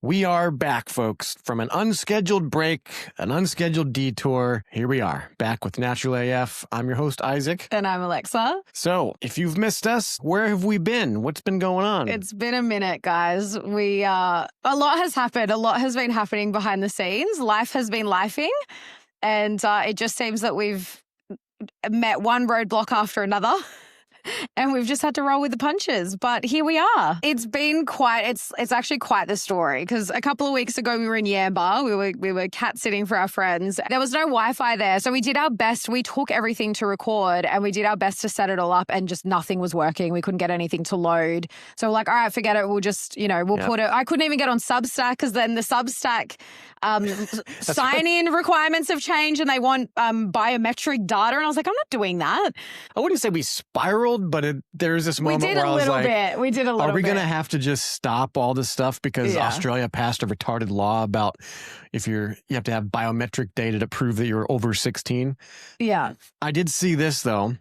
We are back, folks, from an unscheduled break, an unscheduled detour. Here we are, back with Natural AF. I'm your host, Isaac. And I'm Alexa. So, if you've missed us, where have we been? What's been going on? It's been a minute, guys. A lot has happened. A lot has been happening behind the scenes. Life has been lifing. And it just seems that we've met one roadblock after another. And we've just had to roll with the punches, but here we are. It's been it's actually quite the story, because a couple of weeks ago we were in Yamba. We were cat sitting for our friends. There was no Wi-Fi there, so we did our best. We took everything to record and we did our best to set it all up, and just nothing was working. We couldn't get anything to load. So we're like, all right, forget it. We'll just, put it. I couldn't even get on Substack, because then the Substack sign-in requirements have changed and they want biometric data. And I was like, I'm not doing that. I wouldn't say we spiraled, but there's this moment where I was like, we did a little bit. Are we going to have to just stop all this stuff because Australia passed a retarded law about you have to have biometric data to prove that you're over 16? Yeah. I did see this, though.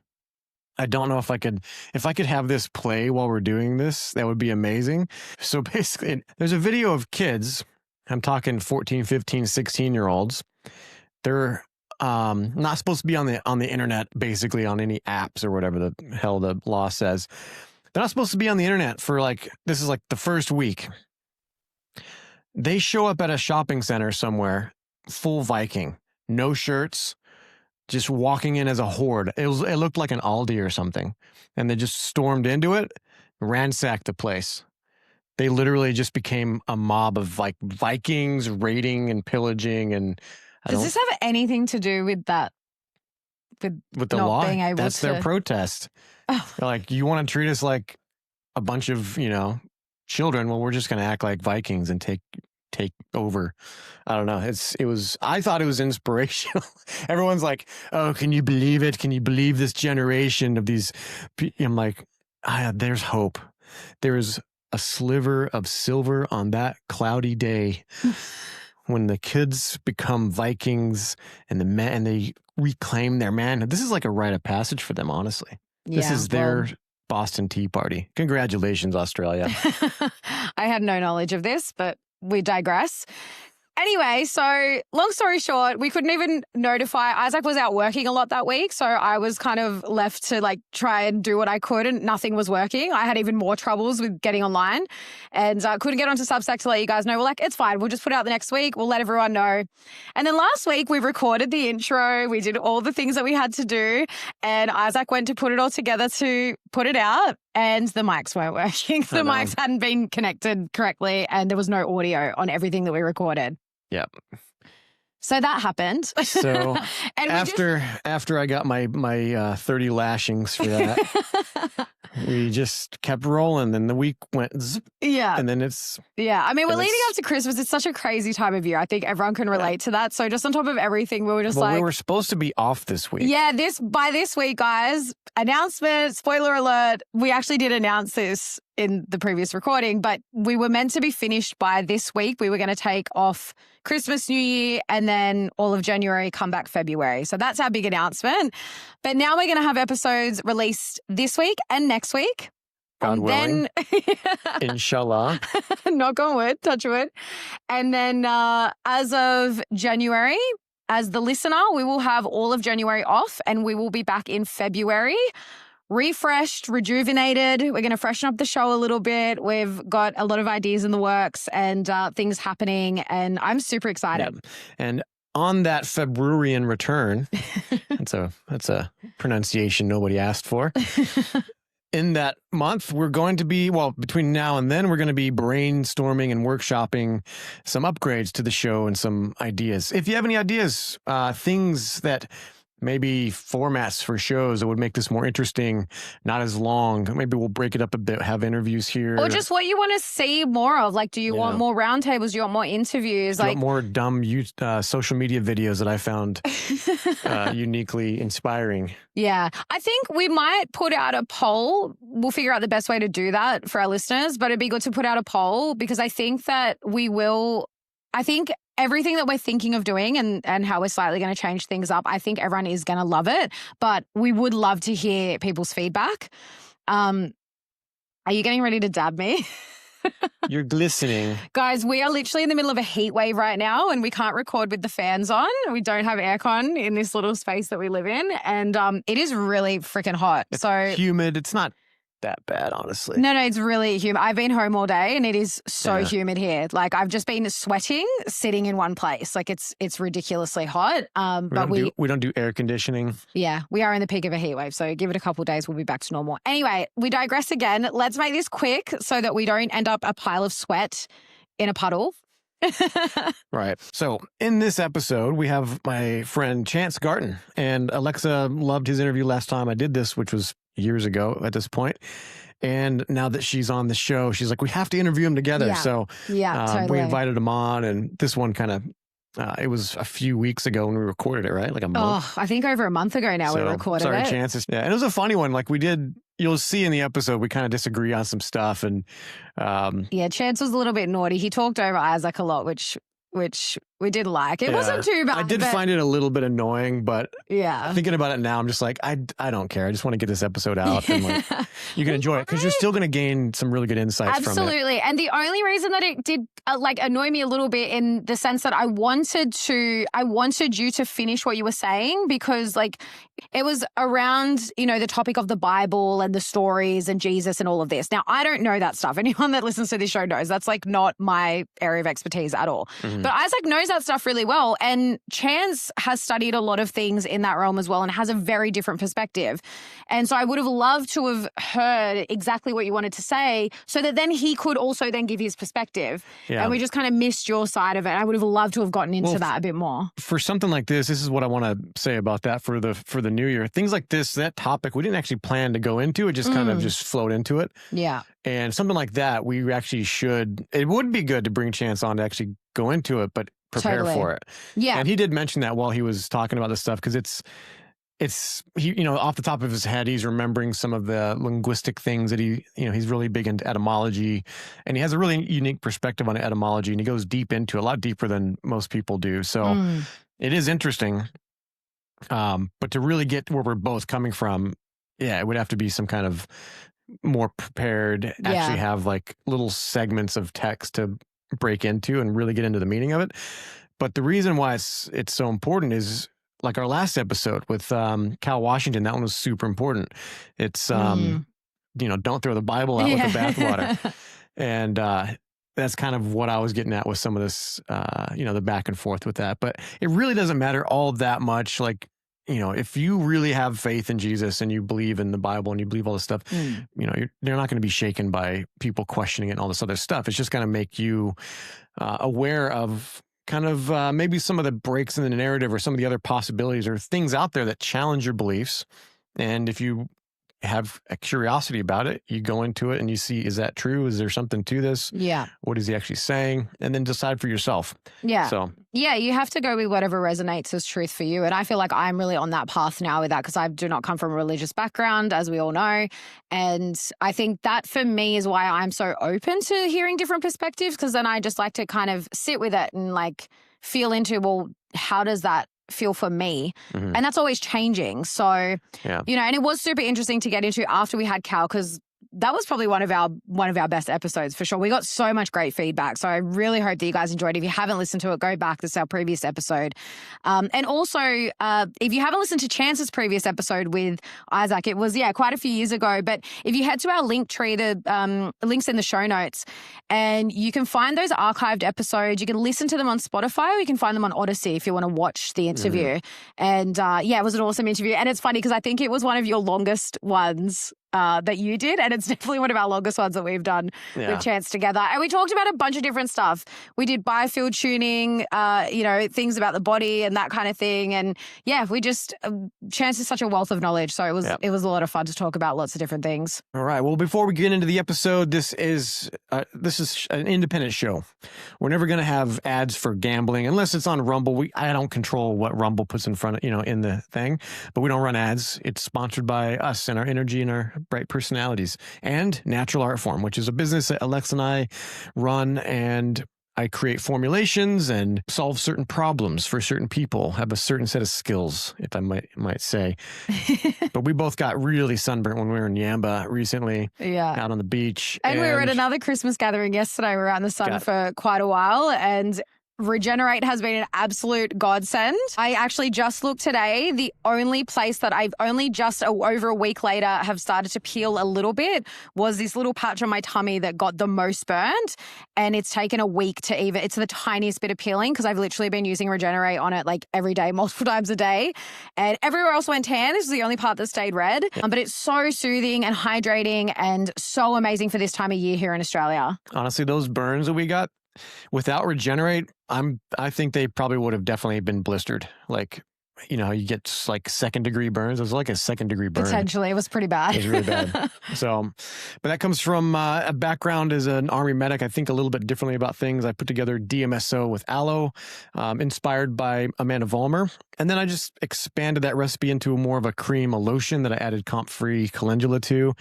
I don't know if I could have this play while we're doing this. That would be amazing. So basically, there's a video of kids. I'm talking 14, 15, 16-year-olds. They're not supposed to be on the internet, basically, on any apps or whatever the hell the law says. They're not supposed to be on the internet for this is the first week. They show up at a shopping center somewhere, full Viking, no shirts, just walking in as a horde. It looked like an Aldi or something. And they just stormed into it, ransacked the place. They literally just became a mob of Vikings raiding and pillaging. And does this have anything to do with that? With the not law? Being able That's their protest. Oh. They're like, you want to treat us like a bunch of, children? Well, we're just going to act like Vikings and take over. I don't know. I thought it was inspirational. Everyone's like, oh, can you believe it? Can you believe this generation of these? I'm like, there's hope. There is a sliver of silver on that cloudy day when the kids become Vikings and they reclaim their manhood. This is like a rite of passage for them, honestly. This is their Boston Tea Party. Congratulations, Australia. I had no knowledge of this, but we digress. Anyway, so long story short, we couldn't even notify. Isaac was out working a lot that week, so I was kind of left to try and do what I could, and nothing was working. I had even more troubles with getting online, and couldn't get onto Substack to let you guys know. We're like, it's fine. We'll just put it out the next week. We'll let everyone know. And then last week, we recorded the intro. We did all the things that we had to do, and Isaac went to put it all together to put it out, and the mics weren't working. The mics hadn't been connected correctly, and there was no audio on everything that we recorded. Yep. So that happened. So and after I got my 30 lashings for that, we just kept rolling. Then the week went zip. Yeah. And then it's... Yeah. I mean, we're leading up to Christmas. It's such a crazy time of year. I think everyone can relate to that. So just on top of everything, we were just we were supposed to be off this week. Yeah. By this week, guys, announcement, spoiler alert, we actually did announce this in the previous recording, but we were meant to be finished by this week. We were going to take off Christmas, New Year, and then all of January, come back February. So that's our big announcement. But now we're going to have episodes released this week and next week. God willing. Inshallah. Knock on wood, touch wood. And then as of January, as the listener, we will have all of January off, and we will be back in February. Refreshed, rejuvenated. We're going to freshen up the show a little bit. We've got a lot of ideas in the works and things happening, and I'm super excited. Yep. And on that Februarian return, that's a pronunciation nobody asked for. In that month, we're going to be, between now and then, we're going to be brainstorming and workshopping some upgrades to the show and some ideas. If you have any ideas, things that maybe formats for shows that would make this more interesting, not as long. Maybe we'll break it up a bit, have interviews here. Or just what you want to see more of. Do you want more roundtables? Do you want more interviews? Do you want more dumb social media videos that I found uniquely inspiring? Yeah. I think we might put out a poll. We'll figure out the best way to do that for our listeners, but it'd be good to put out a poll, because I think that everything that we're thinking of doing and how we're slightly going to change things up, I think everyone is going to love it. But we would love to hear people's feedback. Are you getting ready to dab me? You're glistening. Guys, we are literally in the middle of a heat wave right now and we can't record with the fans on. We don't have aircon in this little space that we live in. And it is really freaking hot. It's so humid. It's not that bad, honestly. No, it's really humid. I've been home all day and it is so humid here. Like I've just been sweating sitting in one place. Like it's ridiculously hot. But we don't do air conditioning. Yeah, we are in the peak of a heat wave. So give it a couple of days, we'll be back to normal. Anyway, we digress again. Let's make this quick so that we don't end up a pile of sweat in a puddle. Right. So in this episode, we have my friend Chance Garton, and Alexa loved his interview last time I did this, which was years ago at this point. And now that she's on the show, she's like, we have to interview him together. Yeah. So totally. we invited him on, and this one kind of, it was a few weeks ago when we recorded it, right? Like a month. Oh, I think over a month ago now we recorded sorry, it. Chances. Yeah, and it was a funny one. Like you'll see in the episode, we kind of disagree on some stuff. And yeah, Chance was a little bit naughty. He talked over Isaac a lot, which we did like. It wasn't too bad. I did find it a little bit annoying, but thinking about it now, I'm just like, I don't care. I just want to get this episode out and like, you can enjoy it because you're still going to gain some really good insights from it. Absolutely. And the only reason that it did annoy me a little bit in the sense that I wanted you to finish what you were saying because like it was around, the topic of the Bible and the stories and Jesus and all of this. Now, I don't know that stuff. Anyone that listens to this show knows that's like not my area of expertise at all. Mm-hmm. But Isaac knows that stuff really well. And Chance has studied a lot of things in that realm as well and has a very different perspective. And so I would have loved to have heard exactly what you wanted to say so that then he could also then give his perspective. Yeah. And we just kind of missed your side of it. I would have loved to have gotten into that a bit more. For something like this is what I want to say about that for the new year. Things like this, that topic, we didn't actually plan to go into. It just kind of just flowed into it. Yeah. And something like that, we actually it would be good to bring Chance on to actually go into it, but prepare for it. Yeah. And he did mention that while he was talking about this stuff, because it's he, off the top of his head, he's remembering some of the linguistic things that he's really big into etymology, and he has a really unique perspective on etymology, and he goes deep into it, a lot deeper than most people do. So it is interesting. But to really get where we're both coming from, it would have to be some kind of more prepared, actually have like little segments of text to break into and really get into the meaning of it. But the reason why it's so important is like our last episode with Cal Washington. That one was super important. It's don't throw the Bible out with the bathwater. And that's kind of what I was getting at with some of this the back and forth with that. But it really doesn't matter all that much. Like, if you really have faith in Jesus and you believe in the Bible and you believe all this stuff, they're not going to be shaken by people questioning it and all this other stuff. It's just going to make you aware of kind of maybe some of the breaks in the narrative or some of the other possibilities or things out there that challenge your beliefs. And if you have a curiosity about it, you go into it and you see, is that true? Is there something to this? Yeah. What is he actually saying? And then decide for yourself. Yeah. So yeah, you have to go with whatever resonates as truth for you. And I feel like I'm really on that path now with that because I do not come from a religious background, as we all know. And I think that for me is why I'm so open to hearing different perspectives, because then I just like to kind of sit with it and like feel into, well, how does that feel for me? Mm-hmm. And that's always changing. So, and it was super interesting to get into after we had Cal, because that was probably one of our best episodes for sure. We got so much great feedback. So I really hope that you guys enjoyed. If you haven't listened to it, go back. This is our previous episode. And also, if you haven't listened to Chance's previous episode with Isaac, it was, quite a few years ago. But if you head to our link tree, the links in the show notes, and you can find those archived episodes. You can listen to them on Spotify, or you can find them on Odyssey if you want to watch the interview. Mm-hmm. And it was an awesome interview. And it's funny because I think it was one of your longest ones that you did, and it's definitely one of our longest ones that we've done with Chance together. And we talked about a bunch of different stuff. We did biofield tuning, things about the body and that kind of thing. And we just Chance is such a wealth of knowledge, so it was a lot of fun to talk about lots of different things. All right. Well, before we get into the episode, this is an independent show. We're never going to have ads for gambling unless it's on Rumble. I don't control what Rumble puts in front of in the thing, but we don't run ads. It's sponsored by us and our energy and our bright personalities, and Natural Art Form, which is a business that Alex and I run. And I create formulations and solve certain problems for certain people, have a certain set of skills, if I might say. But we both got really sunburnt when we were in Yamba recently, out on the beach. And we were at another Christmas gathering yesterday. We were out in the sun for quite a while, and Regenerate has been an absolute godsend. I actually just looked today. The only place that I've only just over a week later have started to peel a little bit was this little patch on my tummy that got the most burnt. And it's taken a week to even, it's the tiniest bit of peeling because I've literally been using Regenerate on it like every day, multiple times a day. And everywhere else went tan. This is the only part that stayed red. But it's so soothing and hydrating and so amazing for this time of year here in Australia. Honestly, those burns that we got, without Regenerate, I think they probably would have definitely been blistered. Like, you know, you get like second-degree burns. It was like a second-degree burn. Potentially. It was pretty bad. It was really bad. So, but that comes from a background as an Army medic. I think a little bit differently about things. I put together DMSO with aloe, inspired by Amanda Vollmer. And then I just expanded that recipe into more of a cream, a lotion that I added comp-free calendula to,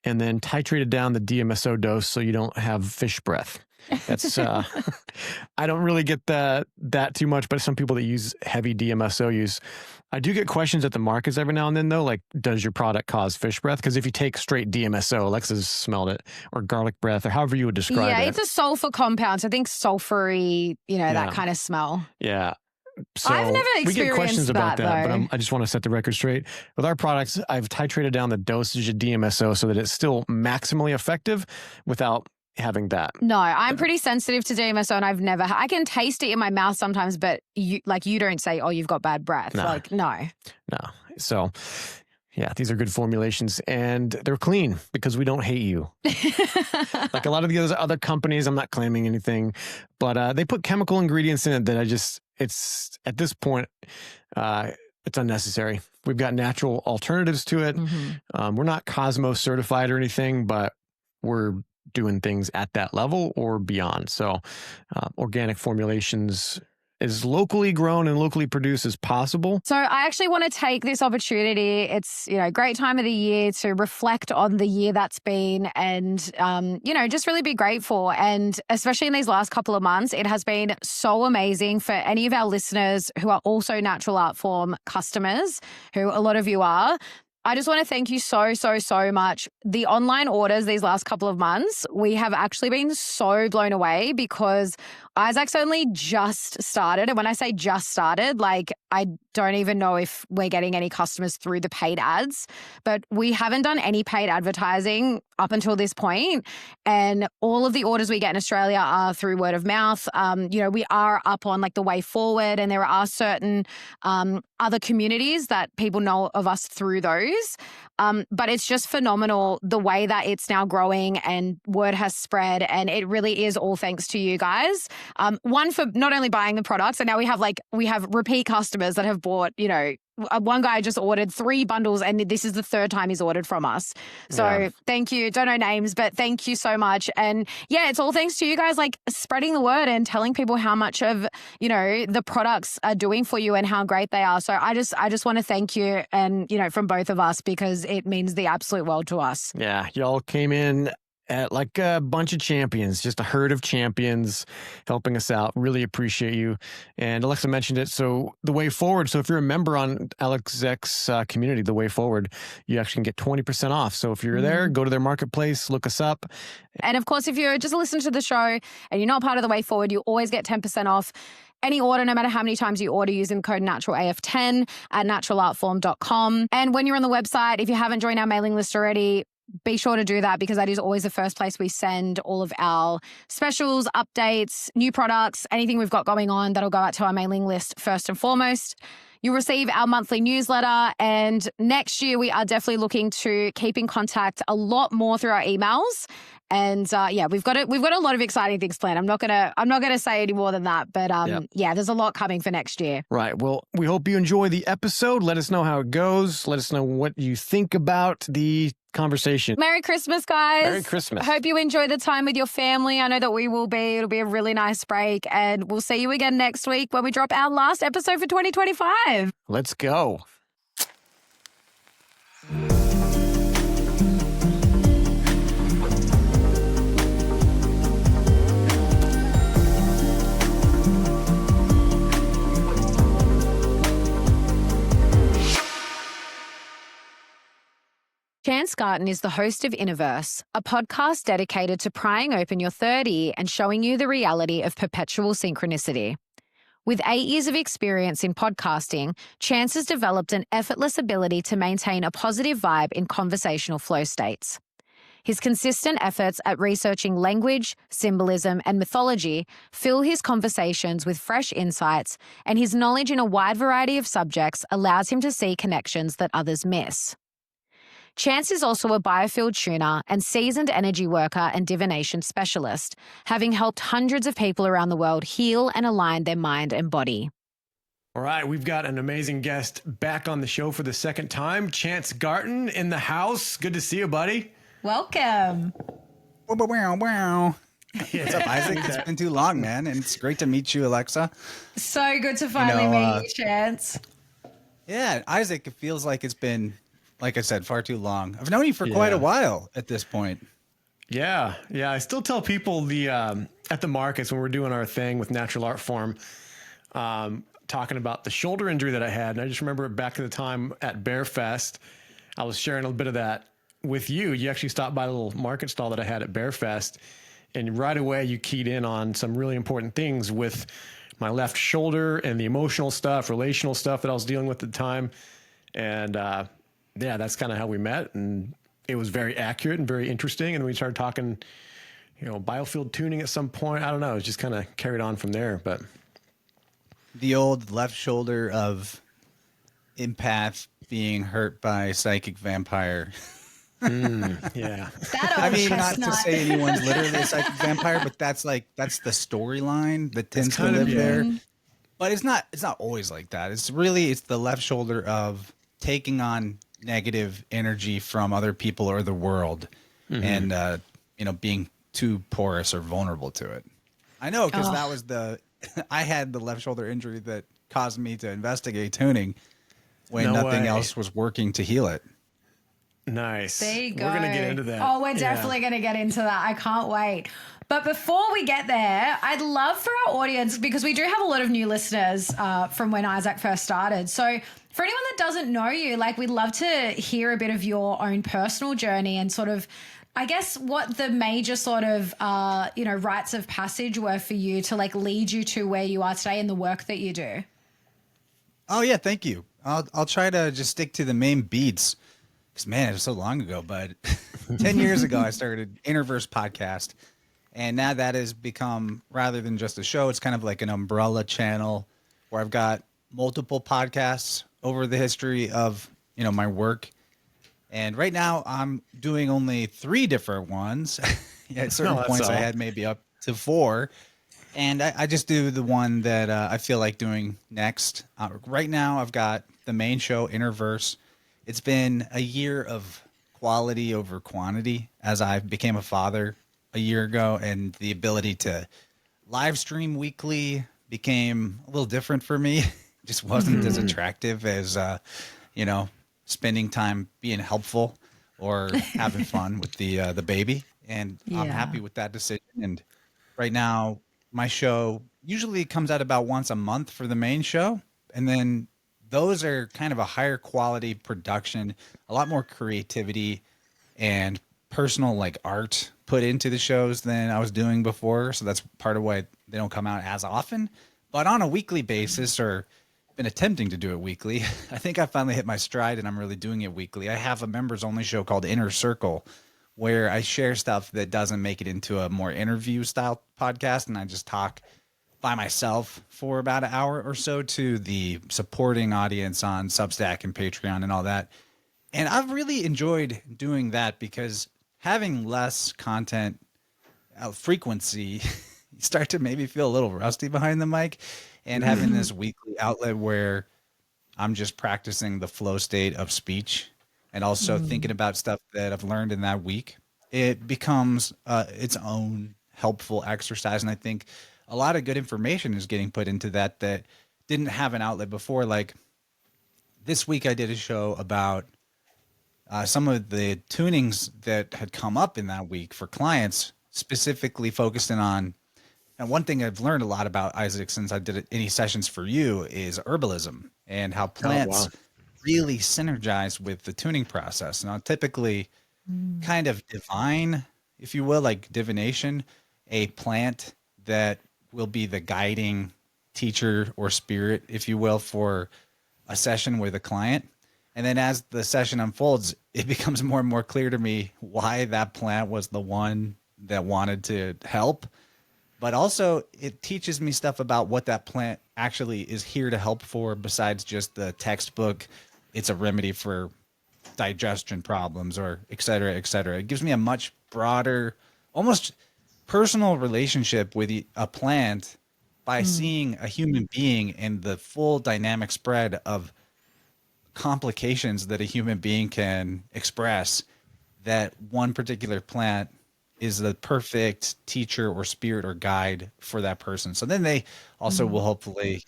and then titrated down the DMSO dose so you don't have fish breath. That's I don't really get that too much, but some people that use heavy DMSO use. I do get questions at the markets every now and then though, like, does your product cause fish breath? Because if you take straight DMSO, Alexa's smelled it, or garlic breath, or however you would describe it. Yeah, it's a sulfur compound. So I think sulfury, that kind of smell. Yeah. So I've never experienced we get questions about that, though. but I just want to set the record straight. With our products, I've titrated down the dosage of DMSO so that it's still maximally effective without having that. No, I'm pretty sensitive to DMSO, and I can taste it in my mouth sometimes, but you don't say, oh, you've got bad breath. No. Like, no. So yeah, these are good formulations and they're clean because we don't hate you. Like a lot of the other companies, I'm not claiming anything, but they put chemical ingredients in it that it's at this point, it's unnecessary. We've got natural alternatives to it. Mm-hmm. We're not Cosmos certified or anything, but we're doing things at that level or beyond. So organic formulations as locally grown and locally produced as possible. So I actually want to take this opportunity. It's, great time of the year to reflect on the year that's been and, just really be grateful. And especially in these last couple of months, it has been so amazing for any of our listeners who are also natural art form customers, who a lot of you are. I just want to thank you so, so, so much. The online orders these last couple of months, we have actually been so blown away because Isaac's only just started. And when I say just started, like I don't even know if we're getting any customers through the paid ads, but we haven't done any paid advertising up until this point. And all of the orders we get in Australia are through word of mouth. We are up on like the Way Forward, and there are certain other communities that people know of us through those. But it's just phenomenal the way that it's now growing and word has spread. And it really is all thanks to you guys. One, for not only buying the products, and now we have repeat customers that have bought, one guy just ordered 3 bundles and this is the 3rd time he's ordered from us. So Thank you. Don't know names, but thank you so much. And yeah, it's all thanks to you guys, like spreading the word and telling people how much of, the products are doing for you and how great they are. So I just want to thank you and, from both of us because it means the absolute world to us. Yeah. Y'all came in at like a bunch of champions, just a herd of champions helping us out. Really appreciate you. And Alexa mentioned it. So the Way Forward. So if you're a member on Alex Zek's community, the Way Forward, you actually can get 20% off. So if you're there, go to their marketplace, look us up. And of course, if you're just listening to the show and you're not part of the Way Forward, you always get 10% off any order, no matter how many times you order, using the code NaturalAF10 at naturalartform.com. And when you're on the website, if you haven't joined our mailing list already, be sure to do that because that is always the first place we send all of our specials, updates, new products, anything we've got going on that'll go out to our mailing list first and foremost. You'll receive our monthly newsletter, and next year we are definitely looking to keep in contact a lot more through our emails. And we've got a lot of exciting things planned. I'm not gonna say any more than that, but there's a lot coming for next year. Right. Well, we hope you enjoy the episode. Let us know how it goes. Let us know what you think about the conversation. Merry Christmas, guys. Merry Christmas. Hope you enjoy the time with your family. I know that we will be. It'll be a really nice break, and we'll see you again next week when we drop our last episode for 2025. Let's go. Chance Garton is the host of InnerVerse, a podcast dedicated to prying open your 30 and showing you the reality of perpetual synchronicity. With 8 years of experience in podcasting, Chance has developed an effortless ability to maintain a positive vibe in conversational flow states. His consistent efforts at researching language, symbolism, and mythology fill his conversations with fresh insights, and his knowledge in a wide variety of subjects allows him to see connections that others miss. Chance is also a Biofield Tuner and seasoned energy worker and divination specialist, having helped hundreds of people around the world heal and align their mind and body. All right, we've got an amazing guest back on the show for the second time. Chance Garton in the house. Good to see you, buddy. Welcome. Wow. What's up, Isaac? It's been too long, man. And it's great to meet you, Alexa. So good to finally meet you, Chance. Yeah, Isaac, it feels like it's been, like I said, far too long. I've known you for quite a while at this point. Yeah. I still tell people at the markets when we're doing our thing with Natural Art Form, talking about the shoulder injury that I had. And I just remember back at the time at Bear Fest, I was sharing a bit of that with you. You actually stopped by the little market stall that I had at Bear Fest, and right away you keyed in on some really important things with my left shoulder and the emotional stuff, relational stuff that I was dealing with at the time. And that's kind of how we met. And it was very accurate and very interesting. And we started talking, biofield tuning at some point. I don't know. It just kind of carried on from there. But the old left shoulder of empath being hurt by psychic vampire. Yeah. I mean, not to say anyone's literally a psychic vampire, but that's the storyline that tends to live there. But it's not always like that. It's the left shoulder of taking on negative energy from other people or the world, and being too porous or vulnerable to it. I know, because that was I had the left shoulder injury that caused me to investigate tuning when nothing else was working to heal it. Nice. There you go. We're going to get into that. Oh, we're definitely going to get into that. I can't wait. But before we get there, I'd love for our audience, because we do have a lot of new listeners from when Isaac first started. So for anyone that doesn't know you, we'd love to hear a bit of your own personal journey and sort of, I guess, what the major sort of, rites of passage were for you to lead you to where you are today and the work that you do. Oh yeah. Thank you. I'll try to just stick to the main beats. Man, it was so long ago, but 10 years ago, I started InnerVerse podcast. And now that has become, rather than just a show, it's kind of like an umbrella channel where I've got multiple podcasts over the history of, my work. And right now I'm doing only 3 different ones. At certain points I had maybe up to 4. And I just do the one that I feel like doing next. Right now I've got the main show, InnerVerse. It's been a year of quality over quantity as I became a father a year ago, and the ability to live stream weekly became a little different for me. It just wasn't as attractive as, spending time being helpful or having fun with the baby. And I'm happy with that decision. And right now my show usually comes out about once a month for the main show. And then those are kind of a higher quality production, a lot more creativity and personal art put into the shows than I was doing before. So that's part of why they don't come out as often. But on a weekly basis, or been attempting to do it weekly, I think I finally hit my stride and I'm really doing it weekly. I have a members only show called Inner Circle, where I share stuff that doesn't make it into a more interview style podcast, and I just talk by myself for about an hour or so to the supporting audience on Substack and Patreon and all that. And I've really enjoyed doing that, because having less content frequency, you start to maybe feel a little rusty behind the mic, and having this weekly outlet where I'm just practicing the flow state of speech and also thinking about stuff that I've learned in that week, it becomes its own helpful exercise. And I think a lot of good information is getting put into that didn't have an outlet before. Like this week, I did a show about some of the tunings that had come up in that week for clients, specifically focusing on. And one thing I've learned a lot about, Isaac, since I did any sessions for you, is herbalism and how plants really synergize with the tuning process. Now, typically kind of divine, if you will, like divination, a plant that will be the guiding teacher or spirit, if you will, for a session with a client. And then as the session unfolds, it becomes more and more clear to me why that plant was the one that wanted to help. But also, it teaches me stuff about what that plant actually is here to help for, besides just the textbook. It's a remedy for digestion problems or et cetera, et cetera. It gives me a much broader, almost personal relationship with a plant by seeing a human being and the full dynamic spread of complications that a human being can express, that one particular plant is the perfect teacher or spirit or guide for that person. So then they also will hopefully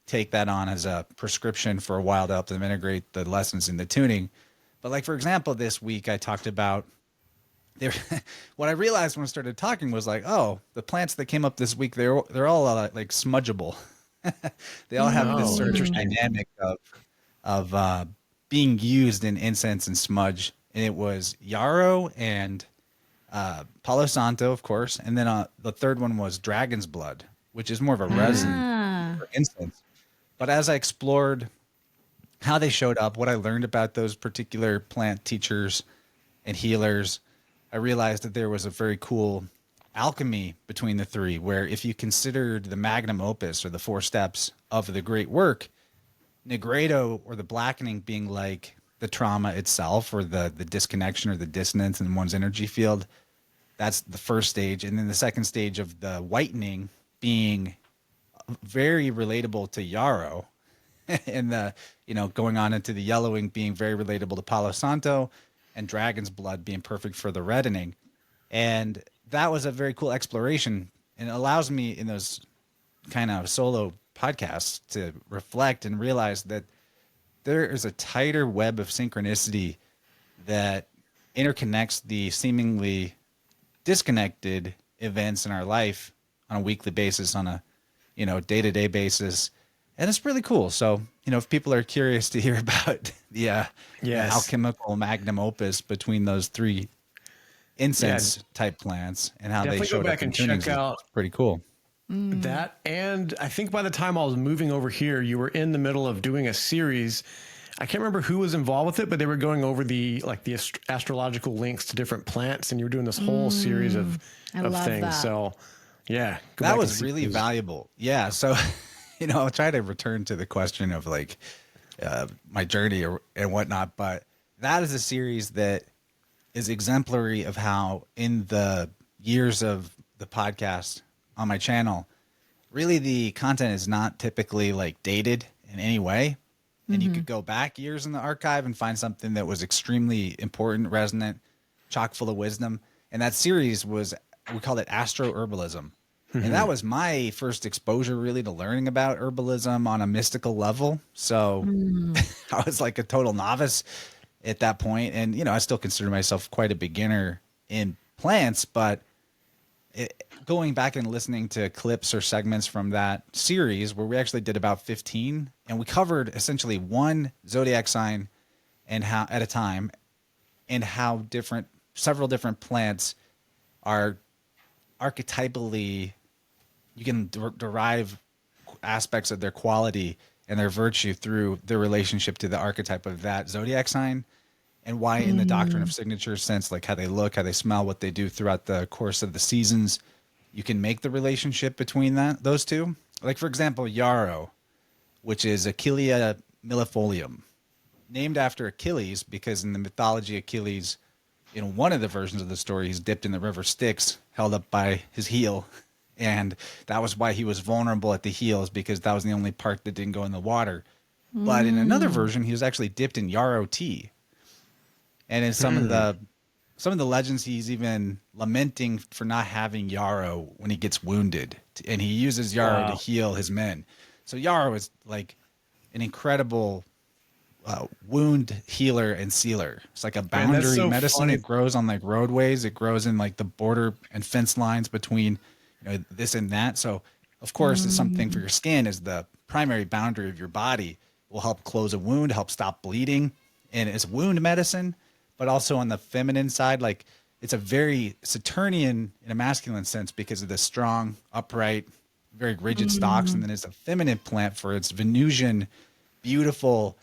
take that on as a prescription for a while to help them integrate the lessons in the tuning. But like, for example, this week I talked about there. What I realized when I started talking was like, oh, the plants that came up this week, they're all like smudgeable. They all have this Oh, sort of interesting. dynamic of being used in incense and smudge. And it was yarrow and Palo Santo, of course, and then the third one was dragon's blood, which is more of a resin Ah. for incense. But as I explored how they showed up, what I learned about those particular plant teachers and healers, I realized that there was a very cool alchemy between the three, where if you considered the magnum opus or the four steps of the great work, Negredo or the blackening being like the trauma itself or the disconnection or the dissonance in one's energy field, that's the first stage. And then the second stage of the whitening being very relatable to yarrow and the, going on into the yellowing being very relatable to Palo Santo, and dragon's blood being perfect for the reddening. And that was a very cool exploration, and it allows me in those kind of solo podcasts to reflect and realize that there is a tighter web of synchronicity that interconnects the seemingly disconnected events in our life on a weekly basis, on a day-to-day basis. And it's really cool. So, if people are curious to hear about the Yes. alchemical magnum opus between those three incense type plants and how they Definitely go showed up back in and tunings, check out is pretty cool. that. And I think by the time I was moving over here, you were in the middle of doing a series. I can't remember who was involved with it, but they were going over the astrological links to different plants, and you were doing this whole series of I love things. that. So, yeah, go That back and was see really those. valuable. Yeah. So, I'll try to return to the question of like my journey and whatnot, but that is a series that is exemplary of how in the years of the podcast on my channel, really the content is not typically like dated in any way. And you could go back years in the archive and find something that was extremely important, resonant, chock full of wisdom. And that series was, we called it Astro Herbalism. And that was my first exposure really to learning about herbalism on a mystical level. So I was like a total novice at that point. And, I still consider myself quite a beginner in plants, but going back and listening to clips or segments from that series where we actually did about 15 and we covered essentially one zodiac sign and how at a time, and how several different plants are archetypally, you can derive aspects of their quality and their virtue through their relationship to the archetype of that zodiac sign, and why in the doctrine of signature sense, like how they look, how they smell, what they do throughout the course of the seasons, you can make the relationship between those two. Like, for example, yarrow, which is Achillea millefolium, named after Achilles, because in the mythology, Achilles, in one of the versions of the story, he's dipped in the river Styx, held up by his heel. And that was why he was vulnerable at the heels, because that was the only part that didn't go in the water. But in another version, he was actually dipped in yarrow tea. And in some of the legends, he's even lamenting for not having yarrow when he gets wounded, and he uses yarrow to Wow. heal his men. So yarrow is like an incredible wound healer and sealer. It's like a Man, that's boundary so medicine. funny. It grows on like roadways. It grows in like the border and fence lines between this and that. So of course, it's something for your skin is the primary boundary of your body. will help close a wound, help stop bleeding. And it's wound medicine, but also on the feminine side, like it's a very Saturnian in a masculine sense because of the strong, upright, very rigid stalks. And then it's a feminine plant for its Venusian, beautiful,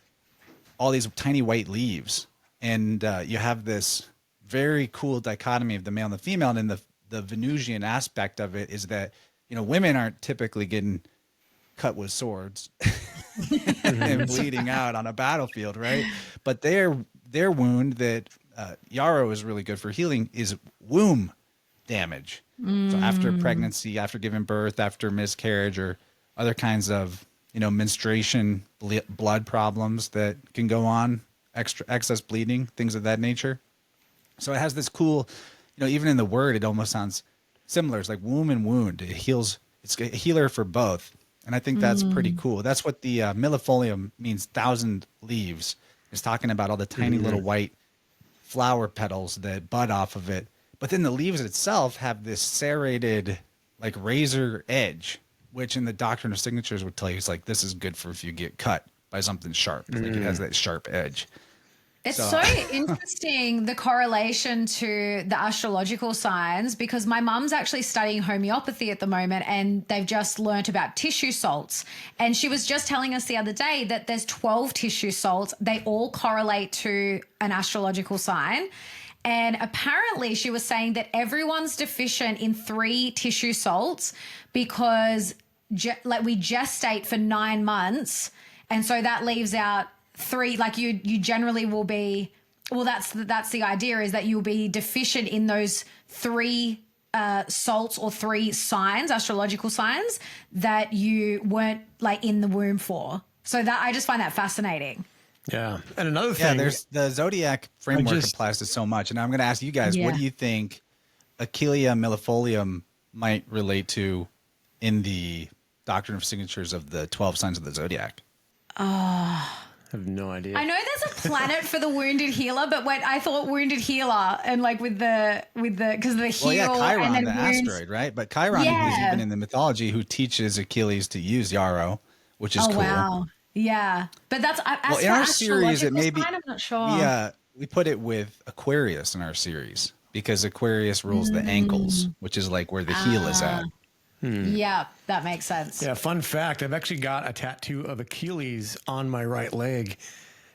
all these tiny white leaves. And you have this very cool dichotomy of the male and the female. And then the Venusian aspect of it is that, women aren't typically getting cut with swords and bleeding out on a battlefield, right? But their wound that yarrow is really good for healing is womb damage. So after pregnancy, after giving birth, after miscarriage, or other kinds of menstruation blood problems that can go on, excess bleeding, things of that nature. So it has this cool, even in the word, it almost sounds similar. It's like womb and wound. It heals. It's a healer for both. And I think that's pretty cool. That's what the millefolium means, 1,000 leaves. It's talking about all the tiny little white flower petals that bud off of it. But then the leaves itself have this serrated, like razor edge, which in the doctrine of signatures would tell you, it's like, this is good for if you get cut by something sharp. Like it has that sharp edge. It's so interesting, the correlation to the astrological signs, because my mum's actually studying homeopathy at the moment and they've just learnt about tissue salts. And she was just telling us the other day that there's 12 tissue salts. They all correlate to an astrological sign. And apparently she was saying that everyone's deficient in 3 tissue salts because we gestate for 9 months. And so that leaves out 3, like you generally will be, well, that's the idea, is that you'll be deficient in those 3 salts or 3 signs, astrological signs, that you weren't like in the womb for. So that I just find that fascinating. Yeah. And another thing, there's the zodiac framework applies to so much. And I'm going to ask you guys, what do you think Achillea millefolium might relate to in the doctrine of signatures of the 12 signs of the zodiac? I have no idea. I know there's a planet for the wounded healer, but when I thought wounded healer and like with the because of the heal. Well, yeah, Chiron, and the wounds. asteroid, right? But Chiron is even in the mythology who teaches Achilles to use yarrow, which is cool. Wow. Yeah, but that's in our series it may be. I'm not sure. We put it with Aquarius in our series because Aquarius rules the ankles, which is like where the heel is at. Yeah, that makes sense. Yeah, fun fact, I've actually got a tattoo of Achilles on my right leg,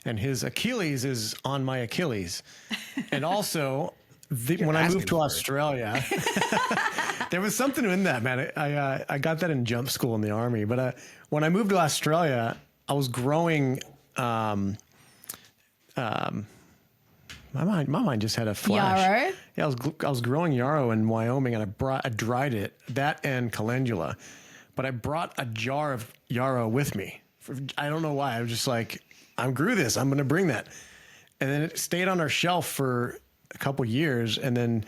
and his Achilles is on my Achilles. And also, when I moved to Australia, there was something in that, man. I got that in jump school in the Army, but when I moved to Australia, I was growing my mind just had a flash. Yarrow? Yeah, I was growing yarrow in Wyoming, and I dried it, that and calendula, but I brought a jar of yarrow with me. I don't know why. I was just like, I grew this. I'm going to bring that, and then it stayed on our shelf for a couple years, and then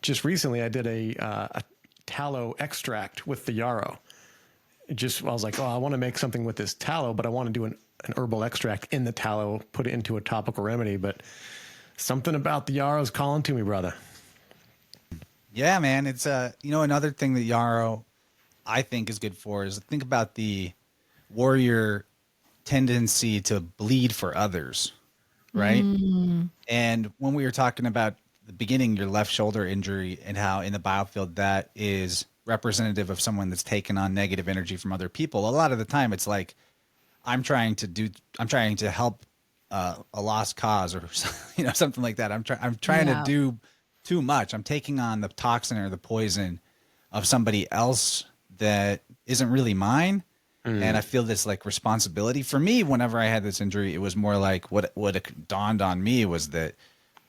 just recently I did a tallow extract with the yarrow. I was like, I want to make something with this tallow, but I want to do an herbal extract in the tallow, put it into a topical remedy, but. Something about the yarrow is calling to me, brother. Yeah, man. It's another thing that yarrow I think is good for is think about the warrior tendency to bleed for others, right? And when we were talking about the beginning, your left shoulder injury and how in the biofield that is representative of someone that's taken on negative energy from other people. A lot of the time it's like, I'm trying to help a lost cause or something like that. I'm trying to do too much. I'm taking on the toxin or the poison of somebody else that isn't really mine. And I feel this like responsibility. For me, whenever I had this injury, it was more like what dawned on me was that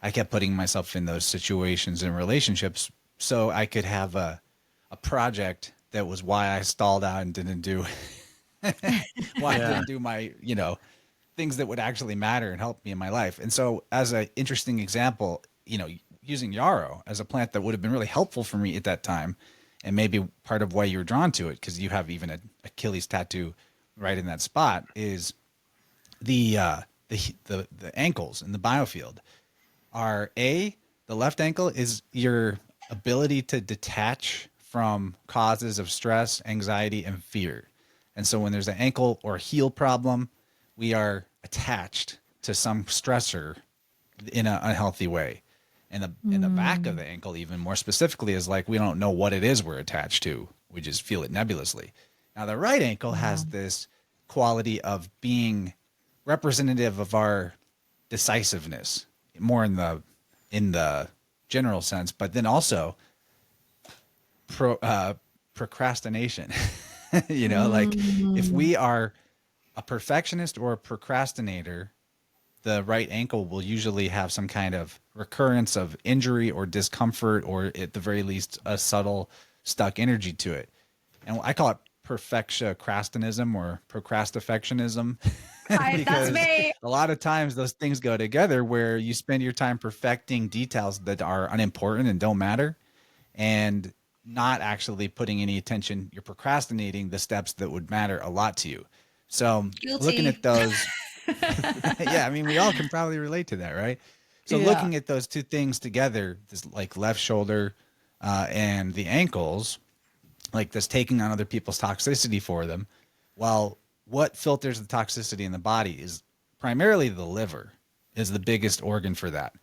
I kept putting myself in those situations and relationships so I could have a project that was why I stalled out and didn't do I didn't do my things that would actually matter and help me in my life. And so as an interesting example, using yarrow as a plant that would have been really helpful for me at that time, and maybe part of why you were drawn to it, because you have even an Achilles tattoo right in that spot, is the ankles in the biofield are the left ankle is your ability to detach from causes of stress, anxiety, and fear. And so when there's an ankle or heel problem, we are attached to some stressor in an unhealthy way. And the back of the ankle, even more specifically, is like we don't know what it is we're attached to. We just feel it nebulously. Now, the right ankle has this quality of being representative of our decisiveness, more in the general sense, but then also procrastination. Like if we are a perfectionist or a procrastinator, the right ankle will usually have some kind of recurrence of injury or discomfort, or at the very least, a subtle stuck energy to it. And I call it perfectiocrastinism or procrastifectionism. That's Because me. a lot of times those things go together where you spend your time perfecting details that are unimportant and don't matter and not actually putting any attention. You're procrastinating the steps that would matter a lot to you. So looking at those, yeah, I mean, we all can probably relate to that, right? So Yeah. looking at those two things together, this like left shoulder and the ankles, like this taking on other people's toxicity for them. Well, what filters the toxicity in the body is primarily the liver is the biggest organ for that.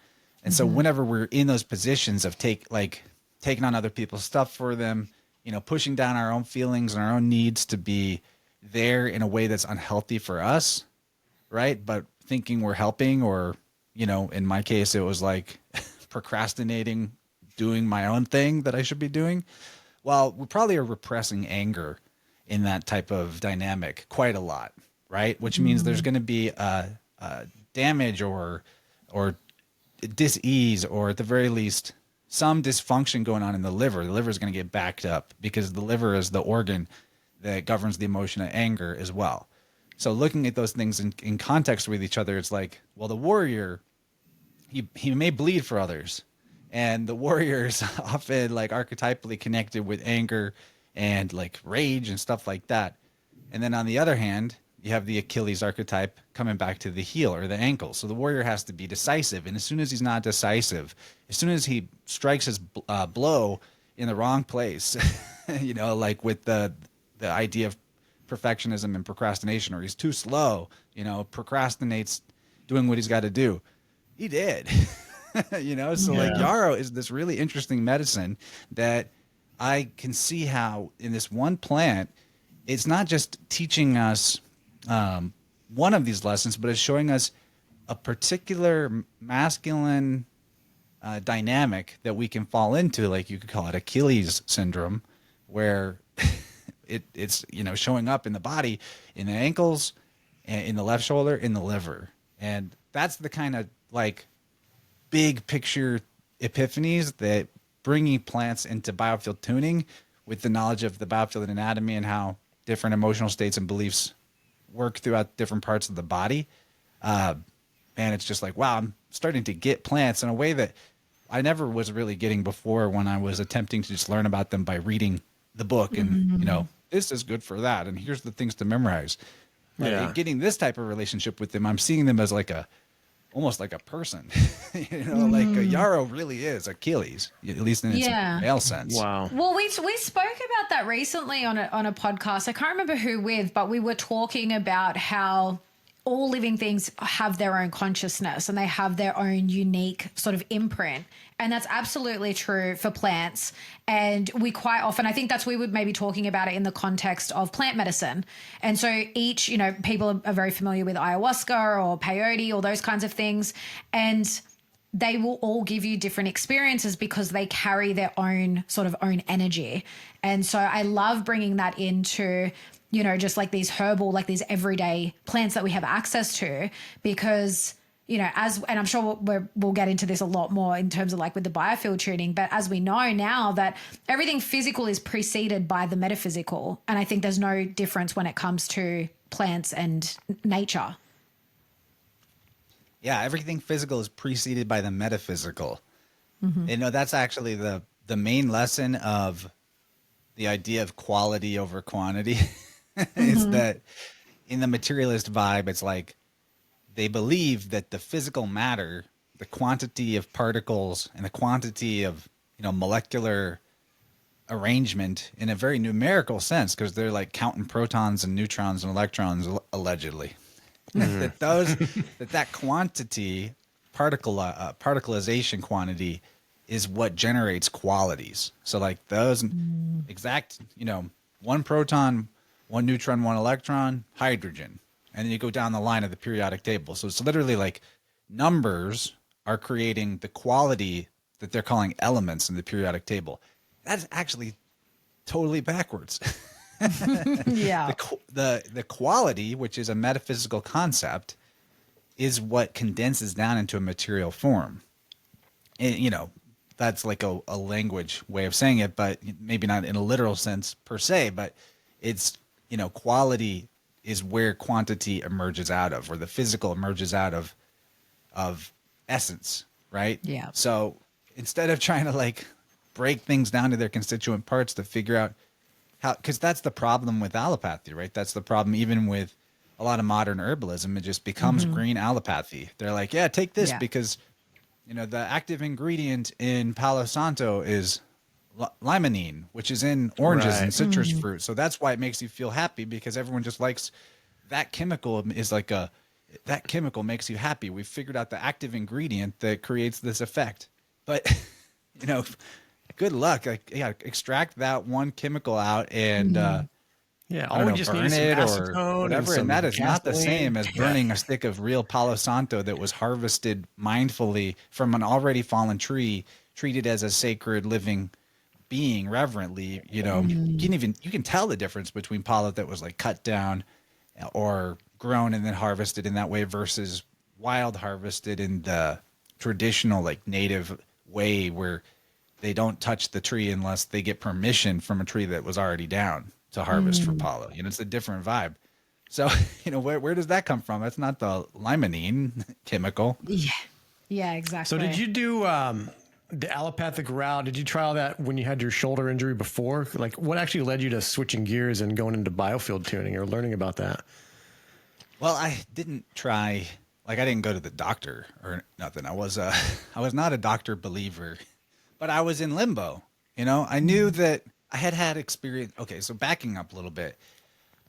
And so whenever we're in those positions of taking on other people's stuff for them, pushing down our own feelings and our own needs to be there in a way that's unhealthy for us, right? But thinking we're helping, or, in my case, it was like procrastinating, doing my own thing that I should be doing. Well, we probably are repressing anger in that type of dynamic quite a lot, right? Which means there's going to be damage or dis-ease, or at the very least, some dysfunction going on in the liver. The liver is going to get backed up because the liver is the organ that governs the emotion of anger as well. So looking at those things in context with each other, it's like, well, the warrior, he may bleed for others. And the warrior is often like archetypally connected with anger and like rage and stuff like that. And then on the other hand, you have the Achilles archetype coming back to the heel or the ankle. So the warrior has to be decisive. And as soon as he's not decisive, as soon as he strikes his blow in the wrong place, like with the idea of perfectionism and procrastination, or he's too slow, procrastinates doing what he's got to do. He did. So like yarrow is this really interesting medicine that I can see how in this one plant, it's not just teaching us one of these lessons, but it's showing us a particular masculine dynamic that we can fall into. Like you could call it Achilles syndrome, where it's showing up in the body, in the ankles, in the left shoulder, in the liver. And that's the kind of like big picture epiphanies that bringing plants into biofield tuning with the knowledge of the biofield anatomy and how different emotional states and beliefs work throughout different parts of the body. And it's just like, wow, I'm starting to get plants in a way that I never was really getting before when I was attempting to just learn about them by reading the book and, this is good for that. And here's the things to memorize. But getting this type of relationship with them, I'm seeing them as like almost like a person, like a yarrow really is Achilles, at least in its male sense. Wow. Well, we spoke about that recently on a podcast. I can't remember who with, but we were talking about how all living things have their own consciousness and they have their own unique sort of imprint. And that's absolutely true for plants. And we quite often, I think that's, we would maybe talking about it in the context of plant medicine. And so each, people are very familiar with ayahuasca or peyote or those kinds of things. And they will all give you different experiences because they carry their own sort of own energy. And so I love bringing that into, just like these herbal, like these everyday plants that we have access to, because, and I'm sure we'll get into this a lot more in terms of like with the biofield tuning, but as we know now that everything physical is preceded by the metaphysical. And I think there's no difference when it comes to plants and nature. Yeah, everything physical is preceded by the metaphysical. That's actually the main lesson of the idea of quality over quantity is that in the materialist vibe, it's like they believe that the physical matter, the quantity of particles and the quantity of, molecular arrangement in a very numerical sense, because they're like counting protons and neutrons and electrons, allegedly. Mhm. that quantity, particleization quantity, is what generates qualities. So like those exact, one proton, one neutron, one electron, hydrogen, and then you go down the line of the periodic table. So it's literally like numbers are creating the quality that they're calling elements in the periodic table. That's actually totally backwards. Yeah. The quality, which is a metaphysical concept, is what condenses down into a material form. And, that's like a language way of saying it, but maybe not in a literal sense per se, but it's, quality is where quantity emerges out of, or the physical emerges out of essence, right? Yeah. So instead of trying to like break things down to their constituent parts to figure out how, because that's the problem with allopathy, right? That's the problem even with a lot of modern herbalism. It just becomes green allopathy. They're like, yeah, take this Yeah. because, the active ingredient in Palo Santo is limonene, which is in oranges and Right. citrus fruit. So that's why it makes you feel happy, because everyone just likes that chemical. Is like that chemical makes you happy. We've figured out the active ingredient that creates this effect. But, good luck. Like, yeah, extract that one chemical out and, Yeah. I All don't we know, just need burn is some it or acetone and whatever. And some that is not the gasoline. same as Yeah. burning a stick of real Palo Santo that was harvested mindfully from an already fallen tree, treated as a sacred living being reverently. You can tell the difference between Palo that was like cut down or grown and then harvested in that way versus wild harvested in the traditional like native way where they don't touch the tree unless they get permission from a tree that was already down to harvest for Palo. It's a different vibe. So, where does that come from? That's not the limonene chemical. Yeah. Yeah, So exactly. did you do the allopathic route? Did you try all that when you had your shoulder injury before? Like, what actually led you to switching gears and going into biofield tuning or learning about that? Well, I didn't try, like I didn't go to the doctor or nothing. I was not a doctor believer, but I was in limbo. I knew that I had experience. Okay, so backing up a little bit,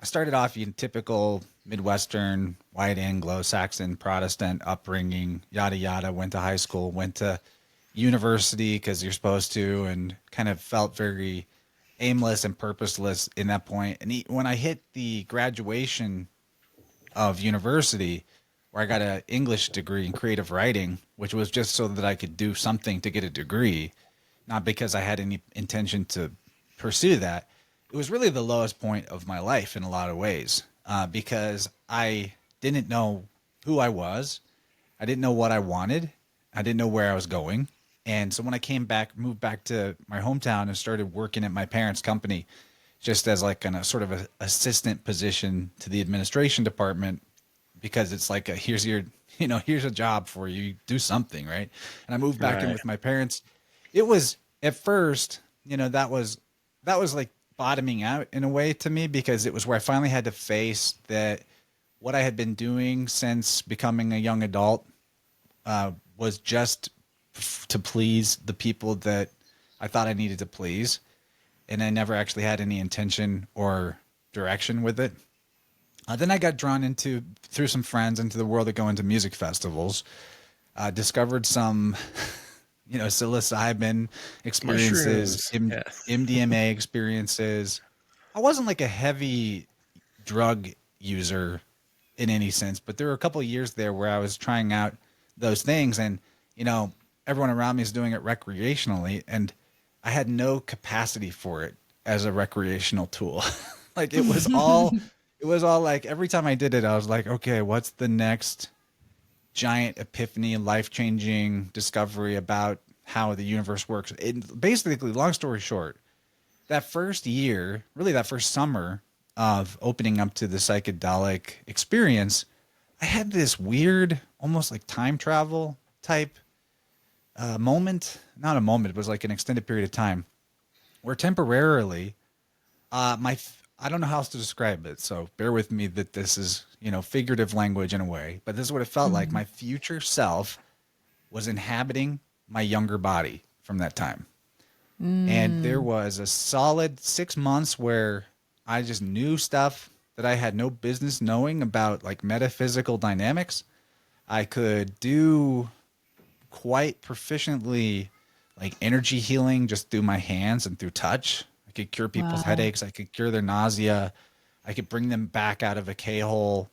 I started off in typical Midwestern, white Anglo-Saxon Protestant upbringing, yada, yada, went to high school, went to university because you're supposed to, and kind of felt very aimless and purposeless in that point. And when I hit the graduation of university, where I got an English degree in creative writing, which was just so that I could do something to get a degree, not because I had any intention to pursue that. It was really the lowest point of my life in a lot of ways, because I didn't know who I was. I didn't know what I wanted. I didn't know where I was going. And so when I moved back to my hometown and started working at my parents' company, just as like a sort of a assistant position to the administration department, because it's like here's a job for you, do something, right? And I moved back in Right. with my parents. It was at first, that was like bottoming out in a way to me, because it was where I finally had to face that what I had been doing since becoming a young adult was just to please the people that I thought I needed to please. And I never actually had any intention or direction with it. Then I got drawn through some friends into the world of going to music festivals, discovered some, psilocybin experiences, Mushrooms. Yeah. MDMA experiences. I wasn't like a heavy drug user in any sense, but there were a couple of years there where I was trying out those things, and everyone around me is doing it recreationally, and I had no capacity for it as a recreational tool. Like it was all like every time I did it, I was like, okay, what's the next giant epiphany, life-changing discovery about how the universe works? Basically, long story short, that first year, really that first summer of opening up to the psychedelic experience, I had this weird, almost like time travel type moment. Not a moment, it was like an extended period of time where temporarily, I don't know how else to describe it, so bear with me that this is, figurative language in a way, but this is what it felt like. My future self was inhabiting my younger body from that time. And there was a solid 6 months where I just knew stuff that I had no business knowing about, like metaphysical dynamics. I could do quite proficiently like energy healing just through my hands and through touch. I could cure people's Wow. headaches. I could cure their nausea. I could bring them back out of a K-hole.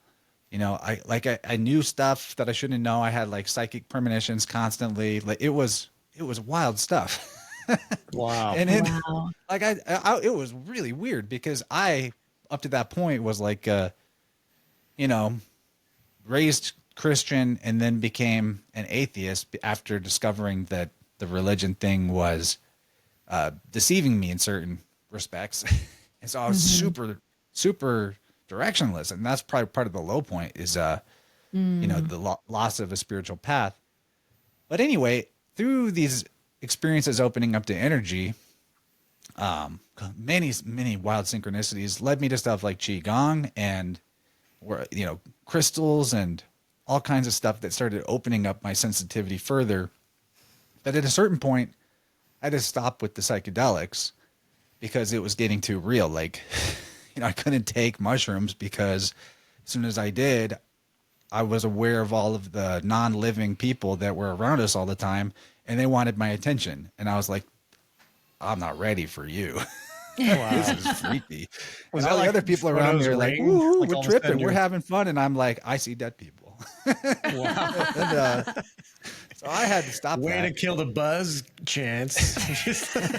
I knew stuff that I shouldn't know. I had like psychic premonitions constantly. Like it was wild stuff. Wow. And it Wow. like it was really weird because I up to that point was like you know, raised Christian and then became an atheist after discovering that the religion thing was deceiving me in certain respects. And so I was super directionless. And that's probably part of the low point is, the loss of a spiritual path. But anyway, through these experiences opening up to energy, many wild synchronicities led me to stuff like Qigong and crystals and all kinds of stuff that started opening up my sensitivity further. But at a certain point, I had to stop with the psychedelics because it was getting too real. Like, I couldn't take mushrooms because as soon as I did, I was aware of all of the non-living people that were around us all the time, and they wanted my attention. And I was like, I'm not ready for you. This is freaky. Was And that all the like other people around me Frodo's are like, ring? "Ooh, Like we're all of a sudden tripping, we're you're- having fun," and I'm like, "I see dead people." Wow. And, so I had to stop Way to that. kill the buzz, Chance.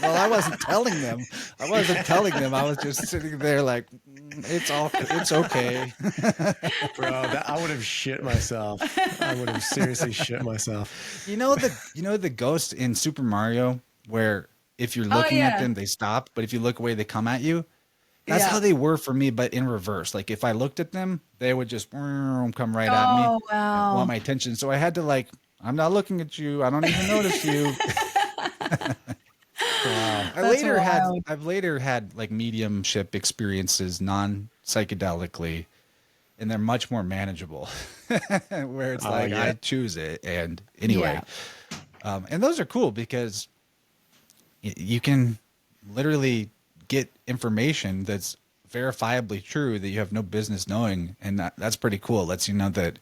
Well, I wasn't telling them. I was just sitting there like, it's okay. Bro, I would have shit myself. I would have seriously shit myself. You know the ghost in Super Mario where if you're looking at them they stop, but if you look away they come at you. That's how they were for me, but in reverse. Like if I looked at them, they would just come right at me Oh, wow. and want my attention. So I had to like, I'm not looking at you. I don't even notice you. Wow. I've later had like mediumship experiences non-psychedelically, and they're much more manageable where it's like yeah. I choose it. And anyway, and those are cool because you can literally get information that's verifiably true that you have no business knowing. And that's pretty cool. It lets you know that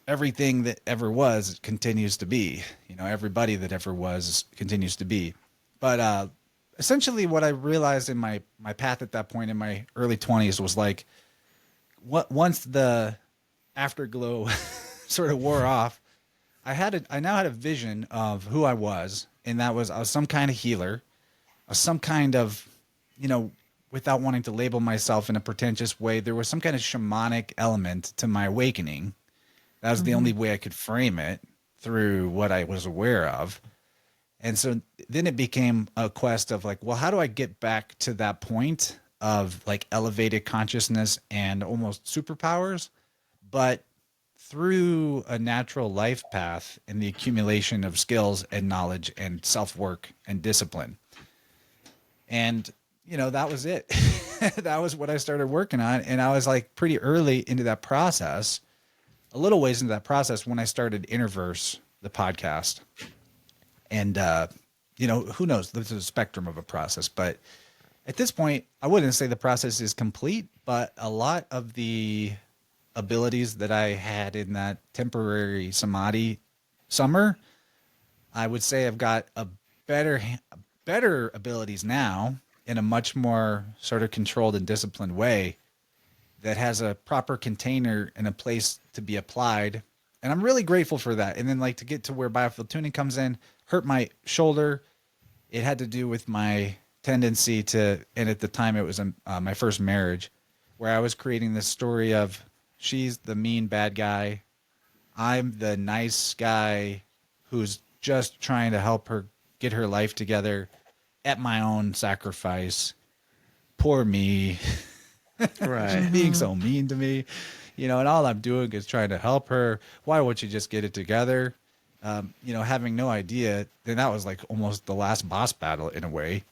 everything that ever was continues to be, everybody that ever was continues to be. But essentially what I realized in my path at that point in my early 20s was like, once the afterglow sort of wore off, I now had a vision of who I was. And that was, I was some kind of healer, some kind of, without wanting to label myself in a pretentious way, there was some kind of shamanic element to my awakening. That was the only way I could frame it through what I was aware of. And so then it became a quest of like, well, how do I get back to that point of like elevated consciousness and almost superpowers, but through a natural life path and the accumulation of skills and knowledge and self-work and discipline. And, that was it. That was what I started working on. And I was like pretty early into that process, a little ways into that process when I started InnerVerse, the podcast. And, who knows? This is a spectrum of a process. But at this point, I wouldn't say the process is complete, but a lot of the abilities that I had in that temporary samadhi summer, I would say I've got a better abilities now in a much more sort of controlled and disciplined way that has a proper container and a place to be applied. And I'm really grateful for that. And then like to get to where Biofield Tuning comes in, hurt my shoulder. It had to do with my tendency to, and at the time it was my first marriage, where I was creating this story of she's the mean bad guy. I'm the nice guy who's just trying to help her get her life together at my own sacrifice. Poor me. Right. She's being so mean to me, and all I'm doing is trying to help her. Why won't you just get it together? Having no idea. Then that was like almost the last boss battle in a way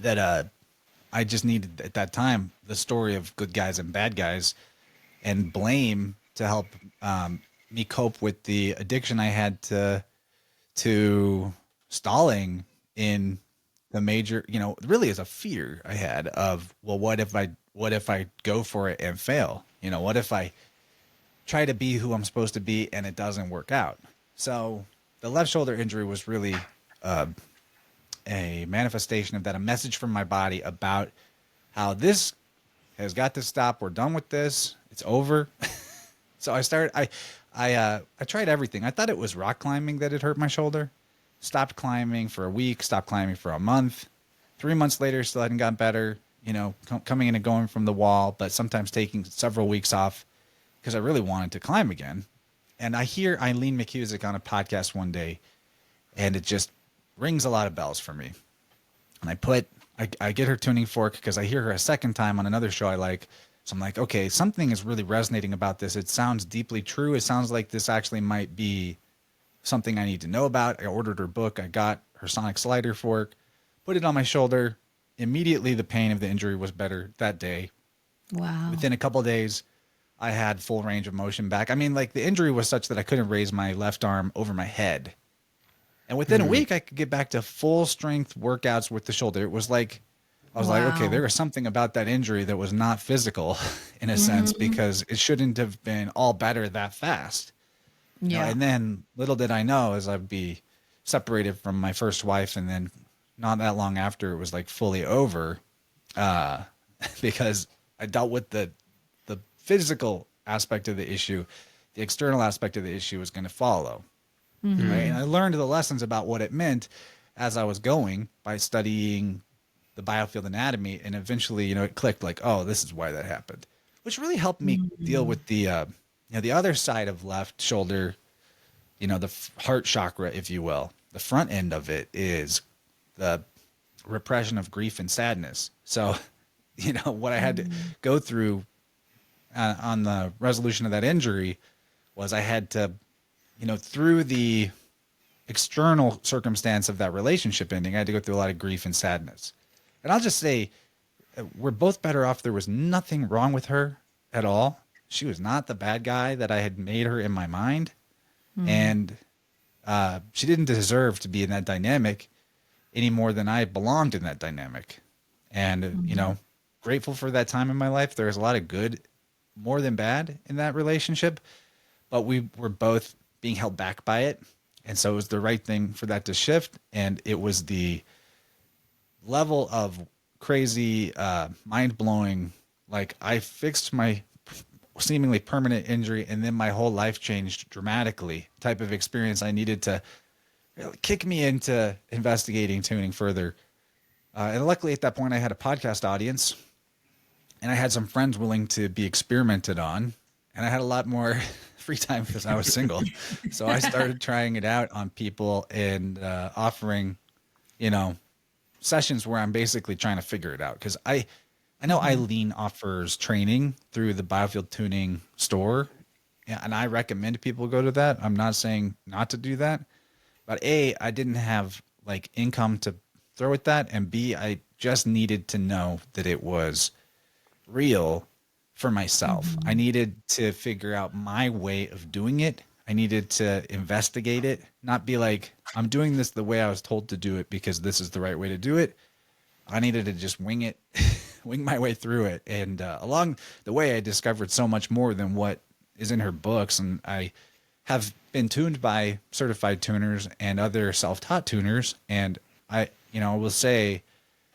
that I just needed at that time, the story of good guys and bad guys and blame to help me cope with the addiction I had to stalling in the major, really is a fear I had of, well, what if I go for it and fail? What if I try to be who I'm supposed to be and it doesn't work out? So the left shoulder injury was really a manifestation of that, a message from my body about how this has got to stop. We're done with this. It's over. So I tried everything. I thought it was rock climbing that had hurt my shoulder. Stopped climbing for a week, stopped climbing for a month. 3 months later, still hadn't gotten better, coming in and going from the wall, but sometimes taking several weeks off because I really wanted to climb again. And I hear Eileen McCusick on a podcast one day, and it just rings a lot of bells for me. And I get her tuning fork because I hear her a second time on another show I like. So I'm like, okay, something is really resonating about this. It sounds deeply true. It sounds like this actually might be something I need to know about. I ordered her book. I got her sonic slider fork, put it on my shoulder. Immediately, the pain of the injury was better that day. Wow. Within a couple of days, I had full range of motion back. I mean, like, the injury was such that I couldn't raise my left arm over my head. And within a week, I could get back to full strength workouts with the shoulder. It was like, I was like, okay, there was something about that injury that was not physical in a sense, because it shouldn't have been all better that fast. Yeah. And then little did I know, as I'd be separated from my first wife, and then not that long after it was like fully over, because I dealt with the physical aspect of the issue. The external aspect of the issue was going to follow. Right? And I learned the lessons about what it meant as I was going by studying the biofield anatomy, and eventually, it clicked like, oh, this is why that happened, which really helped me deal with the the other side of left shoulder, the heart chakra, if you will. The front end of it is the repression of grief and sadness. So, what I had to go through on the resolution of that injury was I had to, through the external circumstance of that relationship ending, I had to go through a lot of grief and sadness. And I'll just say, we're both better off. There was nothing wrong with her at all. She was not the bad guy that I had made her in my mind. And she didn't deserve to be in that dynamic any more than I belonged in that dynamic. And, grateful for that time in my life. There was a lot of good, more than bad, in that relationship. But we were both being held back by it. And so it was the right thing for that to shift. And it was the level of crazy, mind-blowing, like, I fixed my seemingly permanent injury and then my whole life changed dramatically type of experience I needed to really kick me into investigating tuning further. And luckily at that point I had a podcast audience, and I had some friends willing to be experimented on, and I had a lot more free time because I was single. So I started trying it out on people and offering, sessions where I'm basically trying to figure it out. Because I know Eileen offers training through the Biofield Tuning store, and I recommend people go to that. I'm not saying not to do that, but A, I didn't have like income to throw at that, and B, I just needed to know that it was real for myself. I needed to figure out my way of doing it. I needed to investigate it, not be like, I'm doing this the way I was told to do it because this is the right way to do it. I needed to just wing it, wing my way through it. And along the way, I discovered so much more than what is in her books. And I have been tuned by certified tuners and other self-taught tuners. And I will say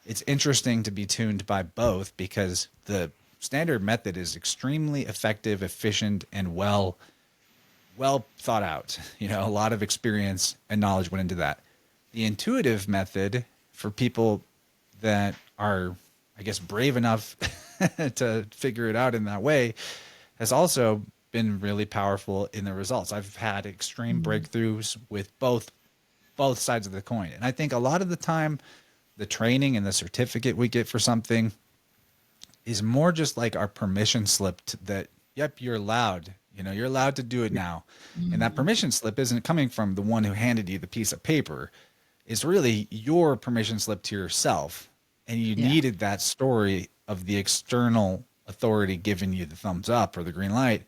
it's interesting to be tuned by both, because the standard method is extremely effective, efficient, and well thought out. A lot of experience and knowledge went into that. The intuitive method, for people that are, I guess, brave enough to figure it out in that way, has also been really powerful in the results. I've had extreme breakthroughs with both sides of the coin. And I think a lot of the time, the training and the certificate we get for something is more just like our permission slip that, yep, you're allowed. You're allowed to do it now. And that permission slip isn't coming from the one who handed you the piece of paper. It's really your permission slip to yourself. And you needed that story of the external authority giving you the thumbs up or the green light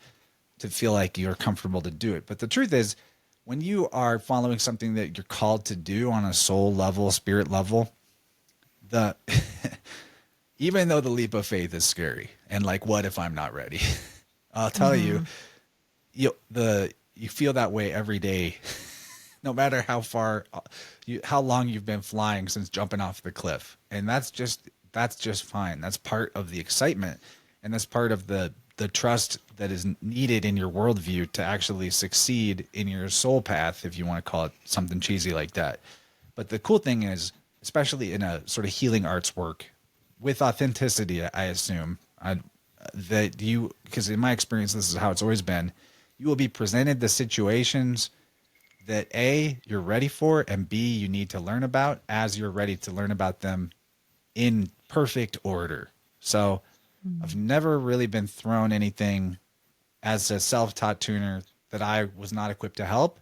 to feel like you're comfortable to do it. But the truth is, when you are following something that you're called to do on a soul level, spirit level, the even though the leap of faith is scary and like, what if I'm not ready? I'll tell you, you feel that way every day, no matter how far how long you've been flying since jumping off the cliff. And that's just fine. That's part of the excitement. And that's part of the trust that is needed in your worldview to actually succeed in your soul path, if you want to call it something cheesy like that. But the cool thing is, especially in a sort of healing arts work with authenticity, I assume that you, because in my experience, this is how it's always been, you will be presented the situations that A, you're ready for, and B, you need to learn about as you're ready to learn about them in perfect order. So I've never really been thrown anything as a self-taught tuner that I was not equipped to help.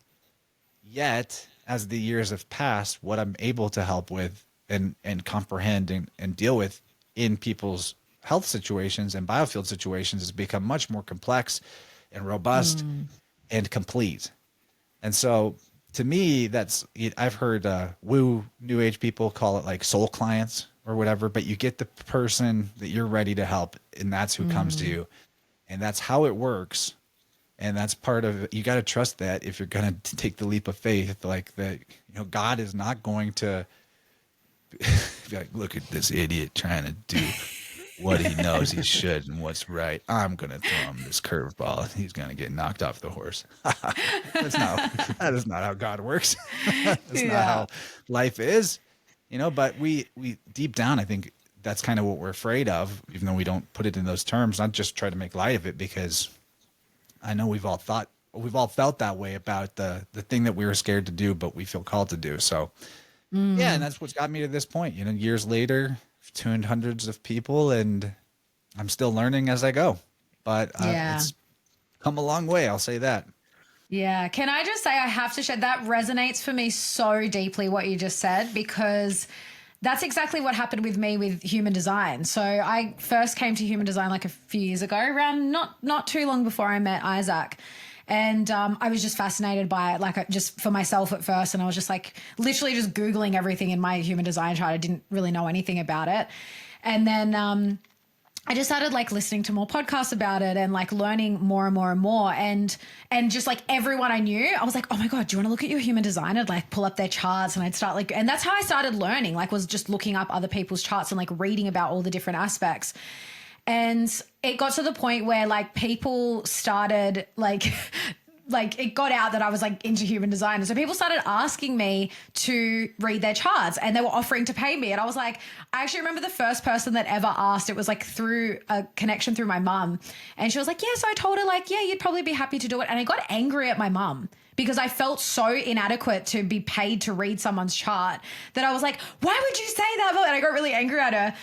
Yet, as the years have passed, what I'm able to help with and comprehend and deal with in people's health situations and biofield situations has become much more complex and robust and complete. And so to me, I've heard woo new age people call it like soul clients or whatever, but you get the person that you're ready to help, and that's who comes to you. And that's how it works. And that's part of it. You got to trust that if you're going to take the leap of faith, like that, God is not going to be like, look at this idiot trying to do what he knows he should and what's right. I'm going to throw him this curveball and he's going to get knocked off the horse. That is not how God works. That's not how life is, but we deep down, I think that's kind of what we're afraid of, even though we don't put it in those terms, not just try to make light of it, because I know we've all felt that way about the thing that we were scared to do, but we feel called to do. So yeah. And that's what's got me to this point, years later, I've tuned hundreds of people and I'm still learning as I go, but it's come a long way. I'll say that. Yeah. Can I just say, I have to share, that resonates for me so deeply, what you just said, because that's exactly what happened with me with human design. So I first came to human design like a few years ago, around not too long before I met Isaac. And I was just fascinated by it, like just for myself at first. And I was just like literally just Googling everything in my human design chart. I didn't really know anything about it. And then I just started like listening to more podcasts about it and like learning more and more and more. And just like everyone I knew, I was like, oh my God, do you want to look at your human design? I'd like pull up their charts and I'd start like, and that's how I started learning, like was just looking up other people's charts and like reading about all the different aspects. And it got to the point where like people started like it got out that I was like into human design. And so people started asking me to read their charts and they were offering to pay me. And I was like, I actually remember the first person that ever asked, it was like through a connection through my mum. And she was like, yeah. So I told her like, yeah, you'd probably be happy to do it. And I got angry at my mum because I felt so inadequate to be paid to read someone's chart that I was like, why would you say that? And I got really angry at her.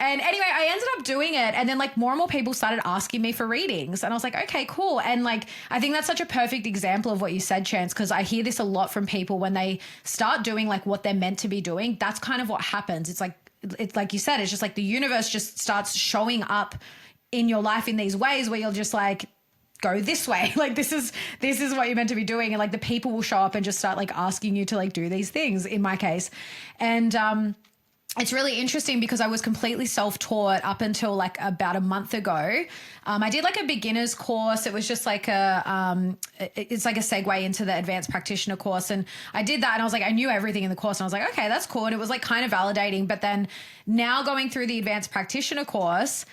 And anyway, I ended up doing it. And then like more and more people started asking me for readings. And I was like, okay, cool. And like, I think that's such a perfect example of what you said, Chance, because I hear this a lot from people when they start doing like what they're meant to be doing. That's kind of what happens. It's like you said, it's just like the universe just starts showing up in your life in these ways where you'll just like, go this way. Like this is what you're meant to be doing. And like the people will show up and just start like asking you to like do these things in my case. And, it's really interesting because I was completely self-taught up until like about a month ago. I did like a beginner's course. It was just like it's like a segue into the advanced practitioner course. And I did that and I was like, I knew everything in the course and I was like, okay, that's cool. And it was like kind of validating. But then now going through the advanced practitioner course,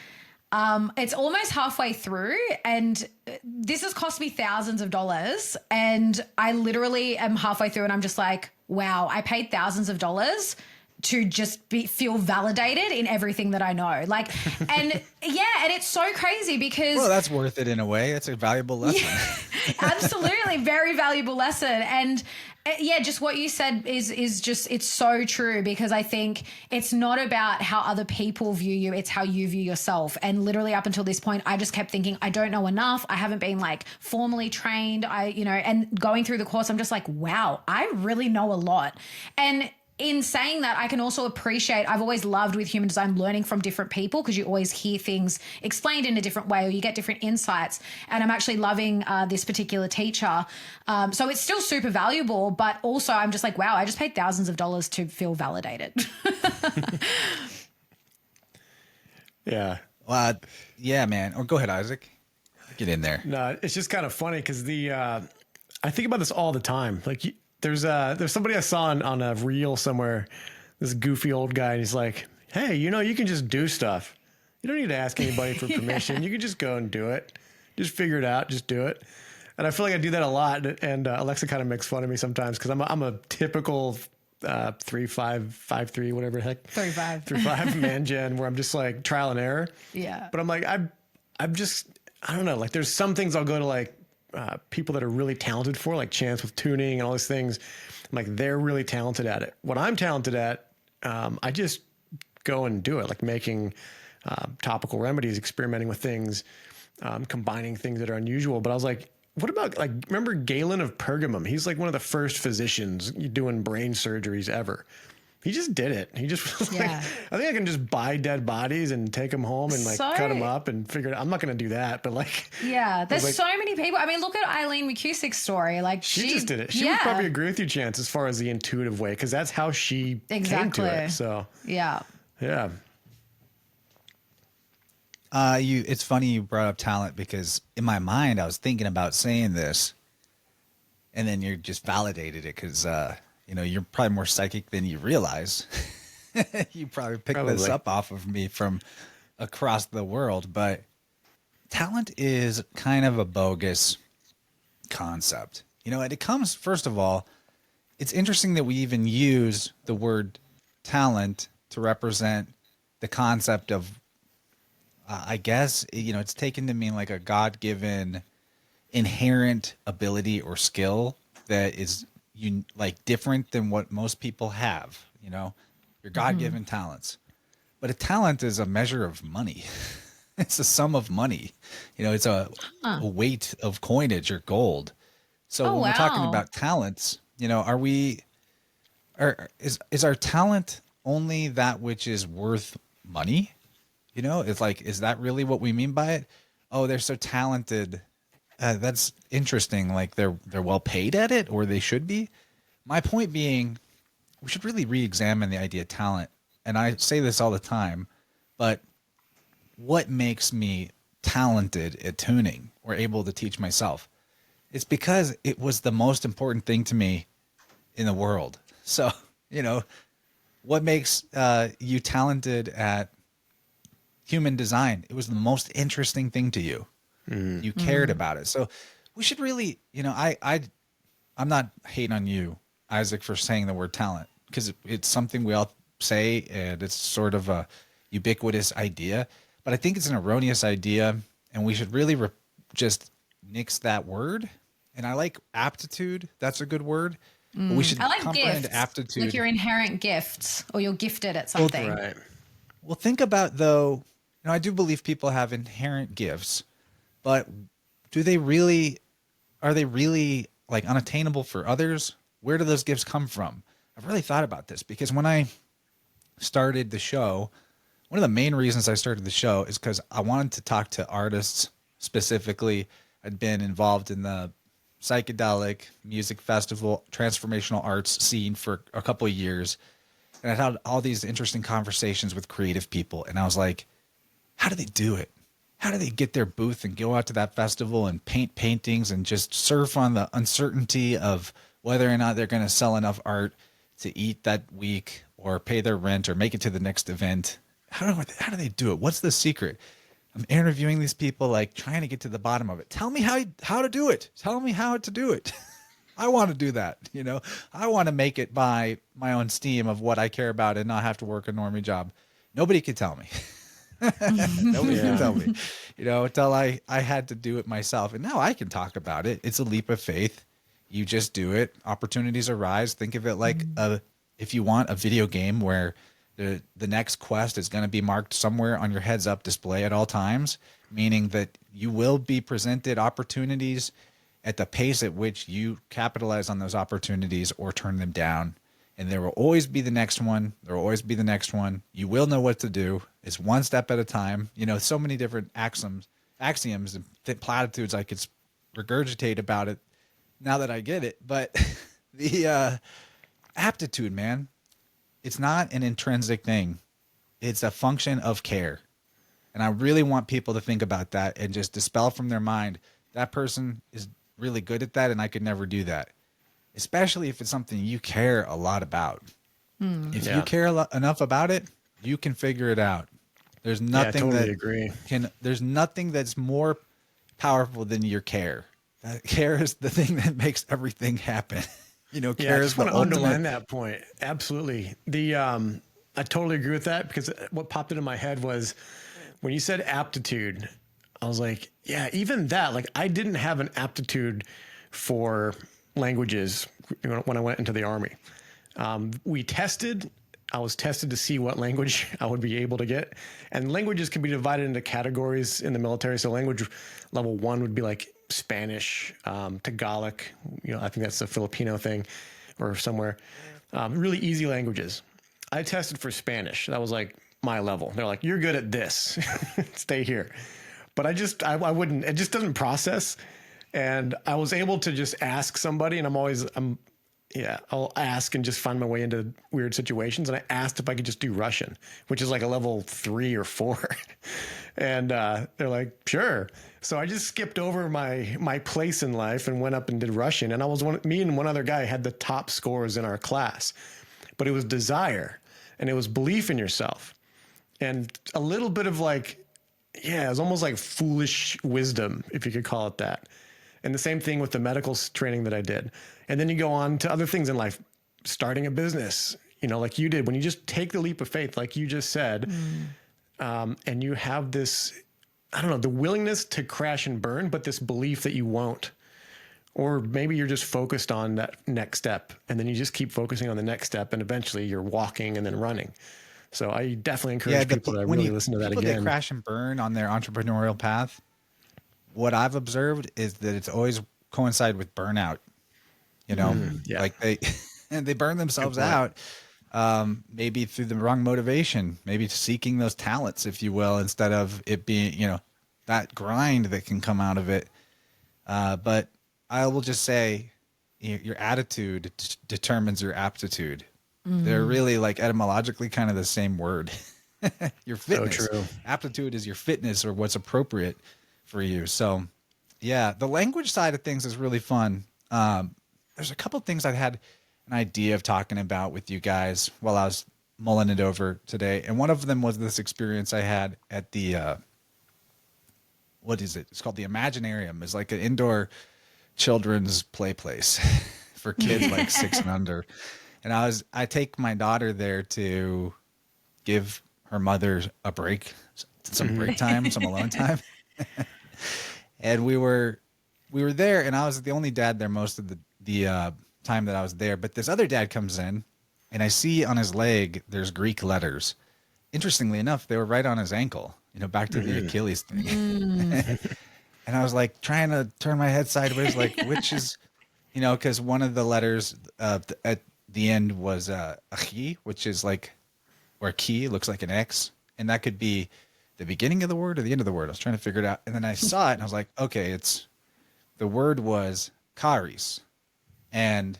it's almost halfway through and this has cost me thousands of dollars. And I literally am halfway through and I'm just like, wow, I paid thousands of dollars to just feel validated in everything that I know. Like, and yeah, and it's so crazy because. Well, that's worth it in a way. It's a valuable lesson. Yeah, absolutely. Very valuable lesson. And yeah, just what you said is just, it's so true because I think it's not about how other people view you. It's how you view yourself. And literally up until this point, I just kept thinking, I don't know enough. I haven't been like formally trained. And going through the course, I'm just like, wow, I really know a lot. And in saying that, I can also appreciate, I've always loved with human design learning from different people, because you always hear things explained in a different way or you get different insights. And I'm actually loving this particular teacher. So it's still super valuable, but also I'm just like, wow, I just paid thousands of dollars to feel validated. Yeah. Yeah, man. Or go ahead, Isaac. Get in there. No, it's just kind of funny because I think about this all the time. Like there's somebody I saw on a reel somewhere, this goofy old guy, and he's like, hey, you can just do stuff. You don't need to ask anybody for permission. You can just go and do it. Just figure it out. Just do it. And I feel like I do that a lot. And Alexa kind of makes fun of me sometimes because I'm a typical 3-5, 5-3, whatever the heck. 3-5. 3-5 man gen where I'm just like trial and error. Yeah. But I'm like, I'm just, I don't know. Like there's some things I'll go to like people that are really talented for, like Chance with tuning and all these things. I'm like, they're really talented at it. What I'm talented at, I just go and do it, like making topical remedies, experimenting with things, combining things that are unusual. But I was like, what about like, remember Galen of Pergamum? He's like one of the first physicians doing brain surgeries ever. He just did it. He just was like, I think I can just buy dead bodies and take them home and like cut them up and figure it out. I'm not going to do that, but like, yeah, there's like, so many people. I mean, look at Eileen McCusick's story. Like she just did it. She would probably agree with you, Chance, as far as the intuitive way, because that's how she came to it. So yeah. It's funny you brought up talent, because in my mind I was thinking about saying this, and then you just validated it because you're probably more psychic than you realize. You probably picked this up off of me from across the world, but talent is kind of a bogus concept. And it comes, first of all, it's interesting that we even use the word talent to represent the concept of I guess, it's taken to mean like a God-given inherent ability or skill that is different than what most people have, your God-given talents. But a talent is a measure of money. It's a sum of money. It's a weight of coinage or gold. So when we're talking about talents, is our talent only that which is worth money? It's like, is that really what we mean by it? Oh, they're so talented. That's interesting. Like they're well paid at it, or they should be. My point being, we should really re-examine the idea of talent. And I say this all the time, but what makes me talented at tuning or able to teach myself? It's because it was the most important thing to me in the world. So, what makes you talented at human design? It was the most interesting thing to you. You cared about it. So we should really, I'm not hating on you, Isaac, for saying the word talent, because it's something we all say, and it's sort of a ubiquitous idea, but I think it's an erroneous idea, and we should really just nix that word. And I like aptitude. That's a good word. But we should comprehend gifts. aptitude. Like your inherent gifts, or you're gifted at something. Well, think about, though, I do believe people have inherent gifts, but are they really like unattainable for others? Where do those gifts come from? I've really thought about this, because when I started the show, one of the main reasons I started the show is because I wanted to talk to artists specifically. I'd been involved in the psychedelic music festival, transformational arts scene for a couple of years. And I had all these interesting conversations with creative people. And I was like, how do they do it? How do they get their booth and go out to that festival and paint paintings and just surf on the uncertainty of whether or not they're going to sell enough art to eat that week or pay their rent or make it to the next event? How do they do it? What's the secret? I'm interviewing these people, like trying to get to the bottom of it. Tell me how to do it. Tell me how to do it. I want to do that. I want to make it by my own steam of what I care about and not have to work a normie job. Nobody could tell me. Nobody can tell me, until I had to do it myself. And now I can talk about it. It's a leap of faith. You just do it. Opportunities arise. Think of it like if you want a video game where the next quest is going to be marked somewhere on your heads up display at all times, meaning that you will be presented opportunities at the pace at which you capitalize on those opportunities or turn them down. And there will always be the next one. There will always be the next one. You will know what to do. It's one step at a time. You know, so many different axioms and platitudes I could regurgitate about it now that I get it. But the aptitude, man, it's not an intrinsic thing. It's a function of care. And I really want people to think about that and just dispel from their mind, that person is really good at that and I could never do that. Especially if it's something you care a lot about. If you care enough about it, you can figure it out. There's nothing there's nothing that's more powerful than your care. That care is the thing that makes everything happen. You know, care is I just want the to underline ultimate. that point. Absolutely. I totally agree with that, because what popped into my head was when you said aptitude, I was like, yeah, even that, like I didn't have an aptitude for languages when I went into the army. I was tested to see what language I would be able to get. And languages can be divided into categories in the military. So language level 1 would be like Spanish, Tagalog, I think that's a Filipino thing or somewhere. Really easy languages. I tested for Spanish. That was like my level. They're like, you're good at this. Stay here. But I wouldn't, it just doesn't process. And I was able to just ask somebody, and I'll ask and just find my way into weird situations. And I asked if I could just do Russian, which is like a level 3 or 4. And they're like, sure. So I just skipped over my place in life and went up and did Russian. And me and one other guy had the top scores in our class, but it was desire and it was belief in yourself and a little bit of like, it was almost like foolish wisdom, if you could call it that. And the same thing with the medical training that I did. And then you go on to other things in life, starting a business, like you did, when you just take the leap of faith, like you just said, and you have this, I don't know, the willingness to crash and burn, but this belief that you won't. Or maybe you're just focused on that next step, and then you just keep focusing on the next step, and eventually you're walking and then running. So I definitely encourage people to really listen to that again. People that crash and burn on their entrepreneurial path, what I've observed is that it's always coincide with burnout. Like they burn themselves out, maybe through the wrong motivation, maybe seeking those talents, if you will, instead of it being, that grind that can come out of it. But I will just say your attitude determines your aptitude. They're really like etymologically kind of the same word. Your fitness. So true. Aptitude is your fitness or what's appropriate for you. So yeah, the language side of things is really fun. There's a couple of things I had an idea of talking about with you guys while I was mulling it over today. And one of them was this experience I had at the, what is it? It's called the Imaginarium. It's like an indoor children's play place for kids like 6 and under. And I take my daughter there to give her mother a break, some break time, some alone time. And we were there, and I was the only dad there most of the time that I was there. But this other dad comes in, and I see on his leg there's Greek letters. Interestingly enough, they were right on his ankle. Back to the Achilles thing. And I was like trying to turn my head sideways, like which is, because one of the letters at the end was a chi, which is like, or ki looks like an X, and that could be the beginning of the word or the end of the word. I was trying to figure it out, and then I saw it, and I was like, okay, the word was charis, and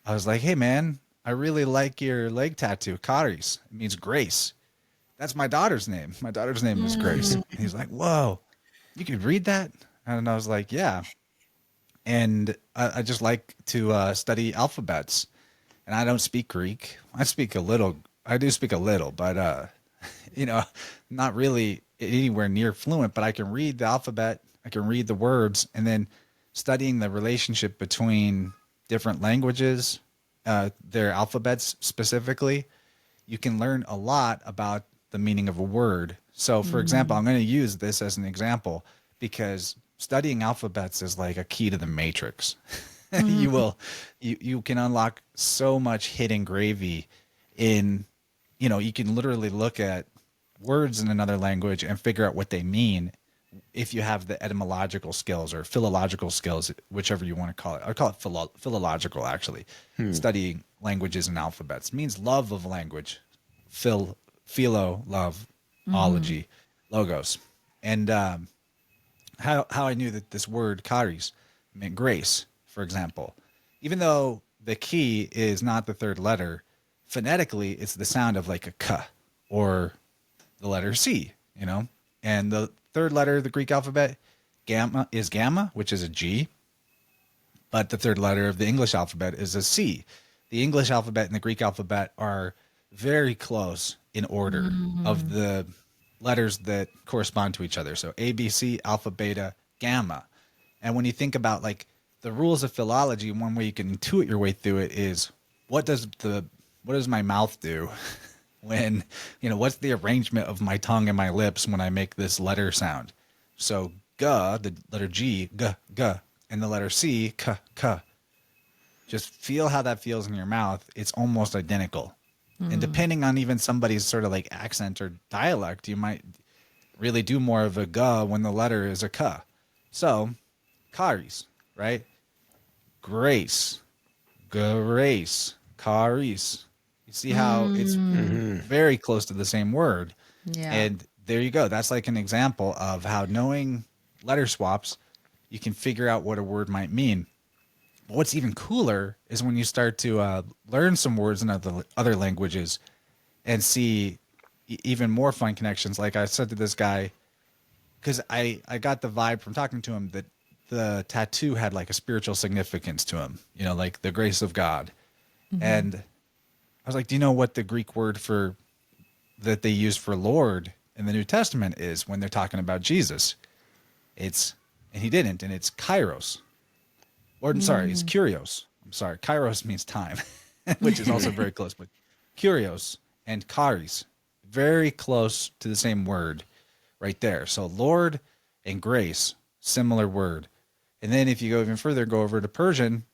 I was like, hey man, I really like your leg tattoo, charis. It means grace. That's my daughter's name. My daughter's name is Grace. And he's like, whoa, you could read that? And I was like, yeah. And I just like to study alphabets. And I don't speak Greek. I speak a little. I do speak a little, but, not really anywhere near fluent. But I can read the alphabet. I can read the words. And then studying the relationship between different languages, their alphabets specifically, you can learn a lot about the meaning of a word. So, for example, I'm going to use this as an example because studying alphabets is like a key to the matrix. You can unlock so much hidden gravy in, you can literally look at words in another language and figure out what they mean if you have the etymological skills or philological skills, whichever you want to call it. I call it philological, actually. Studying languages and alphabets means love of language. Philo, love, ology, logos. And how I knew that this word charis meant grace, for example. Even though the key is not the third letter, phonetically it's the sound of like a k or the letter C, you know? And the third letter of the Greek alphabet, gamma, which is a G, but the third letter of the English alphabet is a C. The English alphabet and the Greek alphabet are very close in order of the letters that correspond to each other. So A, B, C, alpha, beta, gamma. And when you think about like the rules of philology, one way you can intuit your way through it is what does my mouth do when, what's the arrangement of my tongue and my lips when I make this letter sound? So g, the letter G, g, g, and the letter C, k, k. Just feel how that feels in your mouth. It's almost identical. And depending on even somebody's sort of like accent or dialect, you might really do more of a g when the letter is a k. So, charis, right? Grace, charis. You see how it's very close to the same word. Yeah. And there you go. That's like an example of how knowing letter swaps, you can figure out what a word might mean. But what's even cooler is when you start to learn some words in other languages and see even more fun connections. Like I said to this guy, because I got the vibe from talking to him that the tattoo had like a spiritual significance to him, like the grace of God. And I was like, do you know what the Greek word for that they use for Lord in the New Testament is when they're talking about Jesus? And he didn't, and it's kairos. Or I'm sorry, it's kurios. I'm sorry. Kairos means time, which is also very close, but kurios and charis, very close to the same word right there. So Lord and grace, similar word. And then if you go even further, go over to Persian,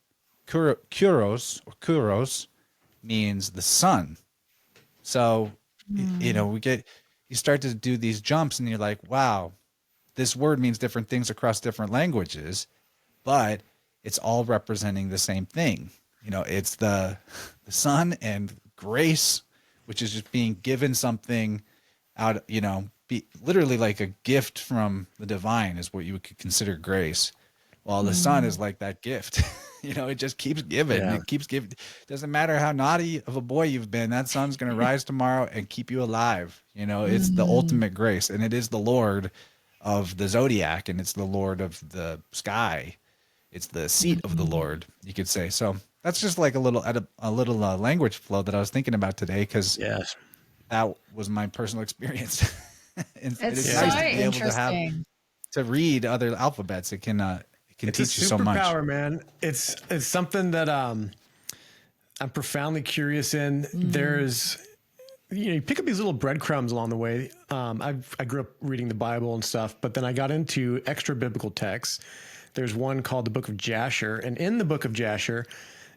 kuros means the sun. So, you start to do these jumps and you're like, wow, this word means different things across different languages, but it's all representing the same thing. It's the sun and grace, which is just being given something out, be literally like a gift from the divine is what you could consider grace. While the sun is like that gift, it just keeps giving. Yeah. It keeps giving. Doesn't matter how naughty of a boy you've been, that sun's going to rise tomorrow and keep you alive. It's the ultimate grace, and it is the Lord of the zodiac, and it's the Lord of the sky. It's the seat of the Lord, you could say. So that's just like a little language flow that I was thinking about today, because that was my personal experience. And It's it's so nice to be able interesting. to read other alphabets. It can It's teach a you so much. superpower, man. It's something that I'm profoundly curious in. There's, you pick up these little breadcrumbs along the way. I grew up reading the Bible and stuff, but then I got into extra biblical texts. There's one called the Book of Jasher, and in the Book of Jasher,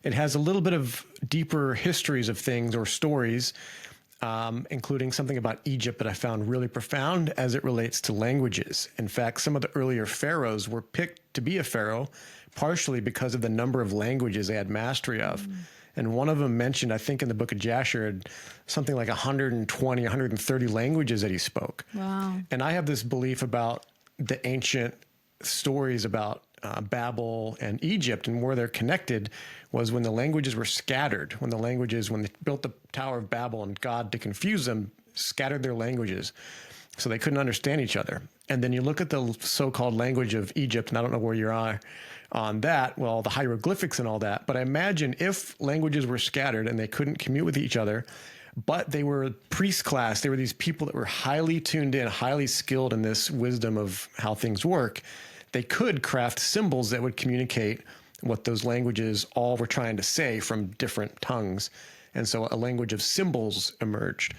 it has a little bit of deeper histories of things or stories, including something about Egypt that I found really profound as it relates to languages. In fact, some of the earlier pharaohs were picked to be a pharaoh partially because of the number of languages they had mastery of. And one of them mentioned, I think in the Book of Jasher, something like 120, 130 languages that he spoke. Wow. And I have this belief about the ancient stories about Babel and Egypt and where they're connected was when the languages were scattered, when they built the Tower of Babel and God, to confuse them, scattered their languages so they couldn't understand each other. And then you look at the so-called language of Egypt, and I don't know where you are on that, well, the hieroglyphics and all that, but I imagine if languages were scattered and they couldn't commute with each other, but they were priest class, they were these people that were highly tuned in, highly skilled in this wisdom of how things work, they could craft symbols that would communicate what those languages all were trying to say from different tongues. And so a language of symbols emerged.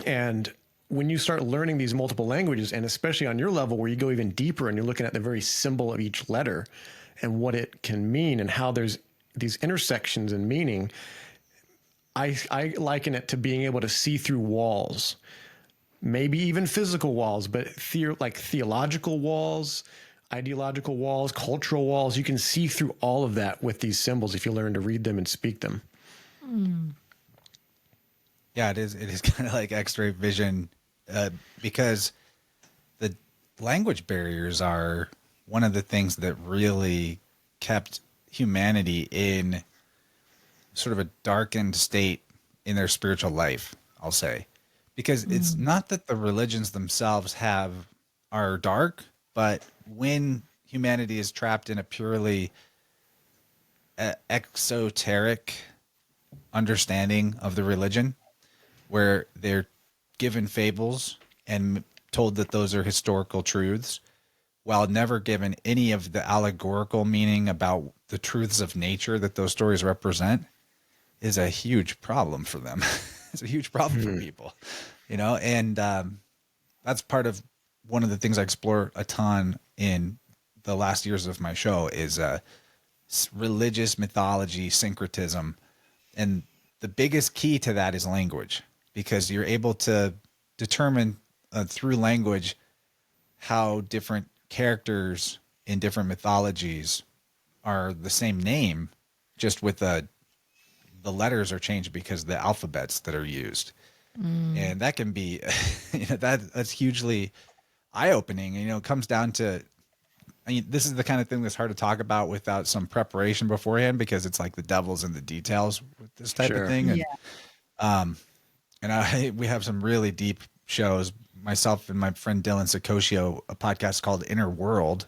And when you start learning these multiple languages, and especially on your level where you go even deeper and you're looking at the very symbol of each letter and what it can mean and how there's these intersections in meaning, I liken it to being able to see through walls. maybe even physical walls, but like theological walls, ideological walls, cultural walls. You can see through all of that with these symbols if you learn to read them and speak them. Yeah, it is. It is kind of like X-ray vision, because the language barriers are one of the things that really kept humanity in sort of a darkened state in their spiritual life, I'll say. Because it's not that the religions themselves are dark, but when humanity is trapped in a purely exoteric understanding of the religion, where they're given fables and told that those are historical truths, while never given any of the allegorical meaning about the truths of nature that those stories represent, is a huge problem for them. It's a huge problem for people, and that's part of one of the things I explore a ton in the last years of my show is religious mythology, syncretism. And the biggest key to that is language, because you're able to determine through language how different characters in different mythologies are the same name, just with the letters are changed because of the alphabets that are used. And that can be, that's hugely eye-opening. It comes down to, this is the kind of thing that's hard to talk about without some preparation beforehand, because it's like the devil's in the details with this type of thing. And, we have some really deep shows, myself and my friend Dylan Sakosio, a podcast called Inner World,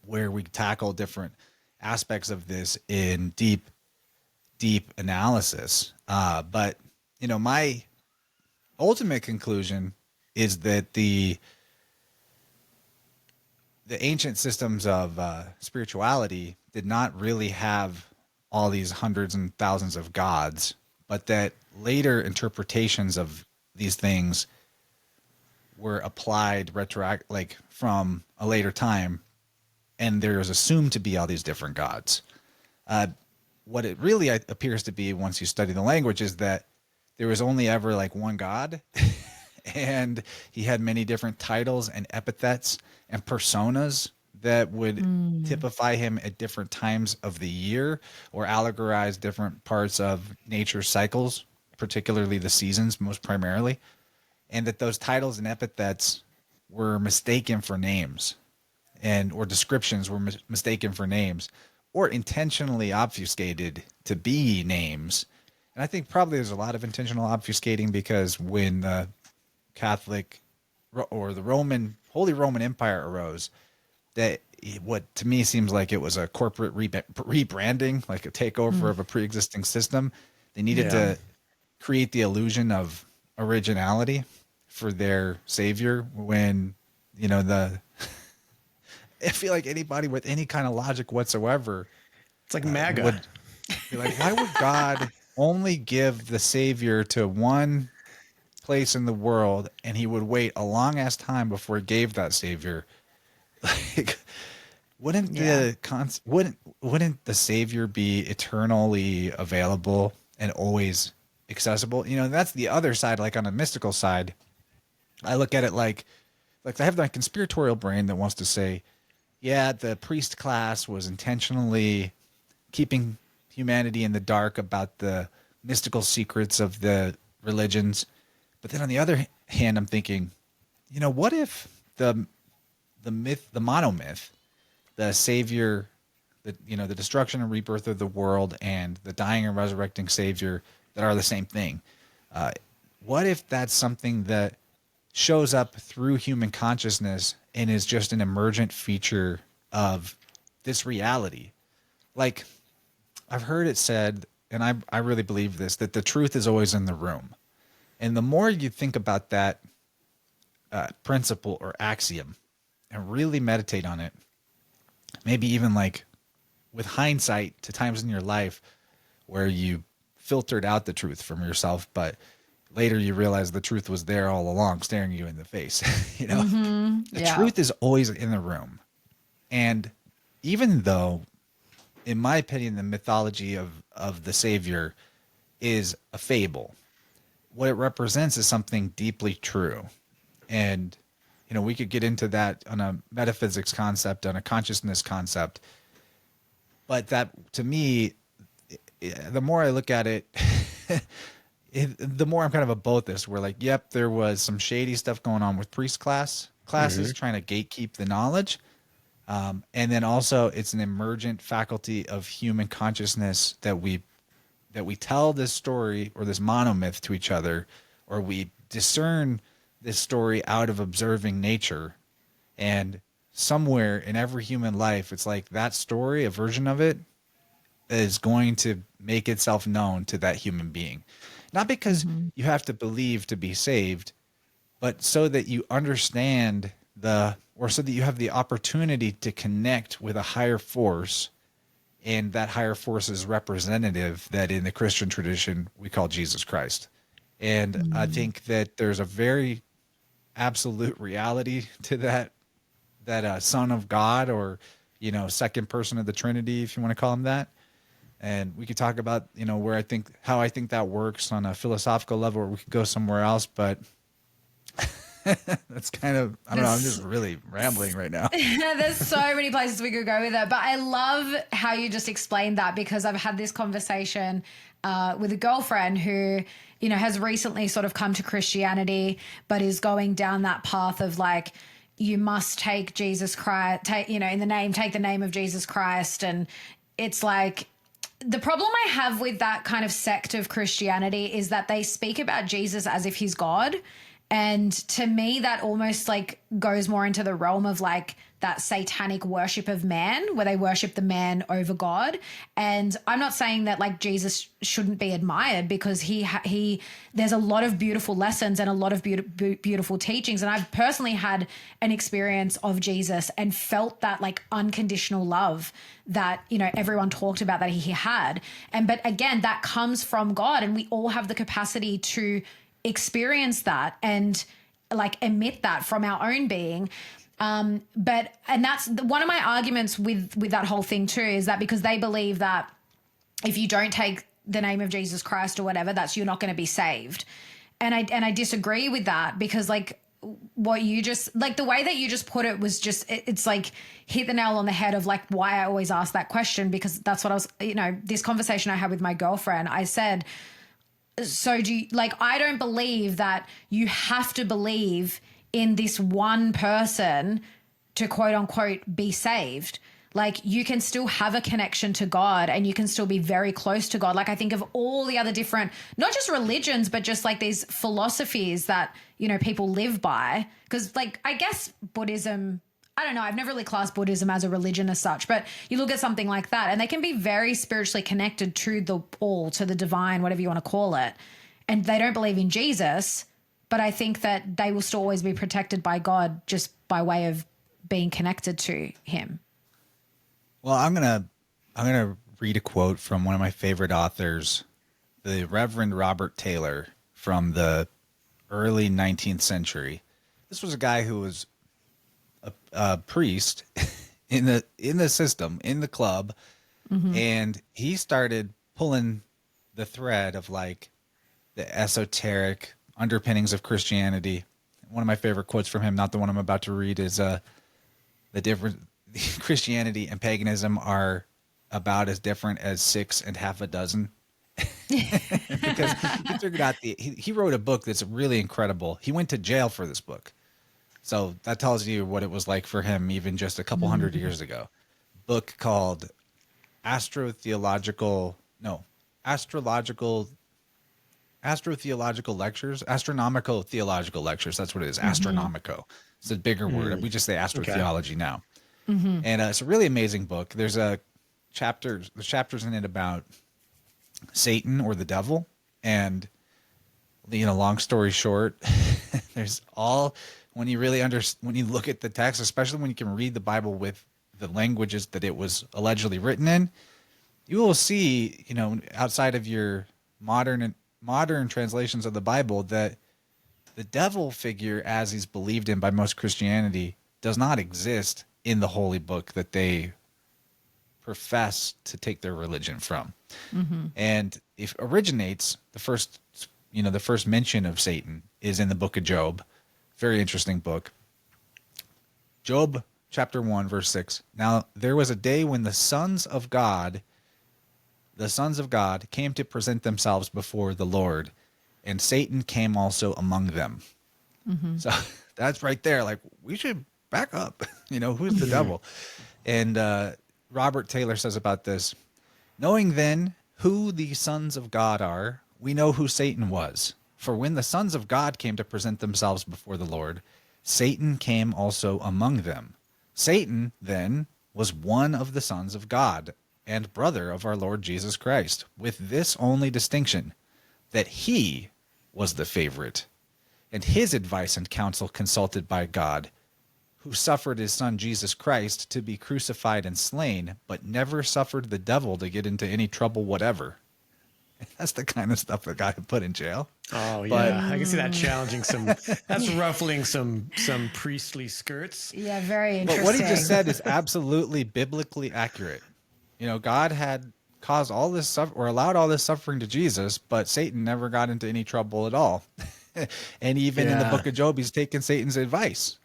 where we tackle different aspects of this in deep analysis. But, my ultimate conclusion is that the ancient systems of spirituality did not really have all these hundreds and thousands of gods, but that later interpretations of these things were applied like from a later time, and there is assumed to be all these different gods. What it really appears to be, once you study the language, is that there was only ever like one God, and he had many different titles and epithets and personas that would typify him at different times of the year, or allegorize different parts of nature's cycles, particularly the seasons, most primarily. And that those titles and epithets were mistaken for names, or descriptions were mistaken for names, or intentionally obfuscated to be names. And I think probably there's a lot of intentional obfuscating, because when the Catholic or the Holy Roman Empire arose, that what to me seems like it was a corporate rebranding, like a takeover of a pre-existing system. They needed to create the illusion of originality for their savior, when I feel like anybody with any kind of logic whatsoever, It's like MAGA. would be like, why would God only give the savior to one place in the world, and he would wait a long ass time before he gave that savior? Like, wouldn't the savior be eternally available and always accessible? That's the other side. Like on a mystical side, I look at it like I have that conspiratorial brain that wants to say, yeah, the priest class was intentionally keeping humanity in the dark about the mystical secrets of the religions. But then on the other hand, I'm thinking, what if the myth, the monomyth, the savior, the destruction and rebirth of the world, and the dying and resurrecting savior, that are the same thing? What if that's something that shows up through human consciousness and is just an emergent feature of this reality? Like, I've heard it said, and I really believe this, that the truth is always in the room. And the more you think about that principle or axiom and really meditate on it, maybe even like with hindsight to times in your life where you filtered out the truth from yourself, but later you realize the truth was there all along, staring you in the face. The truth is always in the room. And even though, in my opinion, the mythology of the savior is a fable, what it represents is something deeply true. And, we could get into that on a metaphysics concept, on a consciousness concept. But that, to me, the more I look at it, the more I'm kind of a bothist. Where like, yep, there was some shady stuff going on with priest classes trying to gatekeep the knowledge. And then also it's an emergent faculty of human consciousness that we tell this story or this monomyth to each other, or we discern this story out of observing nature. And somewhere in every human life, it's like that story, a version of it, is going to make itself known to that human being. Not because you have to believe to be saved, but so that you understand so that you have the opportunity to connect with a higher force, and that higher force is representative that in the Christian tradition we call Jesus Christ. And I think that there's a very absolute reality to that Son of God, or second person of the Trinity, if you want to call him that. And we could talk about how I think that works on a philosophical level, or we could go somewhere else, but that's kind of, I don't know, I'm just really rambling right now. There's so many places we could go with it, but I love how you just explained that, because I've had this conversation with a girlfriend who, has recently sort of come to Christianity, but is going down that path of like, you must take Jesus Christ, take the name of Jesus Christ. And it's like, the problem I have with that kind of sect of Christianity is that they speak about Jesus as if he's God. And to me, that almost like goes more into the realm of like that satanic worship of man, where they worship the man over God. And I'm not saying that like Jesus shouldn't be admired, because there's a lot of beautiful lessons and a lot of beautiful teachings. And I've personally had an experience of Jesus and felt that like unconditional love that, everyone talked about that he had. But again, that comes from God, and we all have the capacity to experience that and like emit that from our own being. And that's one of my arguments with that whole thing too, is that because they believe that if you don't take the name of Jesus Christ or whatever, you're not going to be saved. And I disagree with that, because like what you just, like the way that you just put it was just, it's like hit the nail on the head of like why I always ask that question, because that's what I was, this conversation I had with my girlfriend, I said, so I don't believe that you have to believe in this one person to quote unquote be saved. Like you can still have a connection to God, and you can still be very close to God. Like I think of all the other different, not just religions, but just like these philosophies that, people live by. Because like, I guess Buddhism, I don't know, I've never really classed Buddhism as a religion as such, but you look at something like that and they can be very spiritually connected to the all, to the divine, whatever you want to call it. And they don't believe in Jesus, but I think that they will still always be protected by God just by way of being connected to him. Well, I'm gonna read a quote from one of my favorite authors, the Reverend Robert Taylor, from the early 19th century. This was a guy who was a priest in the system, in the club, and he started pulling the thread of like the esoteric underpinnings of Christianity. One of my favorite quotes from him, not the one I'm about to read, is the different Christianity and paganism are about as different as 6 and half a dozen. Because he figured out he wrote a book that's really incredible. He went to jail for this book. So that tells you what it was like for him even just a couple hundred years ago. Book called Astrotheological Lectures. Astronomical Theological Lectures. That's what it is. Astronomico. It's a bigger word. We just say astrotheology now. And it's a really amazing book. There's chapters in it about Satan or the devil. And, long story short, there's all, when you look at the text, especially when you can read the Bible with the languages that it was allegedly written in, you will see, outside of your modern translations of the Bible, that the devil figure, as he's believed in by most Christianity, does not exist in the holy book that they profess to take their religion from. And it originates, the first the first mention of Satan is in the book of Job. Very interesting book. Job chapter 1, verse 6. Now there was a day when the sons of God came to present themselves before the Lord, and Satan came also among them. So that's right there. Like, we should back up. Who's the devil? And Robert Taylor says about this, knowing then who the sons of God are, we know who Satan was. For when the sons of God came to present themselves before the Lord, Satan came also among them. Satan, then, was one of the sons of God and brother of our Lord Jesus Christ, with this only distinction, that he was the favorite, and his advice and counsel consulted by God, who suffered his son Jesus Christ to be crucified and slain, but never suffered the devil to get into any trouble whatever. That's the kind of stuff that got him put in jail. Oh yeah, But I can see that challenging some. That's ruffling some priestly skirts. Yeah, very But interesting. what he just said is absolutely biblically accurate. God had caused all this or allowed all this suffering to Jesus, but Satan never got into any trouble at all. And even in the Yeah. book of Job, he's taking Satan's advice.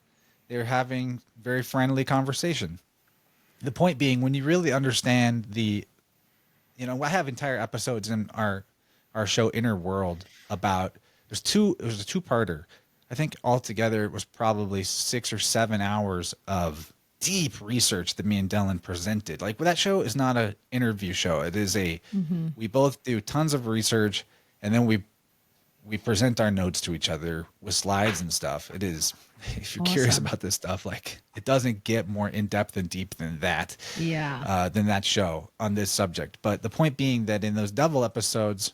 They're having very friendly conversation. The point being, when you really understand I have entire episodes in our show Inner World about, it was a two-parter. I think altogether it was probably 6 or 7 hours of deep research that me and Dylan presented. Like, that show is not an interview show. It is we both do tons of research, and then we present our notes to each other with slides and stuff. It is, if you're curious Awesome. about this stuff, like, it doesn't get more in-depth and deep than that. Yeah. Than that show on this subject. But the point being that in those devil episodes,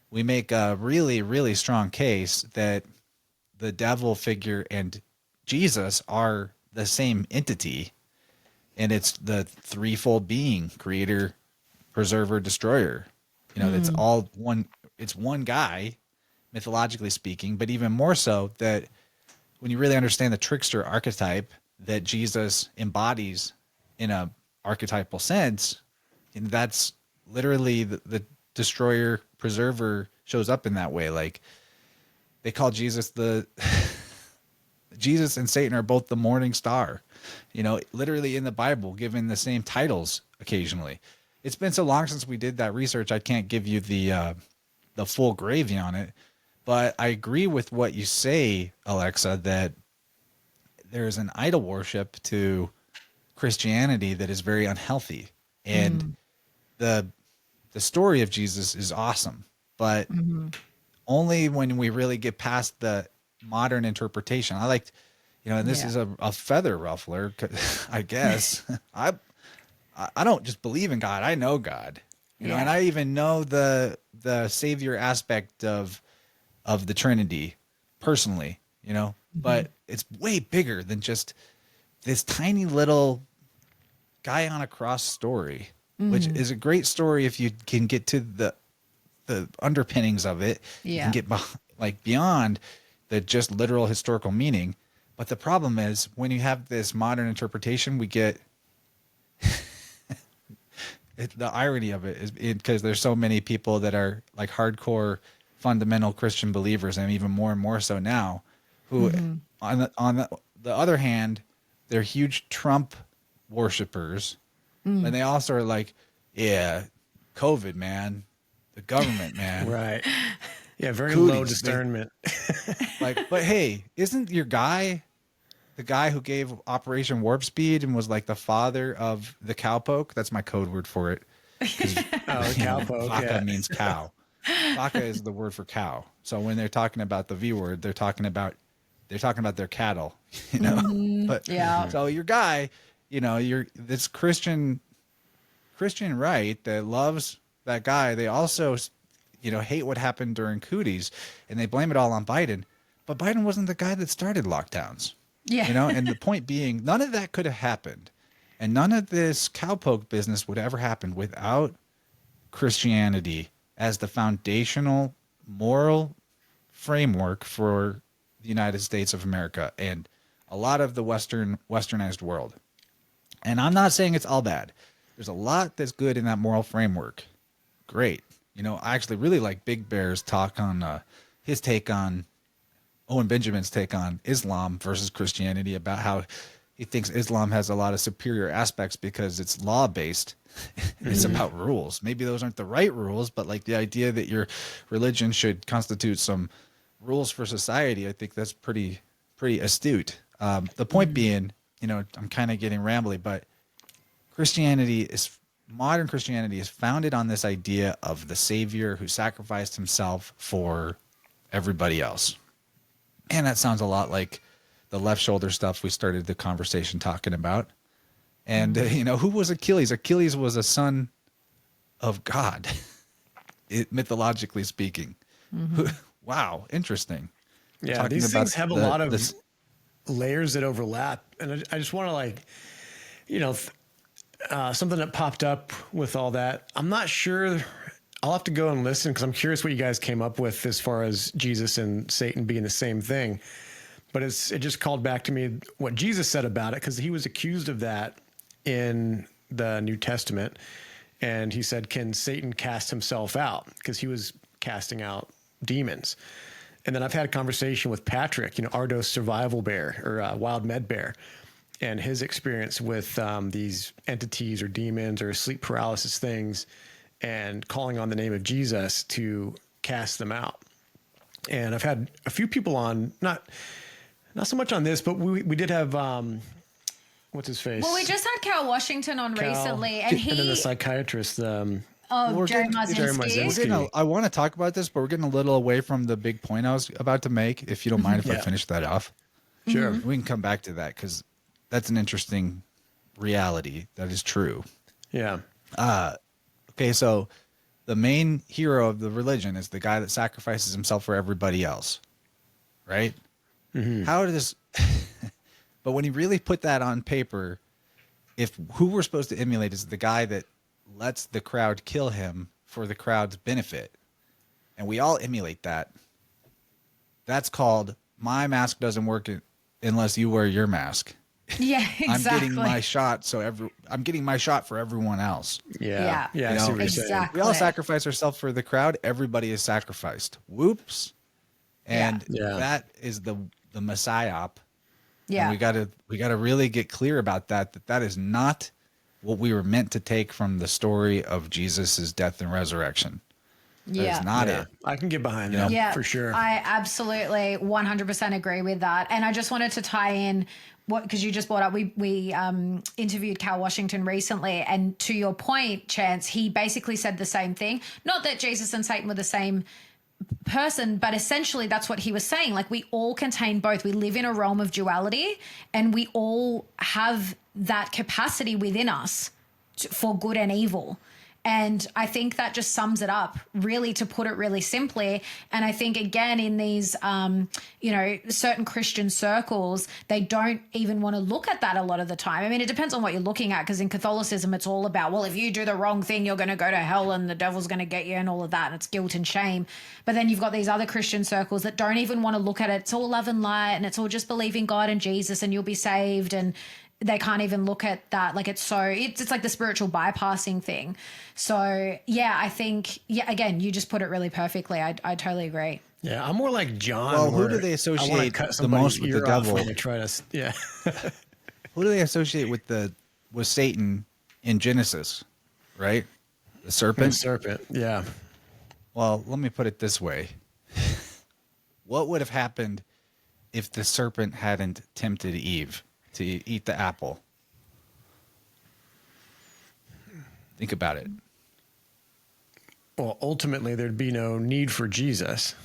we make a really, really strong case that the devil figure and Jesus are the same entity, and it's the threefold being: creator, preserver, destroyer. It's all one. It's one guy, mythologically speaking, but even more so that when you really understand the trickster archetype that Jesus embodies in a archetypal sense, and that's literally the destroyer, preserver shows up in that way. Like, they call Jesus Jesus and Satan are both the morning star, literally in the Bible, given the same titles occasionally. It's been so long since we did that research, I can't give you the full gravy on it, but I agree with what you say, Alexa, that there's an idol worship to Christianity that is very unhealthy. And the story of Jesus is awesome, but only when we really get past the modern interpretation. I liked, and this is a feather ruffler, I guess. I don't just believe in God. I know God, and I even know the savior aspect of the Trinity personally, but it's way bigger than just this tiny little guy on a cross story, which is a great story if you can get to the underpinnings of it. You can get beyond the just literal historical meaning. But the problem is, when you have this modern interpretation, we get the irony of it is because there's so many people that are like hardcore fundamental Christian believers, and even more so now, who on the other hand, they're huge Trump worshipers, and they also are like, yeah, COVID, man, the government, man, Right. Yeah, very Cooties, low discernment. but hey, isn't your guy the guy who gave Operation Warp Speed and was like the father of the cowpoke? That's my code word for it. Oh, the cowpoke. Vaca means cow. Vaca is the word for cow. So when they're talking about the V word, they're talking about their cattle, But so your guy, you're this Christian right that loves that guy. They also, hate what happened during cooties, and they blame it all on Biden. But Biden wasn't the guy that started lockdowns. Yeah. And the point being, none of that could have happened. And none of this cowpoke business would ever happen without Christianity as the foundational moral framework for the United States of America and a lot of the westernized world. And I'm not saying it's all bad. There's a lot that's good in that moral framework. Great. You know, I actually really like Big Bear's talk on his take on Owen Benjamin's take on Islam versus Christianity, about how he thinks Islam has a lot of superior aspects because it's law-based. It's about rules. Maybe those aren't the right rules, but like the idea that your religion should constitute some rules for society, I think that's pretty astute. The point being, you know, I'm kind of getting rambly, but modern Christianity is founded on this idea of the Savior who sacrificed himself for everybody else. And that sounds a lot like the left shoulder stuff we started the conversation talking about. And, you know, who was Achilles? Achilles was a son of God, mythologically speaking. Wow, interesting. Yeah, Talking these about things have a lot of layers that overlap. And I just want to, like, you know, something that popped up with all that. I'm not sure. I'll have to go and listen because I'm curious what you guys came up with as far as Jesus and Satan being the same thing. But it just called back to me what Jesus said about it, because he was accused of that in the New Testament. And he said, can Satan cast himself out? Because he was casting out demons. And then I've had a conversation with Patrick, you know, Ardo's survival bear or wild med bear, and his experience with these entities or demons or sleep paralysis things, and calling on the name of Jesus to cast them out. And I've had a few people on, not so much on this, but we did have, what's his face? Well, we just had Cal Washington on recently, and then the psychiatrist, Jerry Jerry Mazinski. Mazinski. I want to talk about this, but we're getting a little away from the big point I was about to make. If you don't mind if I finish that off. Sure. We can come back to that because that's an interesting reality that is true. Yeah. Okay, so the main hero of the religion is the guy that sacrifices himself for everybody else, right? How does but when you really put that on paper, if who we're supposed to emulate is the guy that lets the crowd kill him for the crowd's benefit, and we all emulate that, that's called my mask doesn't work unless you wear your mask. Yeah, exactly. I'm getting my shot, I'm getting my shot for everyone else. Yeah. You I know, see what you're saying. exactly. We all sacrifice ourselves for the crowd. Everybody is sacrificed. Whoops. And that is the messiah. Yeah. And we gotta really get clear about that is not what we were meant to take from the story of Jesus's death and resurrection. That is not it. I can get behind that for sure. I absolutely 100% agree with that. And I just wanted to tie in because you just brought up, we interviewed Cal Washington recently, and to your point, Chance, he basically said the same thing. Not that Jesus and Satan were the same person, but essentially that's what he was saying. Like, we all contain both. We live in a realm of duality, and we all have that capacity within us for good and evil. And I think that just sums it up, really, to put it really simply. And I think, again, in these, certain Christian circles, they don't even want to look at that a lot of the time. I mean, it depends on what you're looking at, because in Catholicism, it's all about, well, if you do the wrong thing, you're going to go to hell and the devil's going to get you and all of that. And it's guilt and shame. But then you've got these other Christian circles that don't even want to look at it. It's all love and light, and it's all just believe in God and Jesus and you'll be saved. And they can't even look at that. Like, it's like the spiritual bypassing thing. So yeah, I think, again, you just put it really perfectly. I totally agree. Yeah. I'm more like John. Well, who do they associate the most with the devil? When they try to, Who do they associate with Satan in Genesis, right? The serpent? The serpent. Yeah. Well, let me put it this way. What would have happened if the serpent hadn't tempted Eve to eat the apple? Think about it. Well, ultimately, there'd be no need for Jesus.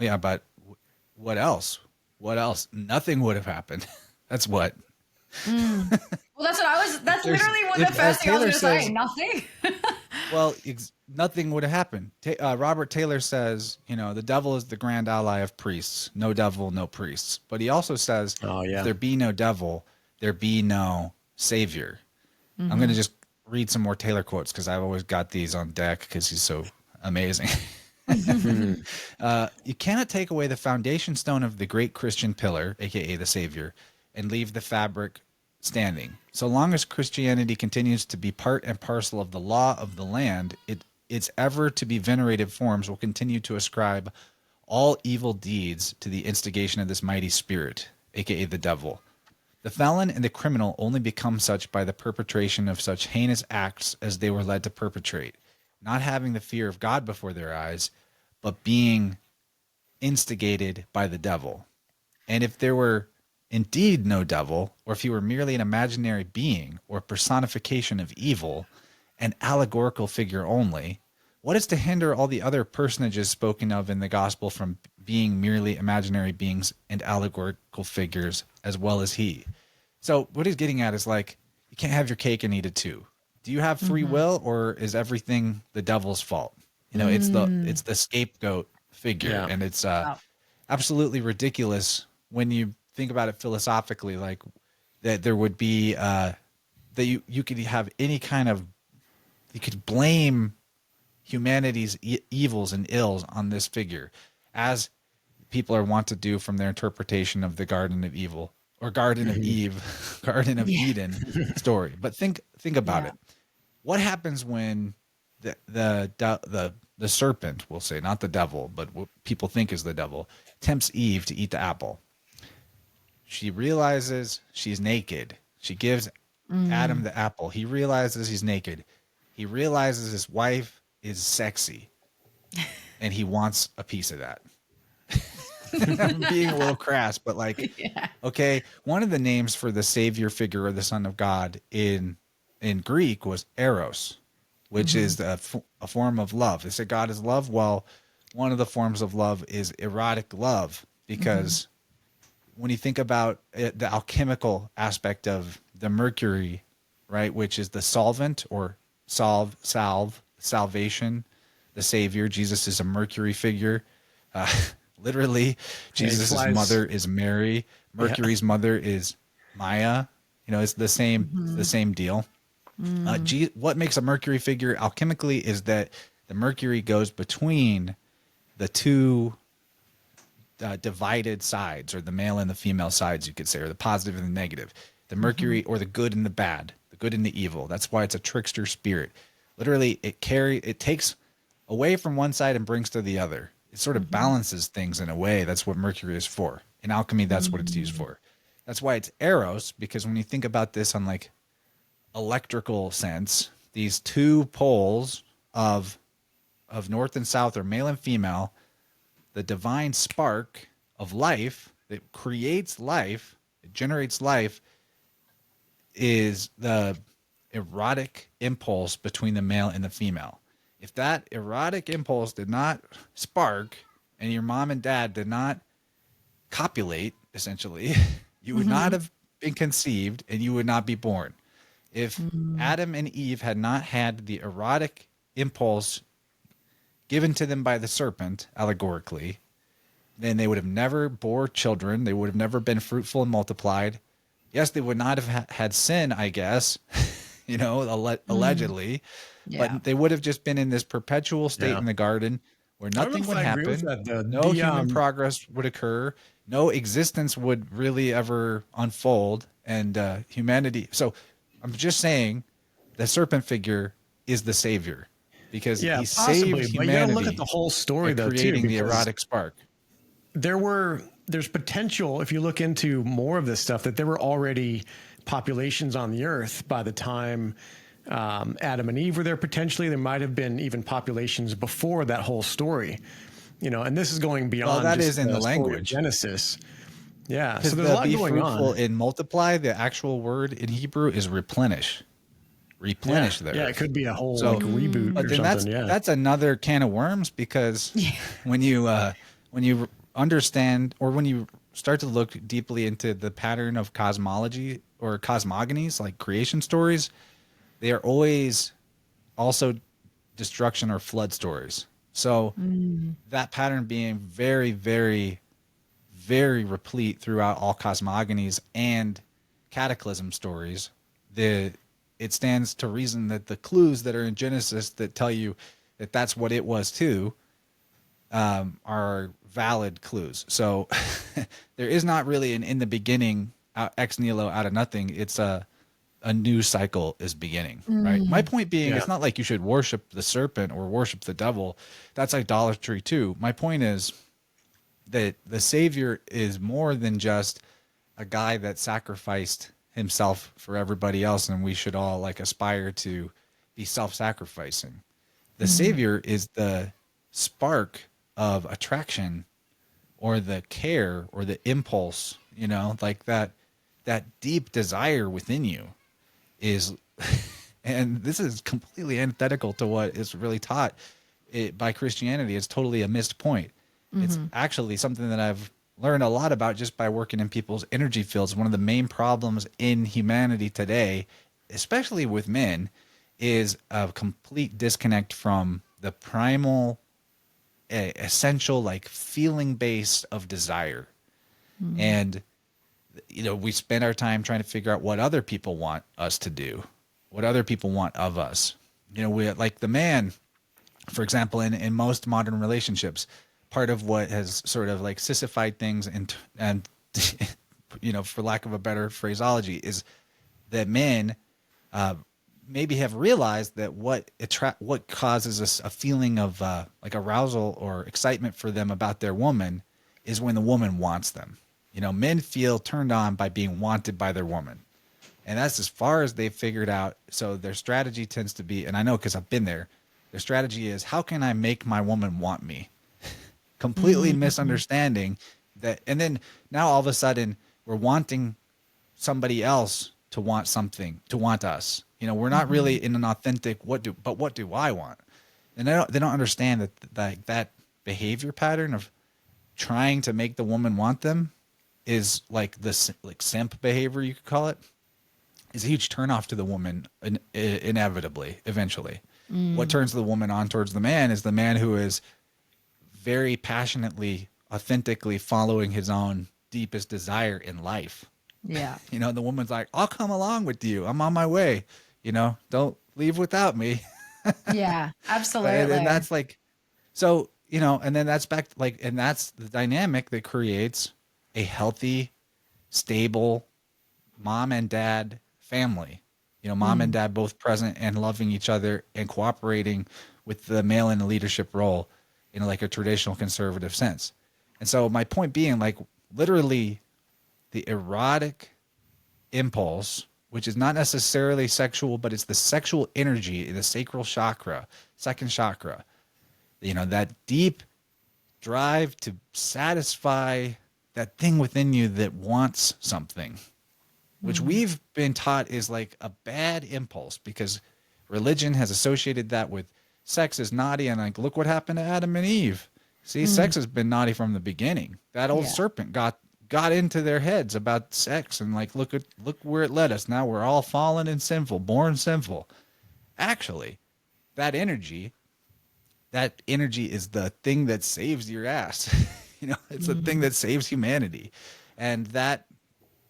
Yeah, but what else? What else? Nothing would have happened. That's what. Well, that's literally what the first thing I was going to say. Nothing. Well, nothing would have happened. Robert Taylor says, the devil is the grand ally of priests. No devil, no priests. But he also says, if there be no devil, there be no savior. Mm-hmm. I'm going to just read some more Taylor quotes because I've always got these on deck because he's so amazing. You cannot take away the foundation stone of the great Christian pillar, a.k.a. the savior, and leave the fabric standing. So long as Christianity continues to be part and parcel of the law of the land, its ever to be venerated forms will continue to ascribe all evil deeds to the instigation of this mighty spirit, aka the devil. The felon and the criminal only become such by the perpetration of such heinous acts as they were led to perpetrate, not having the fear of God before their eyes, but being instigated by the devil. And if there were indeed no devil, or if he were merely an imaginary being or personification of evil, an allegorical figure only, what is to hinder all the other personages spoken of in the gospel from being merely imaginary beings and allegorical figures as well as he? So what he's getting at is like, you can't have your cake and eat it too. Do you have free will, or is everything the devil's fault? You know, it's the scapegoat figure, and it's absolutely ridiculous when you think about it philosophically, like that there would be that you could have any kind of, you could blame humanity's evils and ills on this figure, as people are wont to do from their interpretation of the Garden of Evil or Garden of Eve, Garden of Eden story. But think about it. What happens when the serpent, we'll say, not the devil, but what people think is the devil, tempts Eve to eat the apple? She realizes she's naked. She gives Adam the apple. He realizes he's naked. He realizes his wife is sexy, and he wants a piece of that. I'm being a little crass, but like, okay, one of the names for the savior figure or the son of God in Greek was eros, which is a form of love. They say God is love. Well, one of the forms of love is erotic love, because when you think about it, the alchemical aspect of the mercury, right, which is the solvent or salvation, the savior. Jesus is a mercury figure. Literally, Jesus' mother is Mary. Mercury's mother is Maya. You know, it's the same deal. What makes a mercury figure alchemically is that the mercury goes between the two divided sides, or the male and the female sides, you could say, or the positive and the negative, the mercury or the good and the bad, the good and the evil. That's why it's a trickster spirit. Literally, it takes away from one side and brings to the other. It sort of balances things in a way. That's what mercury is for. In alchemy, that's what it's used for. That's why it's eros, because when you think about this on like electrical sense, these two poles of north and south, or male and female, the divine spark of life that creates life, it generates life, is the erotic impulse between the male and the female. If that erotic impulse did not spark, and your mom and dad did not copulate, essentially, you would not have been conceived, and you would not be born. If Adam and Eve had not had the erotic impulse given to them by the serpent, allegorically, then they would have never bore children. They would have never been fruitful and multiplied. Yes, they would not have had sin, I guess, you know, allegedly, but they would have just been in this perpetual state in the garden where nothing would happen. No human progress would occur. No existence would really ever unfold, and humanity. So I'm just saying the serpent figure is the savior, because he saved humanity. But you gotta look at the whole story, though, creating too, the erotic spark. There's potential, if you look into more of this stuff, that there were already populations on the earth by the time Adam and Eve were there. Potentially, there might have been even populations before that whole story. You know, and this is going beyond. Well, that is in the language Genesis. Yeah, so there's a lot be going fruitful on. and multiply. The actual word in Hebrew is replenish. Replenish there. Yeah, it could be a whole reboot. But or then something. that's another can of worms, because when you understand, or when you start to look deeply into the pattern of cosmology or cosmogonies, like creation stories, they are always also destruction or flood stories. So that pattern being very, very, very replete throughout all cosmogonies and cataclysm stories, it stands to reason that the clues that are in Genesis that tell you that that's what it was too are valid clues. So there is not really an in the beginning ex nihilo, out of nothing. It's a new cycle is beginning, right? My point being, it's not like you should worship the serpent or worship the devil. That's idolatry too. My point is that the Savior is more than just a guy that sacrificed himself for everybody else, and we should all like aspire to be self-sacrificing. The Savior is the spark of attraction or the care or the impulse, you know, like that deep desire within you is, and this is completely antithetical to what is really taught by Christianity. It's totally a missed point. It's actually something that I've learned a lot about just by working in people's energy fields. One of the main problems in humanity today, especially with men, is a complete disconnect from the primal, essential, like feeling base of desire. And, you know, we spend our time trying to figure out what other people want us to do, what other people want of us. You know, we like the man, for example, in most modern relationships, part of what has sort of like sissified things and you know, for lack of a better phraseology, is that men maybe have realized that what causes a feeling of like arousal or excitement for them about their woman is when the woman wants them. You know, men feel turned on by being wanted by their woman. And that's as far as they've figured out. So their strategy tends to be, and I know because I've been there, their strategy is, how can I make my woman want me? Completely misunderstanding that. And then now all of a sudden we're wanting somebody else to want something, to want us. You know, we're not really in an authentic, what do I want? And they don't understand that behavior pattern of trying to make the woman want them is like this, like simp behavior, you could call it, is a huge turnoff to the woman inevitably, eventually. What turns the woman on towards the man is the man who is very passionately, authentically following his own deepest desire in life. Yeah. You know, the woman's like, I'll come along with you. I'm on my way. You know, don't leave without me. Yeah, absolutely. And that's like, so, you know, and then that's back, like, and that's the dynamic that creates a healthy, stable mom and dad family. You know, mom and dad both present and loving each other and cooperating with the male in the leadership role in like a traditional conservative sense. And so my point being, like, literally the erotic impulse, which is not necessarily sexual, but it's the sexual energy in the sacral chakra, second chakra, you know, that deep drive to satisfy that thing within you that wants something, which we've been taught is like a bad impulse because religion has associated that with sex is naughty. And like, look what happened to Adam and Eve. See, sex has been naughty from the beginning. That old serpent got into their heads about sex, and like, look where it led us. Now we're all fallen and sinful, born sinful. Actually, that energy is the thing that saves your ass. You know, it's the thing that saves humanity. And that,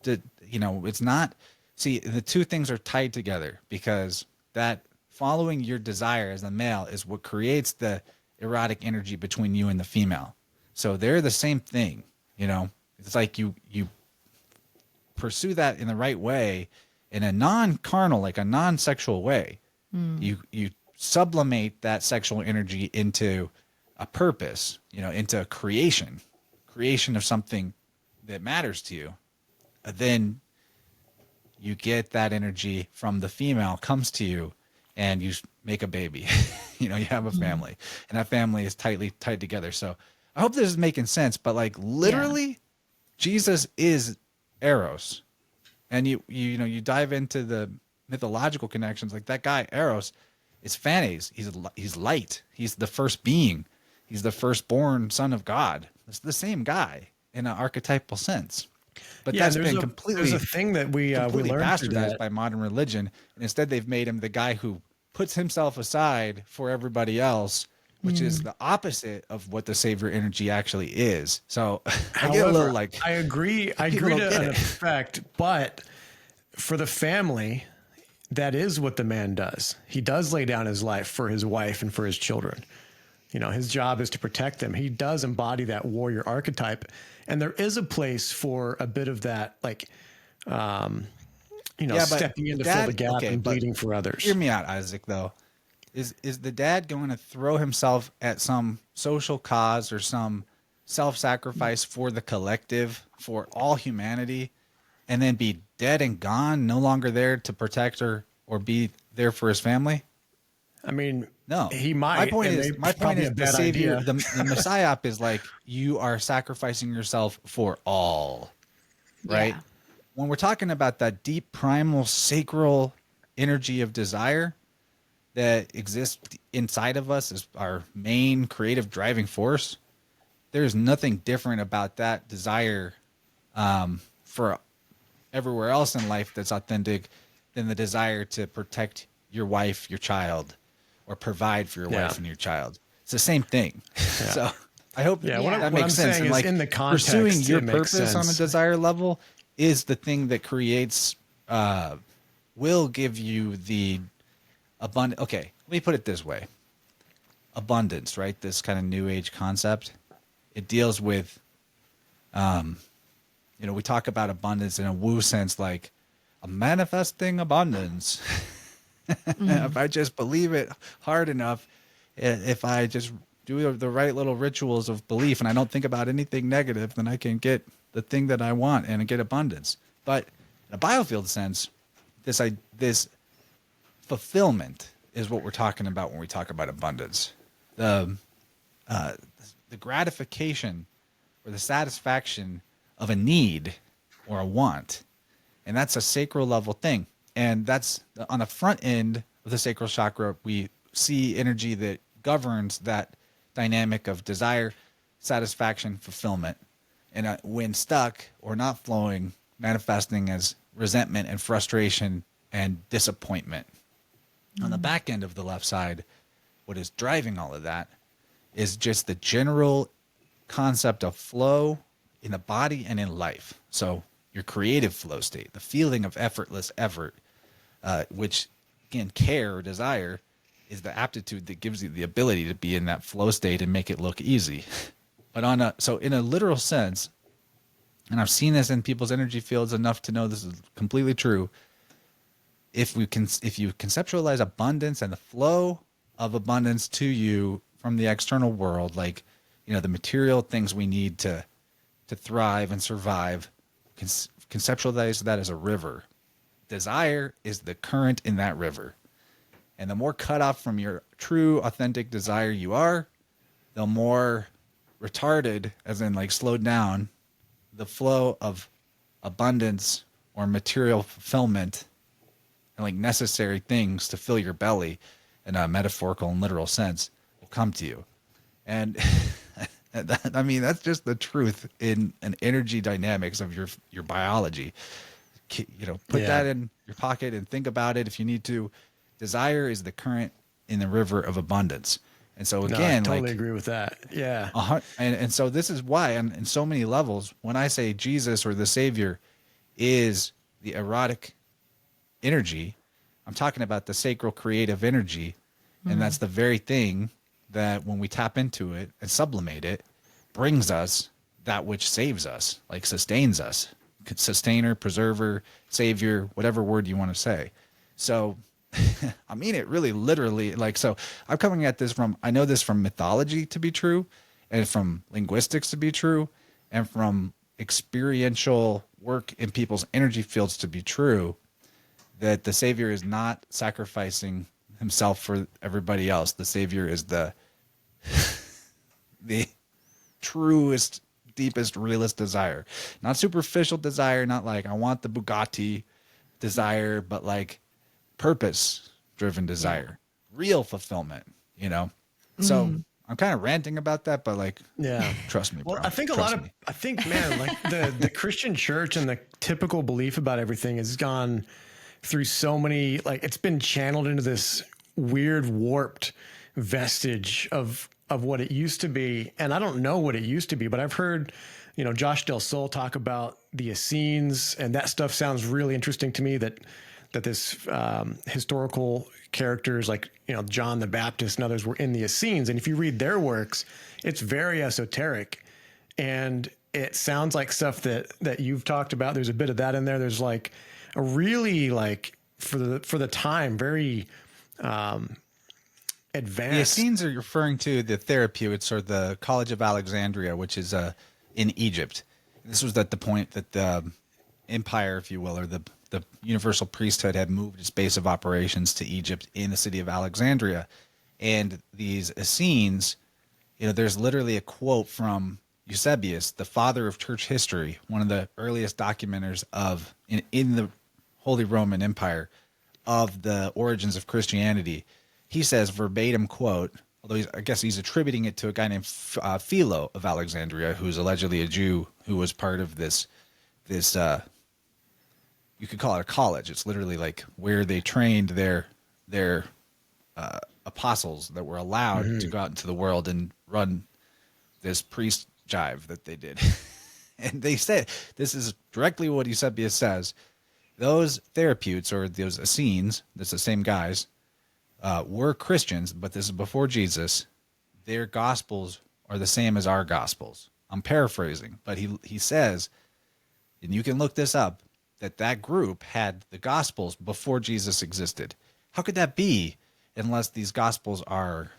you know, it's not, see, the two things are tied together because that following your desire as a male is what creates the erotic energy between you and the female. So they're the same thing, you know. It's like you pursue that in the right way, in a non-carnal, like a non-sexual way. You sublimate that sexual energy into a purpose, you know, into creation of something that matters to you. Then you get that energy from the female, comes to you, and you make a baby. You know, you have a family, and that family is tightly tied together. So I hope this is making sense, but like literally Jesus is Eros. And you know, you dive into the mythological connections, like that guy Eros is Phanes. He's light. He's the first being. He's the firstborn son of God. It's the same guy in an archetypal sense. But that's been completely, there's a thing that we learned through bastardized that. by modern religion. And instead they've made him the guy who puts himself aside for everybody else, which is the opposite of what the savior energy actually is. So I get a little like, I agree to an effect, but for the family, that is what the man does. He does lay down his life for his wife and for his children. You know, his job is to protect them. He does embody that warrior archetype. And there is a place for a bit of that, like, Yeah, but stepping in to fill the gap and but bleeding for others. hear me out, Isaac, though. Is the dad going to throw himself at some social cause or some self-sacrifice for the collective, for all humanity, and then be dead and gone, no longer there to protect her or be there for his family? I mean, No. he might. My point and is, it's probably a the bad savior, idea. the Messiah is like, you are sacrificing yourself for all, right? Yeah. When we're talking about that deep, primal, sacral energy of desire that exists inside of us as our main creative driving force, there's nothing different about that desire for everywhere else in life that's authentic than the desire to protect your wife, your child, or provide for your wife and your child. It's the same thing. So I hope Yeah, that what makes I'm sense. saying And is like in the context, pursuing your it makes purpose on a sense. desire level is the thing that creates, will give you the abundant. Okay, let me put it this way. Abundance, right? This kind of new age concept. It deals with, we talk about abundance in a woo sense, like a manifesting abundance. If I just believe it hard enough, if I just do the right little rituals of belief and I don't think about anything negative, then I can get the thing that I want and get abundance. But in a biofield sense, this fulfillment is what we're talking about when we talk about abundance. The gratification or the satisfaction of a need or a want. And that's a sacral level thing. And that's on the front end of the sacral chakra, we see energy that governs that dynamic of desire, satisfaction, fulfillment. And when stuck or not flowing, manifesting as resentment and frustration and disappointment. On the back end of the left side, what is driving all of that is just the general concept of flow in the body and in life. So your creative flow state, the feeling of effortless effort, which again, care or desire is the aptitude that gives you the ability to be in that flow state and make it look easy. But so in a literal sense, and I've seen this in people's energy fields enough to know this is completely true. If you conceptualize abundance and the flow of abundance to you from the external world, like, the material things we need to thrive and survive, conceptualize that as a river. Desire is the current in that river. And the more cut off from your true, authentic desire you are, the more retarded, as in like slowed down, the flow of abundance or material fulfillment and like necessary things to fill your belly in a metaphorical and literal sense will come to you. And that's just the truth in an energy dynamics of your biology. Put that in your pocket and think about it if you need to. Desire is the current in the river of abundance. And so again, I totally agree with that. Yeah. And so this is why in so many levels, when I say Jesus or the Savior is the erotic energy, I'm talking about the sacral creative energy. And that's the very thing that when we tap into it and sublimate it, brings us that which saves us, like sustains us. Sustainer, preserver, savior, whatever word you want to say. So I mean it really literally, so I'm coming at this I know this from mythology to be true, and from linguistics to be true, and from experiential work in people's energy fields to be true, that the Savior is not sacrificing himself for everybody else. The Savior is the truest, deepest, realest desire. Not superficial desire, not like I want the Bugatti desire, but like purpose-driven desire, real fulfillment, So I'm kind of ranting about that, but trust me, bro. Well, I think man, like the Christian church and the typical belief about everything has gone through so many, it's been channeled into this weird, warped vestige of what it used to be. And I don't know what it used to be, but I've heard, Josh Del Sol talk about the Essenes, and that stuff sounds really interesting to me, that this historical characters like, John the Baptist and others were in the Essenes. And if you read their works, it's very esoteric. And it sounds like stuff that you've talked about. There's a bit of that in there. There's like a really like for the time, very The advanced. Essenes are referring to the therapeutes or the College of Alexandria, which is in Egypt. This was at the point that the empire, if you will, or the universal priesthood had moved its base of operations to Egypt in the city of Alexandria. And these Essenes, there's literally a quote from Eusebius, the father of church history, one of the earliest documenters of in the Holy Roman Empire of the origins of Christianity. He says, verbatim quote, although I guess he's attributing it to a guy named Philo of Alexandria, who's allegedly a Jew who was part of this you could call it a college. It's literally like where they trained their apostles that were allowed to go out into the world and run this priest jive that they did. And they said, this is directly what Eusebius says. Those therapeutes, or those Essenes, that's the same guys, were Christians, but this is before Jesus. Their gospels are the same as our gospels. I'm paraphrasing, but he says, and you can look this up, that group had the gospels before Jesus existed. How could that be unless these gospels are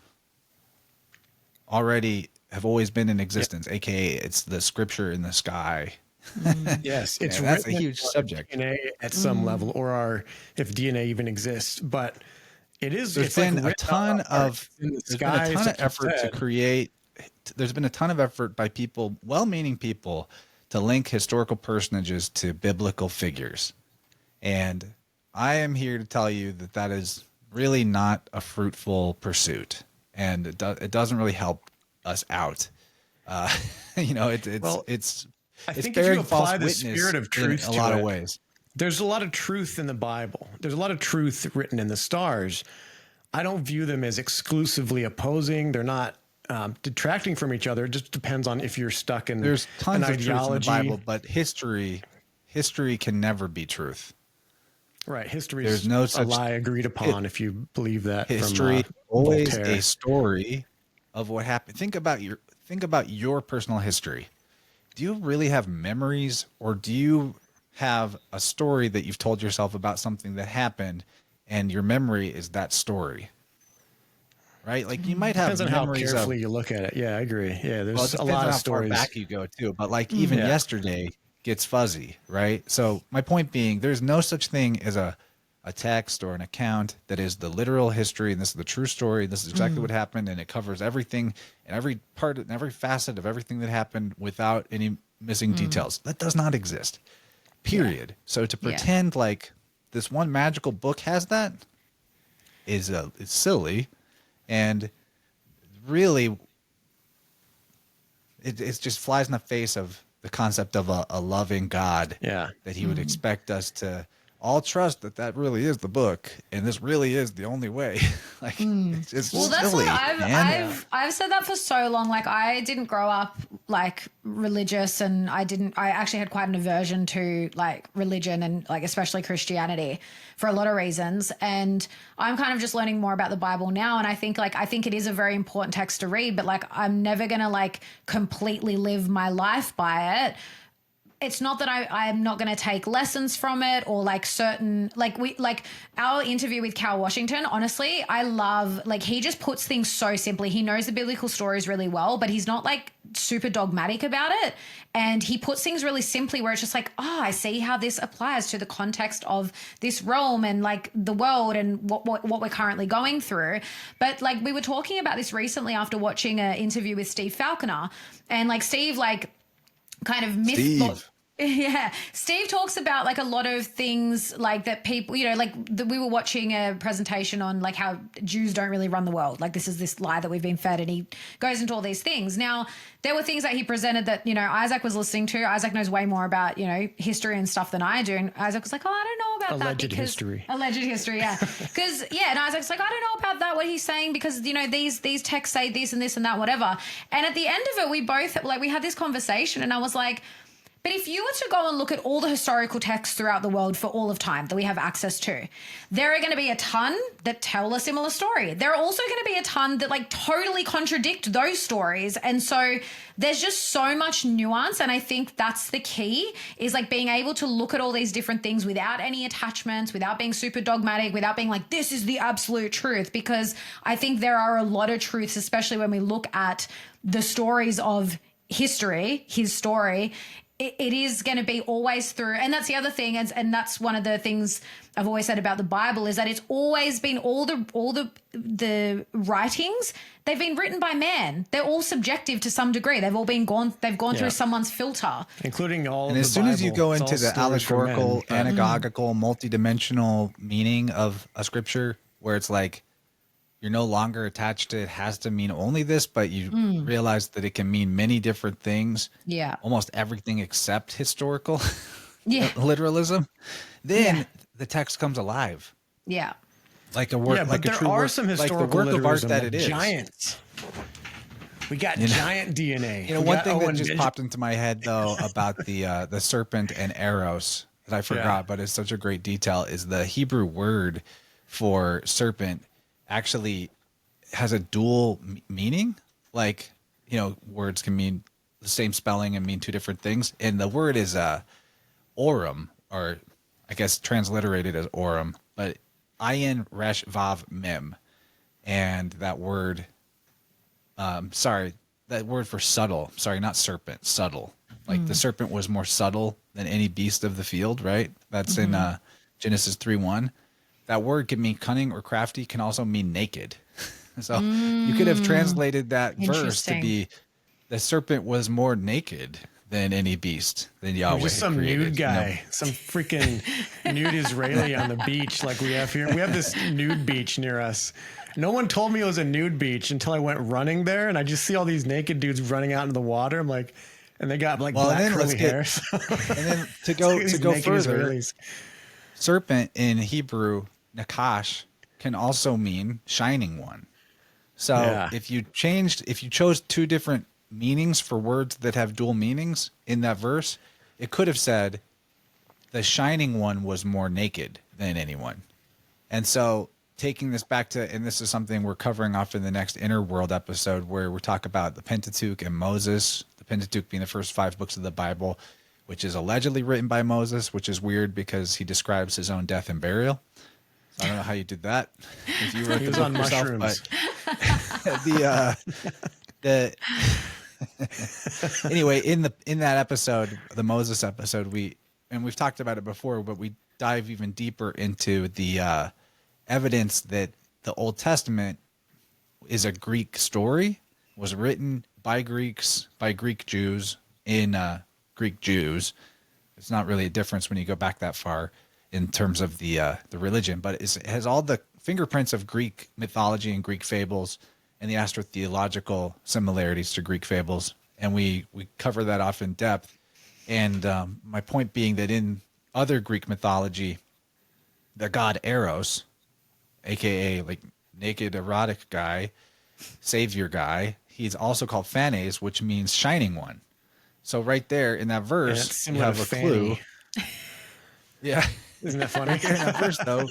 already have always been in existence, aka it's the scripture in the sky? Yes, it's that's a written huge in subject. DNA at some level, or if DNA even exists. But it is. There's it's been like a ton of effort to create. There's been a ton of effort by people, well-meaning people, to link historical personages to biblical figures. And I am here to tell you that is really not a fruitful pursuit. And it doesn't really help us out. It's I think if bearing you apply false the witness spirit of truth in a to lot it, of ways. there's a lot of truth in the Bible. There's a lot of truth written in the stars. I don't view them as exclusively opposing. They're not detracting from each other. It just depends on if you're stuck in There's tons an of truth in the ideology. Bible, but history can never be truth. Right. History There's is no a such lie agreed upon, if you believe that. history. From Always Voltaire. a story of what happened. Think about your personal history. Do you really have memories, or do you have a story that you've told yourself about something that happened, and your memory is that story? Right? Like you might have Depends on how memories carefully you look at it. Yeah, I agree. Yeah, there's well, it a depends lot on of how far stories. back you go too. But like even Yeah. yesterday gets fuzzy, right? So my point being, there's no such thing as a text or an account that is the literal history, and this is the true story, and this is exactly what happened, and it covers everything and every part and every facet of everything that happened without any missing details. That does not exist. Period. So to pretend like this one magical book has that is it's silly, and really it just flies in the face of the concept of a loving God. Yeah. That he would expect us to all trust that really is the book, and this really is the only way. Like it's just Well, that's silly, what man. I've said that for so long. Like I didn't grow up like religious, and I actually had quite an aversion to like religion and like especially Christianity for a lot of reasons. And I'm kind of just learning more about the Bible now. And I think it is a very important text to read, but like I'm never gonna like completely live my life by it. It's not that I'm not going to take lessons from it, or like certain, like our interview with Cal Washington, honestly, I love, like he just puts things so simply. He knows the biblical stories really well, but he's not like super dogmatic about it. And he puts things really simply where it's just like, oh, I see how this applies to the context of this realm and like the world and what we're currently going through. But like we were talking about this recently after watching an interview with Steve Falconer, and like Steve, like, kind of myth. Yeah. Steve talks about like a lot of things like that people, we were watching a presentation on like how Jews don't really run the world. Like this lie that we've been fed, and he goes into all these things. Now, there were things that he presented that, Isaac was listening to. Isaac knows way more about, history and stuff than I do. And Isaac was like, oh, I don't know about Alleged that. Alleged history. Yeah. Because, and Isaac's like, I don't know about that, what he's saying, because, these texts say this and this and that, whatever. And at the end of it, we both, like, we had this conversation, and I was like, But if you were to go and look at all the historical texts throughout the world for all of time that we have access to, there are going to be a ton that tell a similar story. There are also going to be a ton that like totally contradict those stories. And so there's just so much nuance. And I think that's the key, is like being able to look at all these different things without any attachments, without being super dogmatic, without being like, this is the absolute truth. Because I think there are a lot of truths, especially when we look at the stories of history, his story. It is going to be always through, and that's the other thing, and that's one of the things I've always said about the Bible, is that it's always been all the writings, they've been written by man. They're all subjective to some degree. They've gone through someone's filter, including all. And of as the soon as you Bible, go it's into all the stories from men. allegorical, anagogical, multidimensional meaning of a scripture, where it's like you're no longer attached to it has to mean only this, but you realize that it can mean many different things. Yeah. Almost everything except historical literalism. Then Yeah. the text comes alive. Yeah. Like a work, Yeah, but like a there true are work, some like the historical work of art literalism, that like it is. giants. We got giant DNA. You know, We one got thing that Owen just Midge- popped into my head though about the serpent and arrows that I forgot, but it's such a great detail, is the Hebrew word for serpent actually has a dual meaning. Like, you know, words can mean the same spelling and mean two different things. And the word is orim, or I guess transliterated as orim, but ayin resh vav mem. And that word, that word for subtle, sorry, not serpent, subtle. Like the serpent was more subtle than any beast of the field, right? That's in Genesis 3:1. That word can mean cunning or crafty, can also mean naked. So you could have translated that verse to Interesting. be the serpent was more naked than any beast than Yahweh. Just some created, nude guy, some freaking nude Israeli on the beach like we have here. We have this nude beach near us. No one told me it was a nude beach until I went running there, and I just see all these naked dudes running out into the water. I'm like, and they got like black then curly let's get- hair. So And then to it's go like to these go naked further, Israelis. serpent in Hebrew, nakash, can also mean shining one. So Yeah. if you chose two different meanings for words that have dual meanings in that verse, it could have said the shining one was more naked than anyone. And so taking this back to, and this is something we're covering off in the next Inner World episode, where we talk about the Pentateuch and Moses, the Pentateuch being the first 5 books of the Bible, which is allegedly written by Moses, which is weird because he describes his own death and burial. So I don't know how you did that. If you wrote He the was book on yourself, mushrooms. but anyway, in that episode, the Moses episode, we've talked about it before, but we dive even deeper into the evidence that the Old Testament is a Greek story, was written by Greeks, by Greek Jews, in Greek Jews. It's not really a difference when you go back that far in terms of the religion, but it has all the fingerprints of Greek mythology and Greek fables and the astrotheological similarities to Greek fables. And we cover that off in depth. And my point being that in other Greek mythology, the god Eros, aka like naked erotic guy, savior guy, he's also called Phanes, which means shining one. So right there in that verse, you have a clue. Yeah. Isn't that funny? Right there in that verse, though,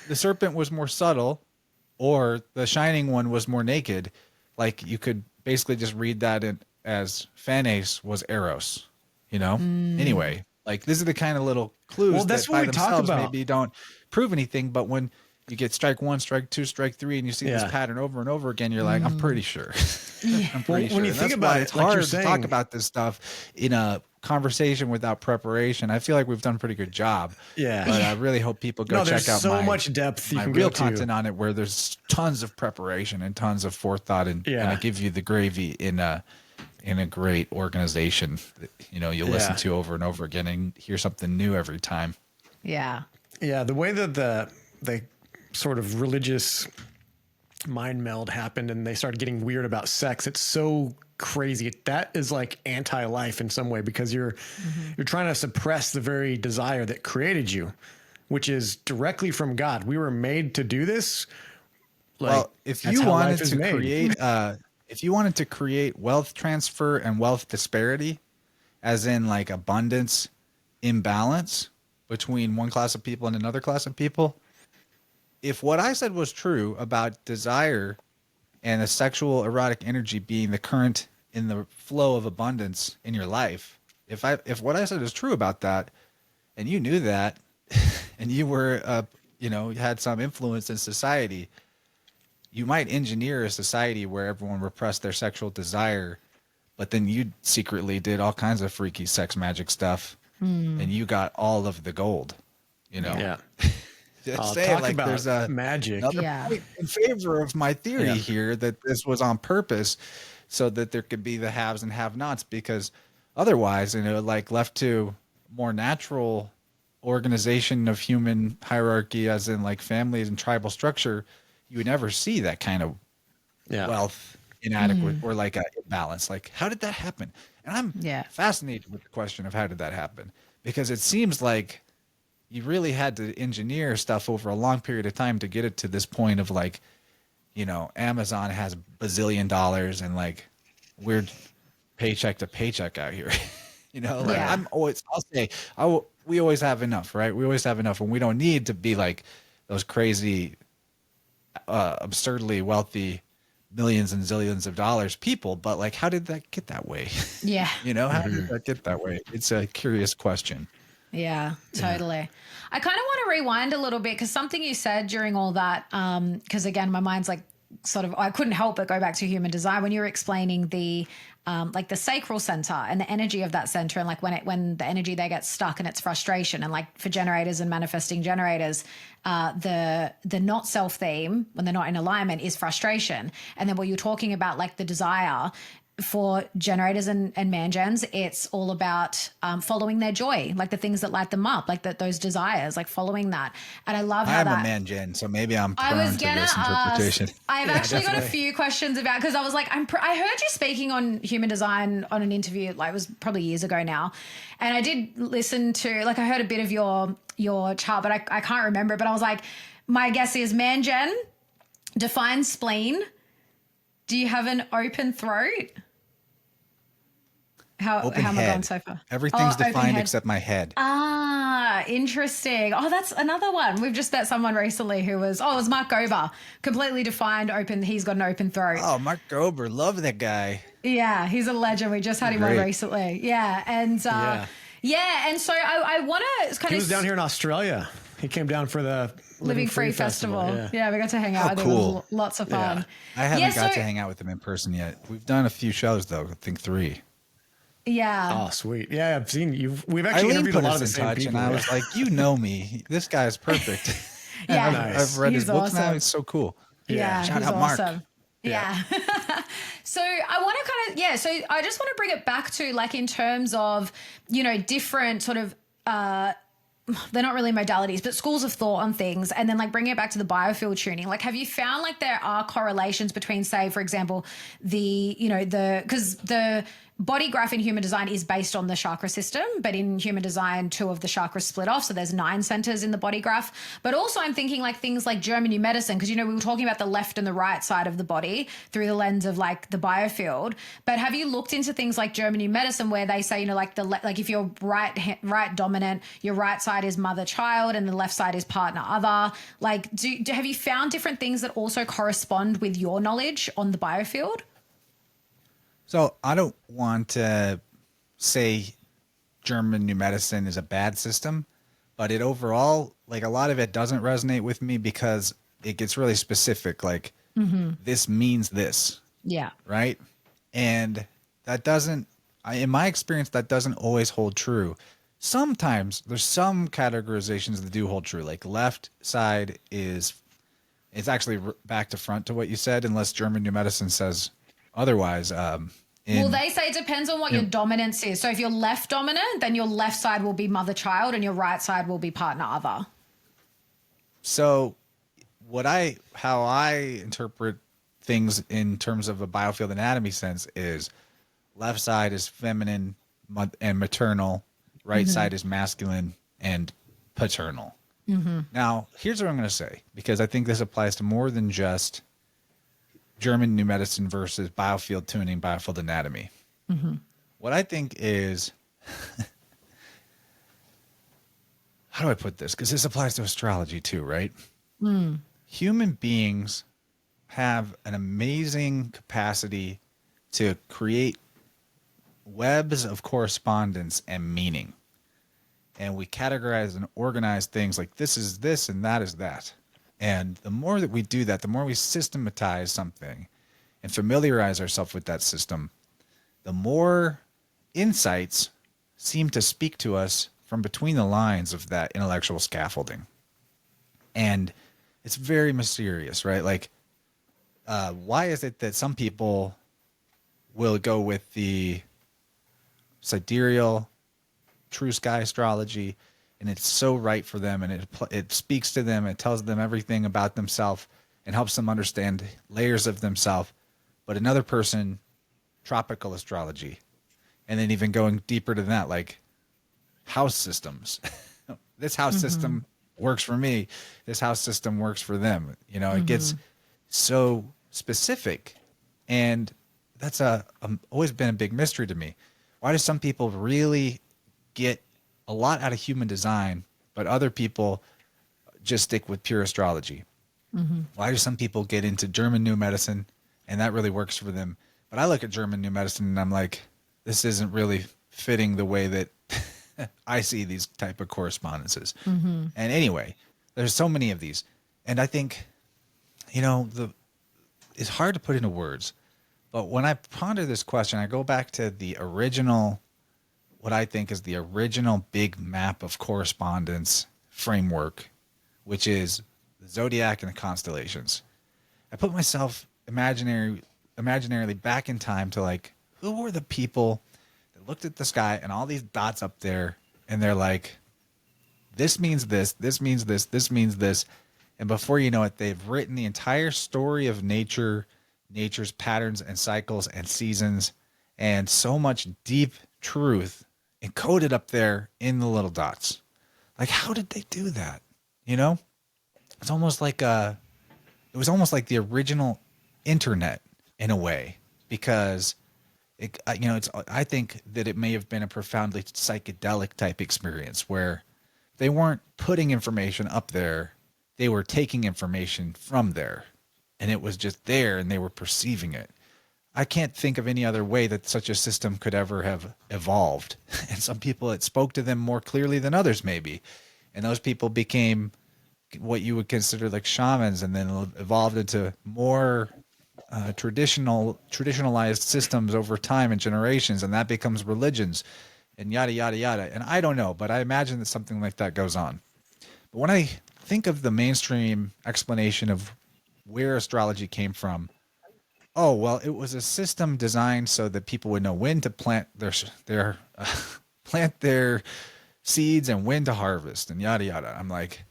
the serpent was more subtle, or the shining one was more naked. Like you could basically just read that as Phanes was Eros, you know? Anyway, like this is the kind of little clues Well, that's that what by we talk themselves about. maybe don't prove anything, but when you get strike 1, strike 2, strike 3, and you see this Yeah. pattern over and over again, you're like, I'm pretty sure. I'm pretty Well, sure. when you And think that's about why it, it's like you're hard to talk saying- about this stuff in a conversation without preparation. I feel like we've done a pretty good job. Yeah. But I really hope people go No, check there's out so much depth you my can real go to. content on it, where there's tons of preparation and tons of forethought, and I give you the gravy in a great organization that, you know, you'll listen to over and over again and hear something new every time. Yeah. Yeah, the way that the sort of religious mind meld happened and they started getting weird about sex, it's so crazy. That is like anti-life in some way, because you're trying to suppress the very desire that created you, which is directly from God. We were made to do this. Like, Well, if that's you how wanted life is to made. create, if you wanted to create wealth transfer and wealth disparity as in like abundance, imbalance between one class of people and another class of people. If what I said was true about desire and a sexual erotic energy being the current in the flow of abundance in your life, if what I said is true about that, and you knew that, and you were you had some influence in society, you might engineer a society where everyone repressed their sexual desire, but then you secretly did all kinds of freaky sex magic stuff, and you got all of the gold. Yeah. Just Talk saying, like, about there's magic. another point in favor of my theory here that this was on purpose, so that there could be the haves and have-nots. Because otherwise, like left to more natural organization of human hierarchy, as in like families and tribal structure, you would never see that kind of wealth inadequate or like a imbalance. Like, how did that happen? And I'm fascinated with the question of how did that happen, because it seems like you really had to engineer stuff over a long period of time to get it to this point of like, Amazon has $1 bazillion and like we're paycheck to paycheck out here. We always have enough, right? We always have enough, and we don't need to be like those crazy, absurdly wealthy millions and zillions of dollars people. But like, how did that get that way? Yeah. How did that get that way? It's a curious question. Yeah, totally. Yeah. I kind of want to rewind a little bit, because something you said during all that, because again, my mind's like I couldn't help but go back to human design when you were explaining the like the sacral center and the energy of that center, and like when the energy there gets stuck and it's frustration, and like for generators and manifesting generators, the not self theme when they're not in alignment is frustration. And then what you're talking about, like the desire for generators and man gens, it's all about following their joy, like the things that light them up, like those desires, like following that. And I love how I'm a man gen, so maybe I'm prone to this interpretation. I've actually got a few questions about, because I was like, I heard you speaking on human design on an interview, like it was probably years ago now, and I did listen to, like, I heard a bit of your chart, but I can't remember it. But I was like, my guess is man gen, define spleen. Do you have an open throat? How am I going so far? Everything's defined except my head. Ah, interesting. Oh, that's another one. We've just met someone recently who was, it was Mark Gober, completely defined open. He's got an open throat. Oh, Mark Gober. Love that guy. Yeah, he's a legend. We just had him on recently. Yeah. And and so I want to kind of. He was down here in Australia. He came down for the Living Free Festival. Yeah, we got to hang out with him. It was lots of fun. Yeah. I haven't got to hang out with him in person yet. We've done a few shows, though. I think 3. Yeah. Oh, sweet. Yeah, I've seen you. We've actually interviewed a lot of the same people. And I was like, me. This guy's perfect. Yeah. I've read his books now. It's so cool. Yeah. Shout out Mark. Awesome. Yeah. So I want to so I just want to bring it back to, like, in terms of, different sort of, they're not really modalities, but schools of thought on things, and then like bringing it back to the biofield tuning. Like, have you found like there are correlations between, say, for example, because the body graph in human design is based on the chakra system, but in human design, 2 of the chakras split off. So there's 9 centers in the body graph. But also I'm thinking like things like German new medicine, because, we were talking about the left and the right side of the body through the lens of like the biofield. But have you looked into things like German new medicine, where they say, like like if you're right dominant, your right side is mother child and the left side is partner other. Like, have you found different things that also correspond with your knowledge on the biofield? So I don't want to say German new medicine is a bad system, but it overall, like, a lot of it doesn't resonate with me because it gets really specific. Like, this means this. Yeah. Right. And that doesn't, in my experience, that doesn't always hold true. Sometimes there's some categorizations that do hold true. Like, left side it's actually back to front to what you said, unless German new medicine says otherwise. Well, they say it depends on what your dominance is. So if you're left dominant, then your left side will be mother child and your right side will be partner other. So how I interpret things in terms of a biofield anatomy sense is left side is feminine and maternal, right side is masculine and paternal. Now, here's what I'm going to say, because I think this applies to more than just German new medicine versus biofield tuning, biofield anatomy. What I think is how do I put this? Because this applies to astrology too, right? Mm. Human beings have an amazing capacity to create webs of correspondence and meaning. And we categorize and organize things like this is this and that is that. And the more that we do that, the more we systematize something and familiarize ourselves with that system, the more insights seem to speak to us from between the lines of that intellectual scaffolding. And it's very mysterious, right? Like, why is it that some people will go with the sidereal, true sky astrology, and it's so right for them, and it speaks to them, it tells them everything about themselves and helps them understand layers of themselves. But another person, tropical astrology, and then even going deeper to that, like house systems. This house system works for me. This house system works for them. You know, it gets so specific, and that's always been a big mystery to me. Why do some people really get a lot out of human design, but other people just stick with pure astrology? Why do some people get into German New Medicine, and that really works for them? But I look at German New Medicine, and I'm like, this isn't really fitting the way that I see these type of correspondences. And anyway, there's so many of these. And I think, you know, it's hard to put into words. But when I ponder this question, I go back to the original, what I think is the original big map of correspondence framework, which is the zodiac and the constellations. I put myself imaginarily back in time to like, who were the people that looked at the sky and all these dots up there, and they're like, this means this, this means this, this means this. And before you know it, they've written the entire story of nature, nature's patterns and cycles and seasons, and so much deep truth encoded up there in the little dots. Like, how did they do that? You know, it's almost like it was almost like the original internet in a way, because it, you know, I think that it may have been a profoundly psychedelic type experience where they weren't putting information up there, they were taking information from there, and it was just there, and they were perceiving it. I can't think of any other way that such a system could ever have evolved. And some people, it spoke to them more clearly than others, maybe. And those people became what you would consider like shamans, and then evolved into more traditionalized systems over time and generations, and that becomes religions and yada, yada, yada. And I don't know, but I imagine that something like that goes on. But when I think of the mainstream explanation of where astrology came from, oh, well, it was a system designed so that people would know when to plant their plant their seeds and when to harvest and yada, yada. I'm like,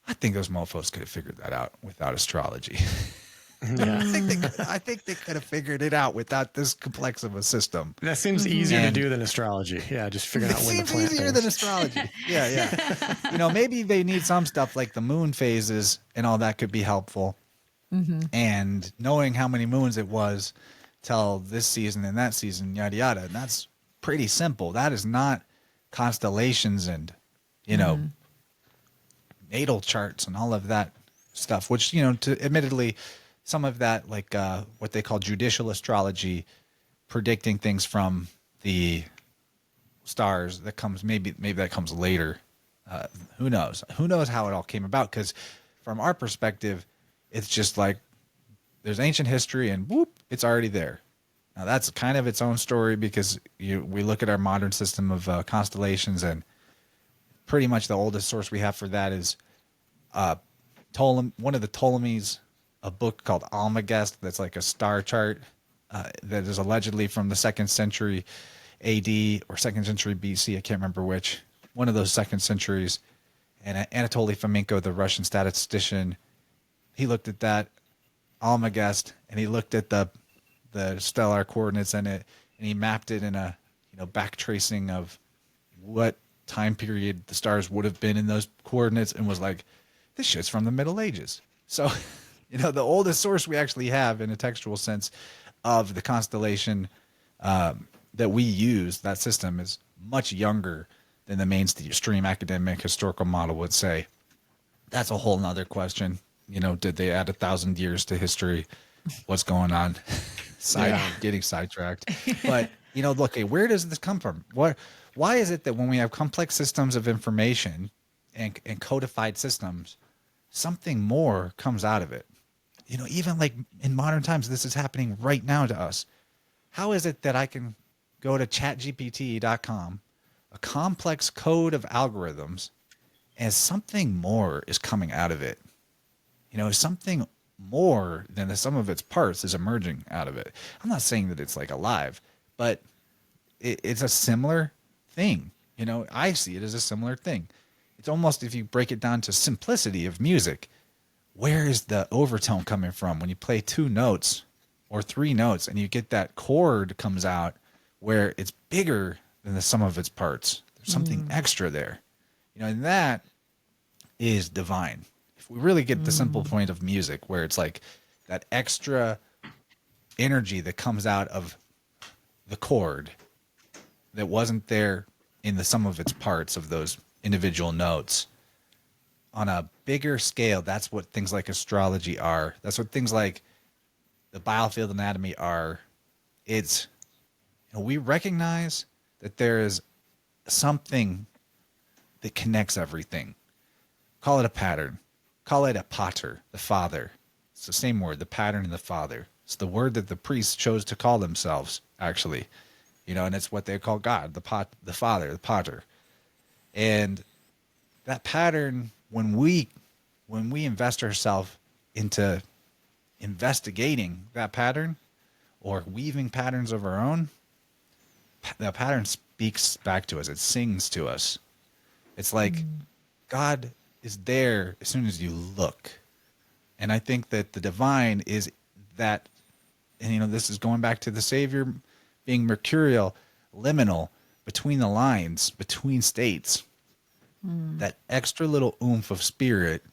I think those mofos could have figured that out without astrology. Yeah. I think they could have figured it out without this complex of a system. That seems easier to do than astrology. Yeah, just figuring out when to It plant seems easier things. than astrology. Yeah, yeah. You know, maybe they need some stuff like the moon phases and all that could be helpful. And knowing how many moons it was till this season and that season, yada, yada. And that's pretty simple. That is not constellations and, you know, natal charts and all of that stuff, which, you know, admittedly, some of that, like what they call judicial astrology, predicting things from the stars, that comes maybe that comes later. Who knows? Who knows how it all came about? Because from our perspective, it's just like there's ancient history and whoop, it's already there. Now that's kind of its own story, because we look at our modern system of constellations, and pretty much the oldest source we have for that is one of the Ptolemies, a book called Almagest, that's like a star chart that is allegedly from the 2nd century AD or 2nd century BC. I can't remember which. One of those 2nd centuries. And Anatoly Fomenko, the Russian statistician, he looked at that Almagest, and he looked at the stellar coordinates in it, and he mapped it in a back tracing of what time period the stars would have been in those coordinates, and was like, this shit's from the Middle Ages. So, the oldest source we actually have in a textual sense of the constellation that we use, that system, is much younger than the mainstream academic historical model would say. That's a whole nother question. You know, did they add 1,000 years to history? What's going on? Getting sidetracked. But, you know, look, hey, where does this come from? Why is it that when we have complex systems of information and codified systems, something more comes out of it? You know, even like in modern times, this is happening right now to us. How is it that I can go to chatgpt.com, a complex code of algorithms, and something more is coming out of it? You know, something more than the sum of its parts is emerging out of it. I'm not saying that it's like alive, but it's a similar thing. You know, I see it as a similar thing. It's almost, if you break it down to simplicity of music, where is the overtone coming from when you play 2 notes or 3 notes and you get that chord comes out where it's bigger than the sum of its parts? There's something extra there, you know, and that is divine. If we really get the simple point of music, where it's like that extra energy that comes out of the chord that wasn't there in the sum of its parts of those individual notes, on a bigger scale, that's what things like astrology are. That's what things like the Biofield anatomy are. It's, you know, we recognize that there is something that connects everything. Call it a pattern. Call it a pater, the father. It's the same word, the pattern and the father. It's the word that the priests chose to call themselves, actually. You know, and it's what they call God, the father, the pater. And that pattern, when we invest ourselves into investigating that pattern or weaving patterns of our own, that pattern speaks back to us. It sings to us. It's like God is there as soon as you look. And I think that the divine is that, and you know, this is going back to the Savior being mercurial, liminal, between the lines, between states. That extra little oomph of spirit,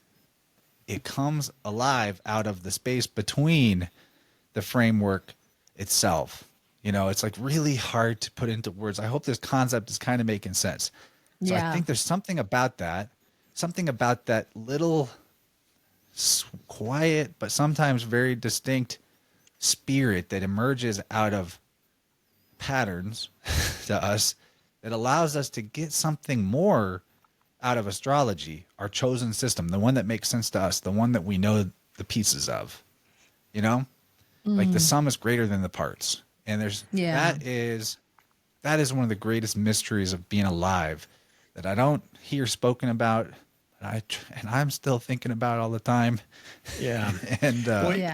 it comes alive out of the space between the framework itself. You know, it's like really hard to put into words. I hope this concept is kind of making sense. So I think there's something about that little quiet, but sometimes very distinct spirit that emerges out of patterns to us that allows us to get something more out of astrology, our chosen system, the one that makes sense to us, the one that we know the pieces of, you know, like the sum is greater than the parts. And that is one of the greatest mysteries of being alive that I don't hear spoken about. And I'm still thinking about all the time. Yeah. And,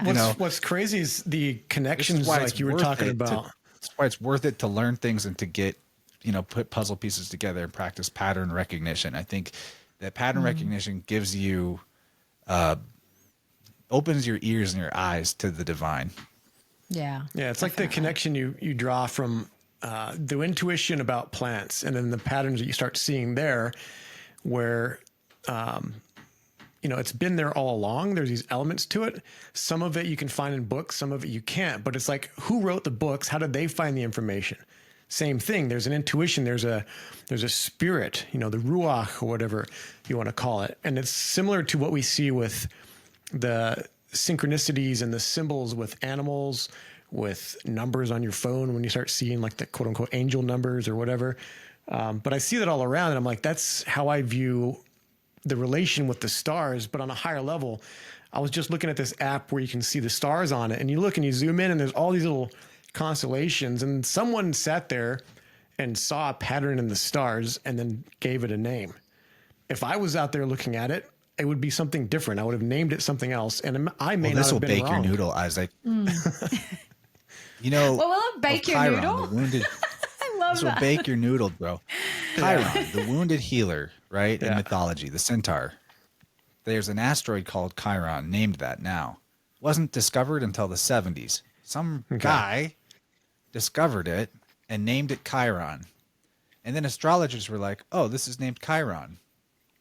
you know, what's crazy is the connections like you were talking about. That's why it's worth it to learn things and to get, you know, put puzzle pieces together and practice pattern recognition. I think that pattern recognition gives you, opens your ears and your eyes to the divine. Yeah. Yeah. It's like the connection you draw from the intuition about plants and then the patterns that you start seeing there where, you know, it's been there all along. There's these elements to it. Some of it you can find in books, some of it you can't, but it's like, who wrote the books? How did they find the information? Same thing. There's an intuition. There's a spirit, you know, the ruach or whatever you want to call it. And it's similar to what we see with the synchronicities and the symbols with animals, with numbers on your phone when you start seeing like the quote unquote angel numbers or whatever. But I see that all around and I'm like, that's how I view the relation with the stars, but on a higher level. I was just looking at this app where you can see the stars on it and you look and you zoom in and there's all these little constellations and someone sat there and saw a pattern in the stars and then gave it a name. If I was out there looking at it, it would be something different. I would have named it something else and I may not have been wrong. This will bake your noodle, Isaac. You know, well, will it bake your Chiron, noodle? The wounded, I love this that. will bake your noodle, bro. Chiron, the wounded healer, right? In mythology, the centaur. There's an asteroid called Chiron, named that now. Wasn't discovered until the 70s. Some guy discovered it and named it Chiron. And then astrologers were like, oh, this is named Chiron.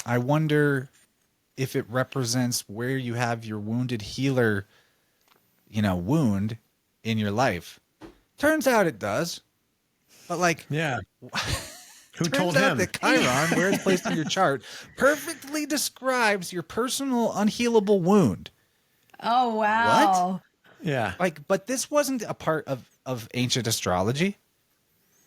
I wonder if it represents where you have your wounded healer, you know, wound in your life. Turns out it does. But like, Who Turns told out him? that Chiron, where it's placed in your chart, perfectly describes your personal unhealable wound. Oh, wow. Yeah. Like, but this wasn't a part of ancient astrology.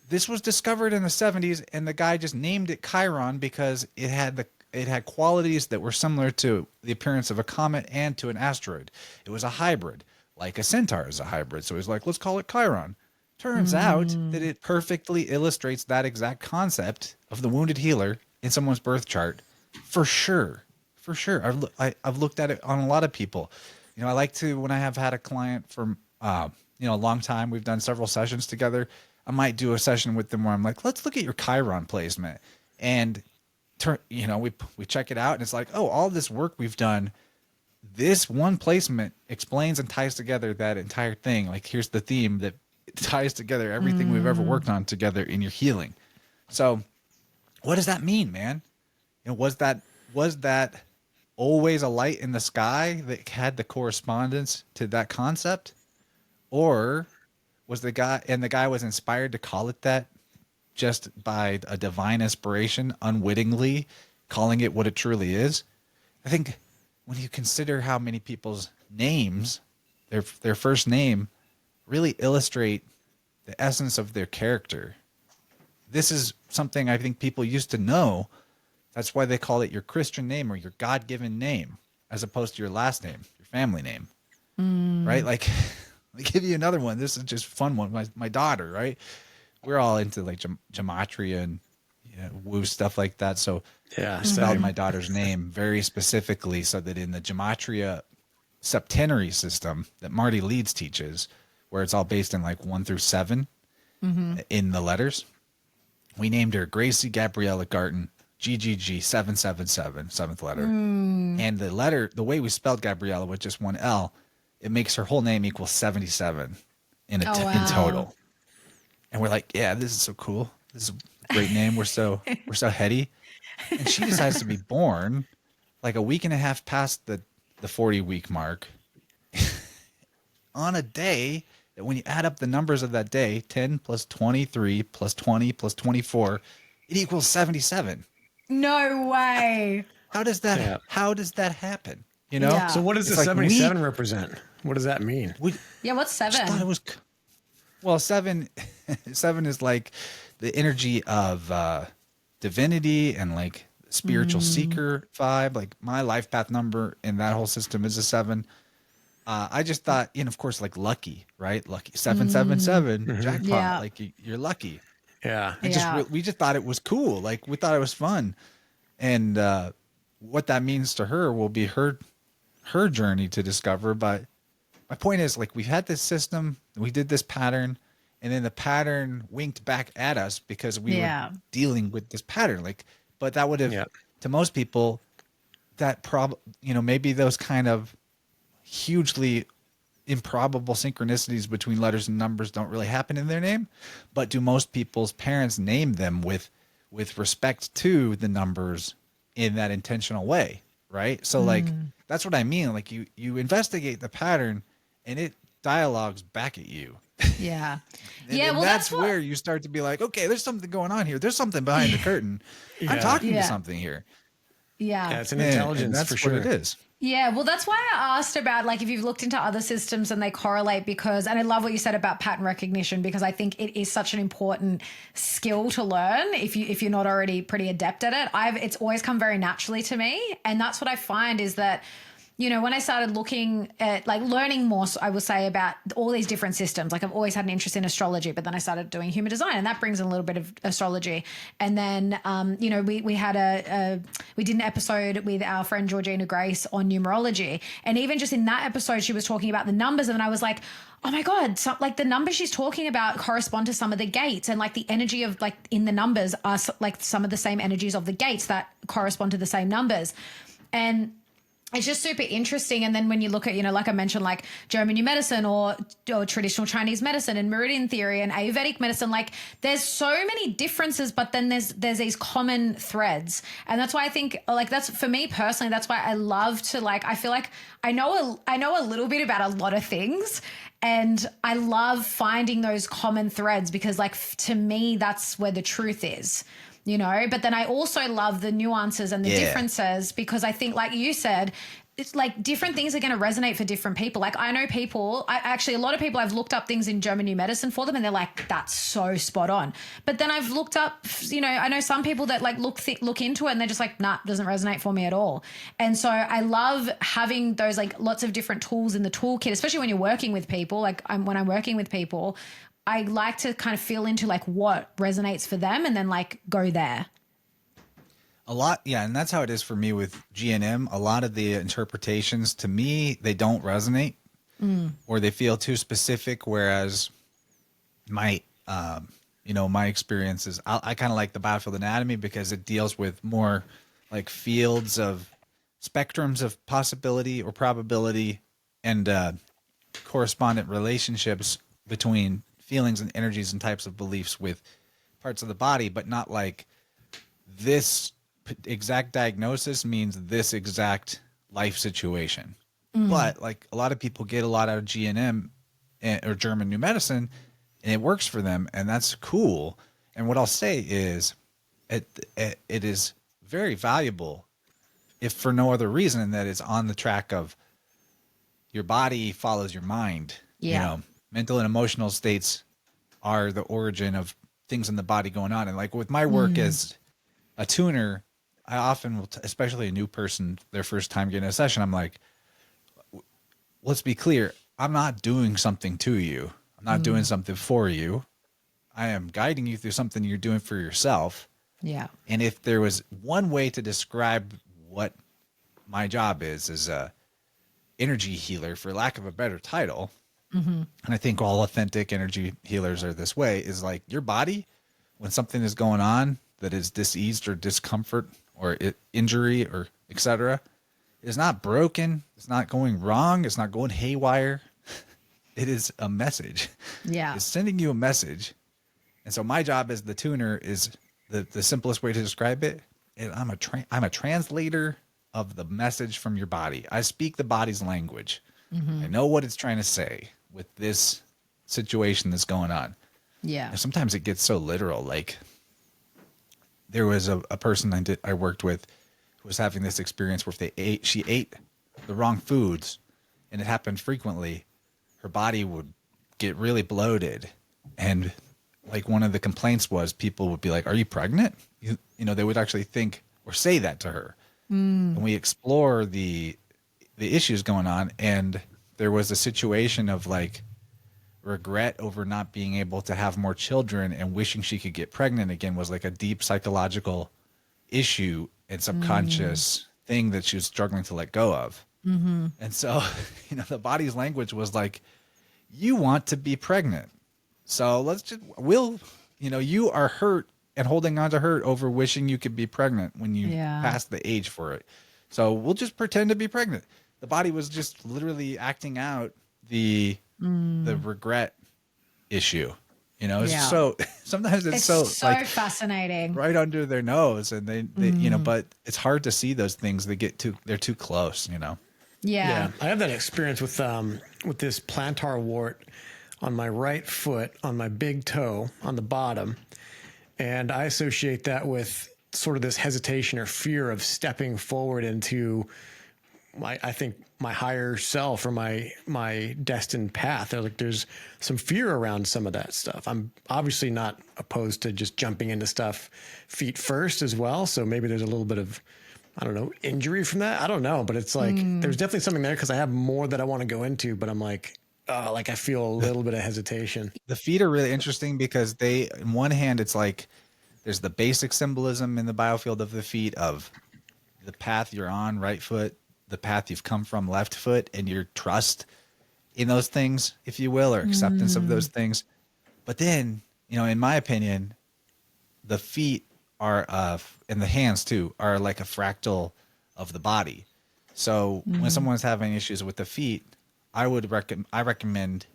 This was discovered in the 70s, and the guy just named it Chiron because it had qualities that were similar to the appearance of a comet and to an asteroid. It was a hybrid, like a centaur is a hybrid. So he's like, let's call it Chiron. Turns out that it perfectly illustrates that exact concept of the wounded healer in someone's birth chart, for sure. For sure. I've looked at it on a lot of people. You know, I like to, when I have had a client for a long time, we've done several sessions together. I might do a session with them where I'm like, let's look at your Chiron placement, and we check it out, and it's like, oh, all this work we've done, this one placement explains and ties together that entire thing. Like, here's the theme that ties together everything we've ever worked on together in your healing. So what does that mean, man? You know, was that always a light in the sky that had the correspondence to that concept? Or was the guy was inspired to call it that just by a divine inspiration, unwittingly calling it what it truly is? I think when you consider how many people's names, their first name, really illustrate the essence of their character. This is something I think people used to know. That's why they call it your Christian name or your God-given name, as opposed to your last name, your family name, right? Like, let me give you another one. This is just a fun one. My daughter, right? We're all into like gematria and woo stuff like that. So Yeah. we spelled my daughter's name very specifically so that in the gematria septenary system that Marty Leeds teaches, where it's all based in like 1 through 7 in the letters, we named her Gracie Gabriella Garton, GGG 777, 7th letter. And the way we spelled Gabriella with just one L, it makes her whole name equal 77 in total. And we're like, yeah, this is so cool. This is a great name. We're so heady. And she decides to be born like a week and a half past the 40-week mark on a day that, when you add up the numbers of that day, 10 plus 23 plus 20 plus 24, it equals 77. No way. How does that happen? You know? Yeah. So what does It's the like 77 represent? What does that mean? Yeah, what's 7? Just thought it was, well, 7 is like the energy of divinity and like spiritual seeker vibe. Like, my life path number in that whole system is a 7. I just thought, of course, like lucky, right? Lucky 777 jackpot. Yeah. Like, you're lucky. Yeah. We just thought it was cool. Like, we thought it was fun. And what that means to her will be her journey to discover. But my point is, like, we had this system, we did this pattern, and then the pattern winked back at us because we were dealing with this pattern. Like, but that would have, to most people, that maybe those kind of hugely improbable synchronicities between letters and numbers don't really happen in their name. But do most people's parents name them with respect to the numbers in that intentional way, right? So like, that's what I mean. Like, you investigate the pattern and it dialogues back at you. Yeah. And Well, that's where you start to be like, okay, there's something going on here. There's something behind the curtain. I'm talking to something here. Yeah. It's an intelligence, and that's for sure. what it is. Yeah, well, that's why I asked about, like, if you've looked into other systems and they correlate, and I love what you said about pattern recognition, because I think it is such an important skill to learn if you're not already pretty adept at it. It's always come very naturally to me, and that's what I find is that, when I started looking at, like, learning more, I will say, about all these different systems, like, I've always had an interest in astrology, but then I started doing human design, and that brings in a little bit of astrology. And then, we had we did an episode with our friend Georgina Grace on numerology. And even just in that episode, she was talking about the numbers, and I was like, oh my God, like, the numbers she's talking about correspond to some of the gates, and like the energy of, like, in the numbers are like some of the same energies of the gates that correspond to the same numbers. And it's just super interesting. And then when you look at, like I mentioned, like German new medicine or traditional Chinese medicine and meridian theory and Ayurvedic medicine, like, there's so many differences, but then there's these common threads. And that's why I think, like, that's, for me personally, that's why I love to, like, I feel like I know a little bit about a lot of things, and I love finding those common threads because, like, to me, that's where the truth is. you know, but then I also love the nuances and the differences, because I think, like you said, it's like different things are going to resonate for different people. Like I know people, actually a lot of people, I've looked up things in German New Medicine for them and they're like, that's so spot on. But then I've looked up, you know, I know some people that like look into it and they're just like, nah, doesn't resonate for me at all. And so I love having those like lots of different tools in the toolkit, especially when you're working with people. Like when I'm working with people, I like to kind of feel into like what resonates for them and then like go there. A lot, yeah, and that's how it is for me with GNM. A lot of the interpretations, to me, they don't resonate, or they feel too specific. Whereas my, my experiences, I kind of like the Biofield anatomy because it deals with more like fields of spectrums of possibility or probability, and correspondent relationships between feelings and energies and types of beliefs with parts of the body, but not like this exact diagnosis means this exact life situation. But like a lot of people get a lot out of GNM or German New Medicine, and it works for them, and that's cool. And what I'll say is it is very valuable, if for no other reason that it's on the track of your body follows your mind. Yeah. You know, mental and emotional states are the origin of things in the body going on. And like with my work as a tuner, I often will, especially a new person, their first time getting a session, I'm like, let's be clear. I'm not doing something to you. I'm not doing something for you. I am guiding you through something you're doing for yourself. Yeah. And if there was one way to describe what my job is a energy healer, for lack of a better title, and I think all authentic energy healers are this way, is like your body, when something is going on that is diseased or discomfort or injury or etc., is not broken. It's not going wrong. It's not going haywire. It is a message. Yeah. It's sending you a message. And so my job as the tuner is the simplest way to describe it. I'm a translator of the message from your body. I speak the body's language. I know what it's trying to say with this situation that's going on. Yeah. And sometimes it gets so literal. Like there was a person I worked with who was having this experience where if she ate the wrong foods, and it happened frequently, her body would get really bloated. And like one of the complaints was people would be like, "Are you pregnant?" You know, they would actually think or say that to her. And we explore the issues going on, and there was a situation of like regret over not being able to have more children and wishing she could get pregnant again was like a deep psychological issue and subconscious thing that she was struggling to let go of. And so, the body's language was like, you want to be pregnant. So you are hurt and holding on to hurt over wishing you could be pregnant when you pass the age for it. So we'll just pretend to be pregnant. The body was just literally acting out the regret issue. So sometimes it's so like fascinating, right under their nose, and they but it's hard to see those things. They're too close. Yeah, I have that experience with this plantar wart on my right foot, on my big toe, on the bottom, and I associate that with sort of this hesitation or fear of stepping forward into I think my higher self or my destined path. There's some fear around some of that stuff. I'm obviously not opposed to just jumping into stuff feet first as well. So maybe there's a little bit of, I don't know, injury from that. I don't know, but it's like, there's definitely something there because I have more that I want to go into, but I'm like, I feel a little bit of hesitation. The feet are really interesting because in one hand, it's like, there's the basic symbolism in the biofield of the feet of the path you're on, right foot, the path you've come from, left foot, and your trust in those things, if you will, or acceptance of those things. But then, in my opinion, the feet are, and the hands too, are like a fractal of the body. So when someone's having issues with the feet, I recommend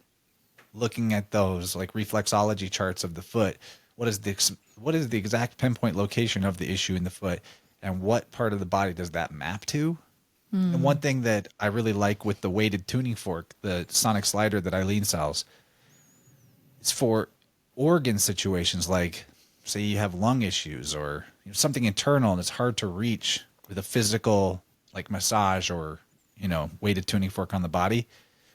looking at those like reflexology charts of the foot. What is the exact pinpoint location of the issue in the foot, and what part of the body does that map to? And one thing that I really like with the weighted tuning fork, the sonic slider that Eileen sells, it's for organ situations like say you have lung issues or something internal and it's hard to reach with a physical like massage or, weighted tuning fork on the body,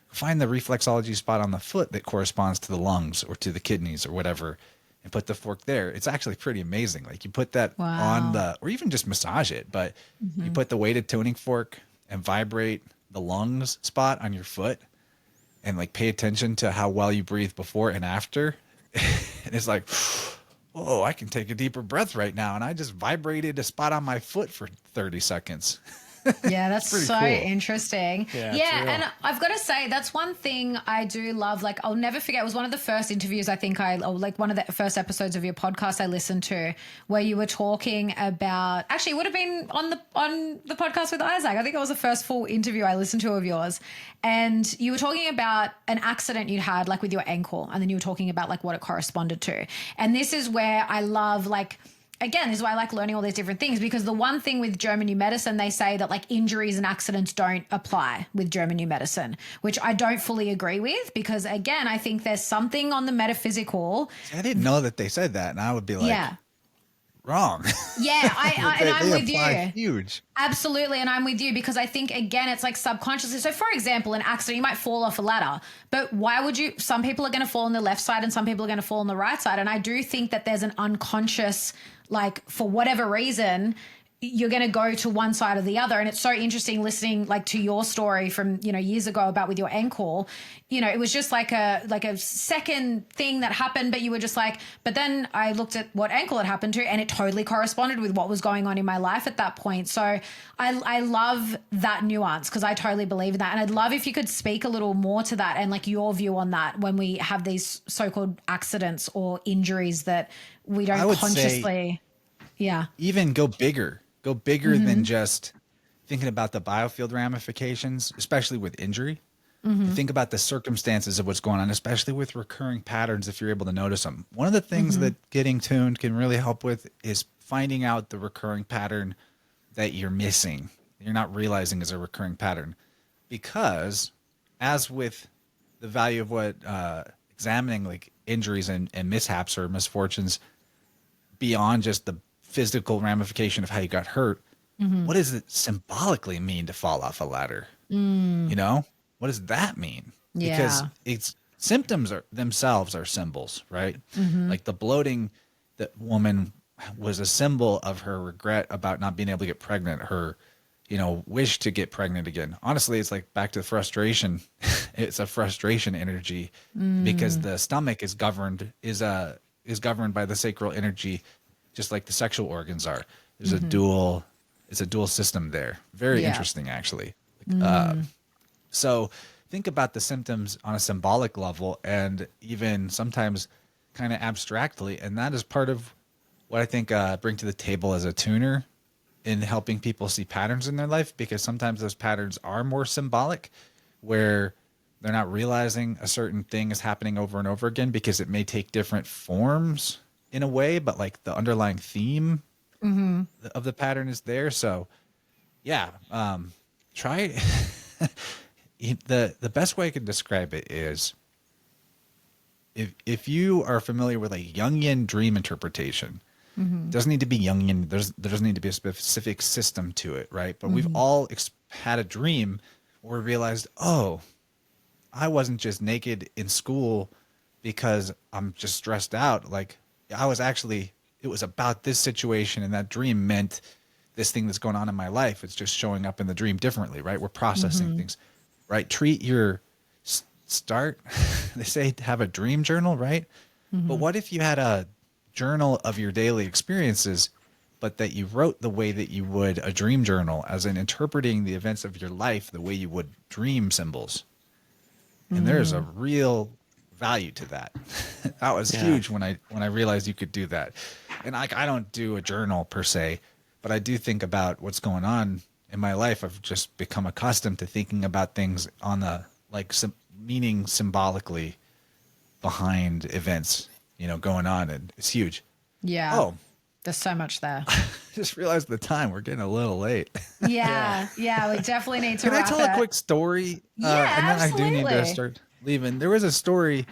find the reflexology spot on the foot that corresponds to the lungs or to the kidneys or whatever, and put the fork there. It's actually pretty amazing. Like you put that on or even just massage it, but you put the weighted tuning fork and vibrate the lungs spot on your foot and like pay attention to how well you breathe before and after. And it's like, whoa, I can take a deeper breath right now. And I just vibrated a spot on my foot for 30 seconds. Yeah, that's so cool. interesting. Yeah, and I've got to say, that's one thing I do love. Like, I'll never forget, it was one of the first interviews I think one of the first episodes of your podcast I listened to, where you were talking about, actually it would have been on the podcast with Isaac. I think it was the first full interview I listened to of yours. And you were talking about an accident you'd had, like with your ankle. And then you were talking about like what it corresponded to. And this is where I love, like, again, this is why I like learning all these different things, because the one thing with German new medicine, they say that like injuries and accidents don't apply with German new medicine, which I don't fully agree with, because again, I think there's something on the metaphysical. I didn't know that they said that, and I would be like, wrong. Yeah, and I'm with you. Huge. Absolutely, and I'm with you, because I think, again, it's like subconsciously. So, for example, an accident, you might fall off a ladder, but why would you? Some people are going to fall on the left side and some people are going to fall on the right side. And I do think that there's an unconscious, like, for whatever reason, you're going to go to one side or the other. And it's so interesting listening like to your story from, years ago about with your ankle. It was just like a second thing that happened, but you were just like, but then I looked at what ankle it happened to and it totally corresponded with what was going on in my life at that point. So I love that nuance, because I totally believe in that. And I'd love if you could speak a little more to that and like your view on that when we have these so-called accidents or injuries that we don't consciously. Yeah. Even go bigger than just thinking about the biofield ramifications, especially with injury. Think about the circumstances of what's going on, especially with recurring patterns, if you're able to notice them. One of the things that getting tuned can really help with is finding out the recurring pattern that you're missing, you're not realizing is a recurring pattern. Because as with the value of what examining like injuries and mishaps or misfortunes beyond just the physical ramification of how you got hurt, what does it symbolically mean to fall off a ladder? What does that mean? Because it's symptoms themselves are symbols, right? Like the bloating, that woman was a symbol of her regret about not being able to get pregnant, her wish to get pregnant again. Honestly, it's like back to the frustration. It's a frustration energy because the stomach is governed by the sacral energy, just like the sexual organs are. There's it's a dual system there. Very interesting, actually. So think about the symptoms on a symbolic level and even sometimes kind of abstractly. And that is part of what I think bring to the table as a tuner in helping people see patterns in their life, because sometimes those patterns are more symbolic, where they're not realizing a certain thing is happening over and over again because it may take different forms in a way, but like the underlying theme of the pattern is there. So try the best way I could describe it is if you are familiar with like Jungian dream interpretation, it doesn't need to be Jungian. There doesn't need to be a specific system to it, right? But we've all had a dream where we realized, oh, I wasn't just naked in school because I'm just stressed out. Like it was about this situation, and that dream meant this thing that's going on in my life. It's just showing up in the dream differently, right? We're processing things, right? Treat your they say to have a dream journal, right? But what if you had a journal of your daily experiences, but that you wrote the way that you would a dream journal, as in interpreting the events of your life the way you would dream symbols? And there's a real value to that. That was huge when I realized you could do that. And I don't do a journal per se, but I do think about what's going on in my life. I've just become accustomed to thinking about things on the meaning symbolically behind events, going on, and it's huge. Yeah. Oh, there's so much there. Just realized the time. We're getting a little late. Yeah. We definitely need to Can I tell a quick story? Yeah, and then absolutely. I do need to start leaving. There was a story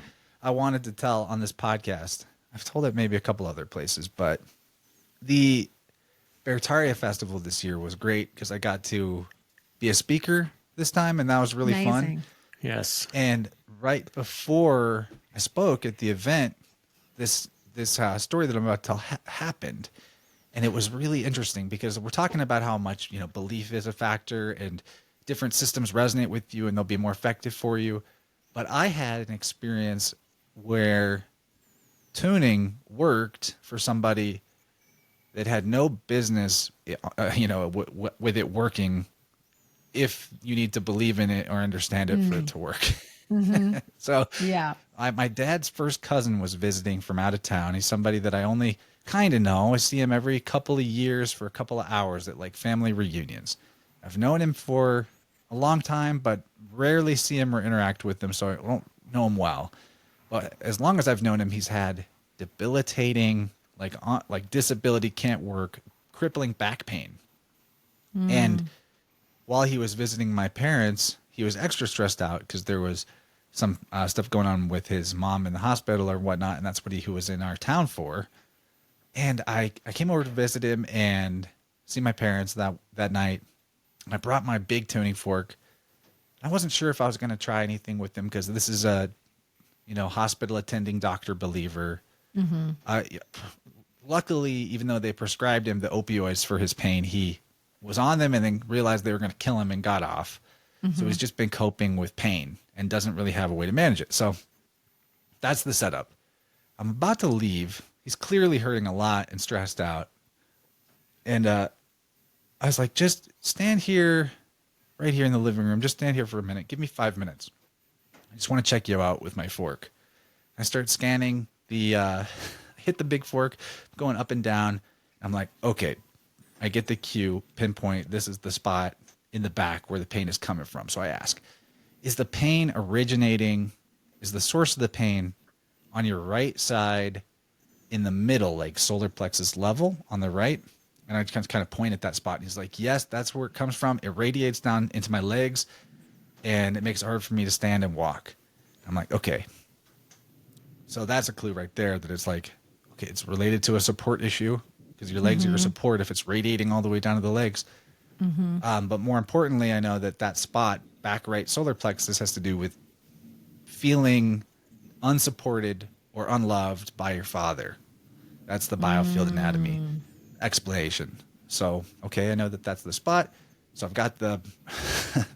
I wanted to tell on this podcast. I've told it maybe a couple other places, but the Bertaria Festival this year was great because I got to be a speaker this time, and that was really fun. Amazing. Yes. And right before I spoke at the event, this story that I'm about to tell happened, and it was really interesting because we're talking about how much belief is a factor, and different systems resonate with you, and they'll be more effective for you. But I had an experience where tuning worked for somebody that had no business, with it working, if you need to believe in it or understand it for it to work. So Yeah. my dad's first cousin was visiting from out of town. He's somebody that I only kind of know. I see him every couple of years for a couple of hours at like family reunions. I've known him for a long time, but rarely see him or interact with him, so I don't know him well. But as long as I've known him, he's had debilitating, like disability, can't work, crippling back pain. And while he was visiting my parents, he was extra stressed out because there was some stuff going on with his mom in the hospital or whatnot, and that's what he was in our town for. And I came over to visit him and see my parents that night. I brought my big tuning fork. I wasn't sure if I was going to try anything with him because this is a, hospital attending doctor believer. Luckily, even though they prescribed him the opioids for his pain, he was on them and then realized they were going to kill him and got off. So he's just been coping with pain and doesn't really have a way to manage it. So that's the setup. I'm about to leave. He's clearly hurting a lot and stressed out. And I was like, just stand here, right here in the living room. Just stand here for a minute. Give me 5 minutes. I just want to check you out with my fork. I start scanning hit the big fork, going up and down. I'm like, okay, I get the cue, pinpoint. This is the spot in the back where the pain is coming from. So I ask, is the source of the pain on your right side in the middle, like solar plexus level on the right? And I just kind of point at that spot. And he's like, yes, that's where it comes from. It radiates down into my legs, and it makes it hard for me to stand and walk. I'm like, okay. So that's a clue right there that it's like, okay, it's related to a support issue because your legs are your support if it's radiating all the way down to the legs. But more importantly, I know that spot, back right solar plexus, has to do with feeling unsupported or unloved by your father. That's the biofield anatomy explanation. So, okay, I know that that's the spot. So I've got the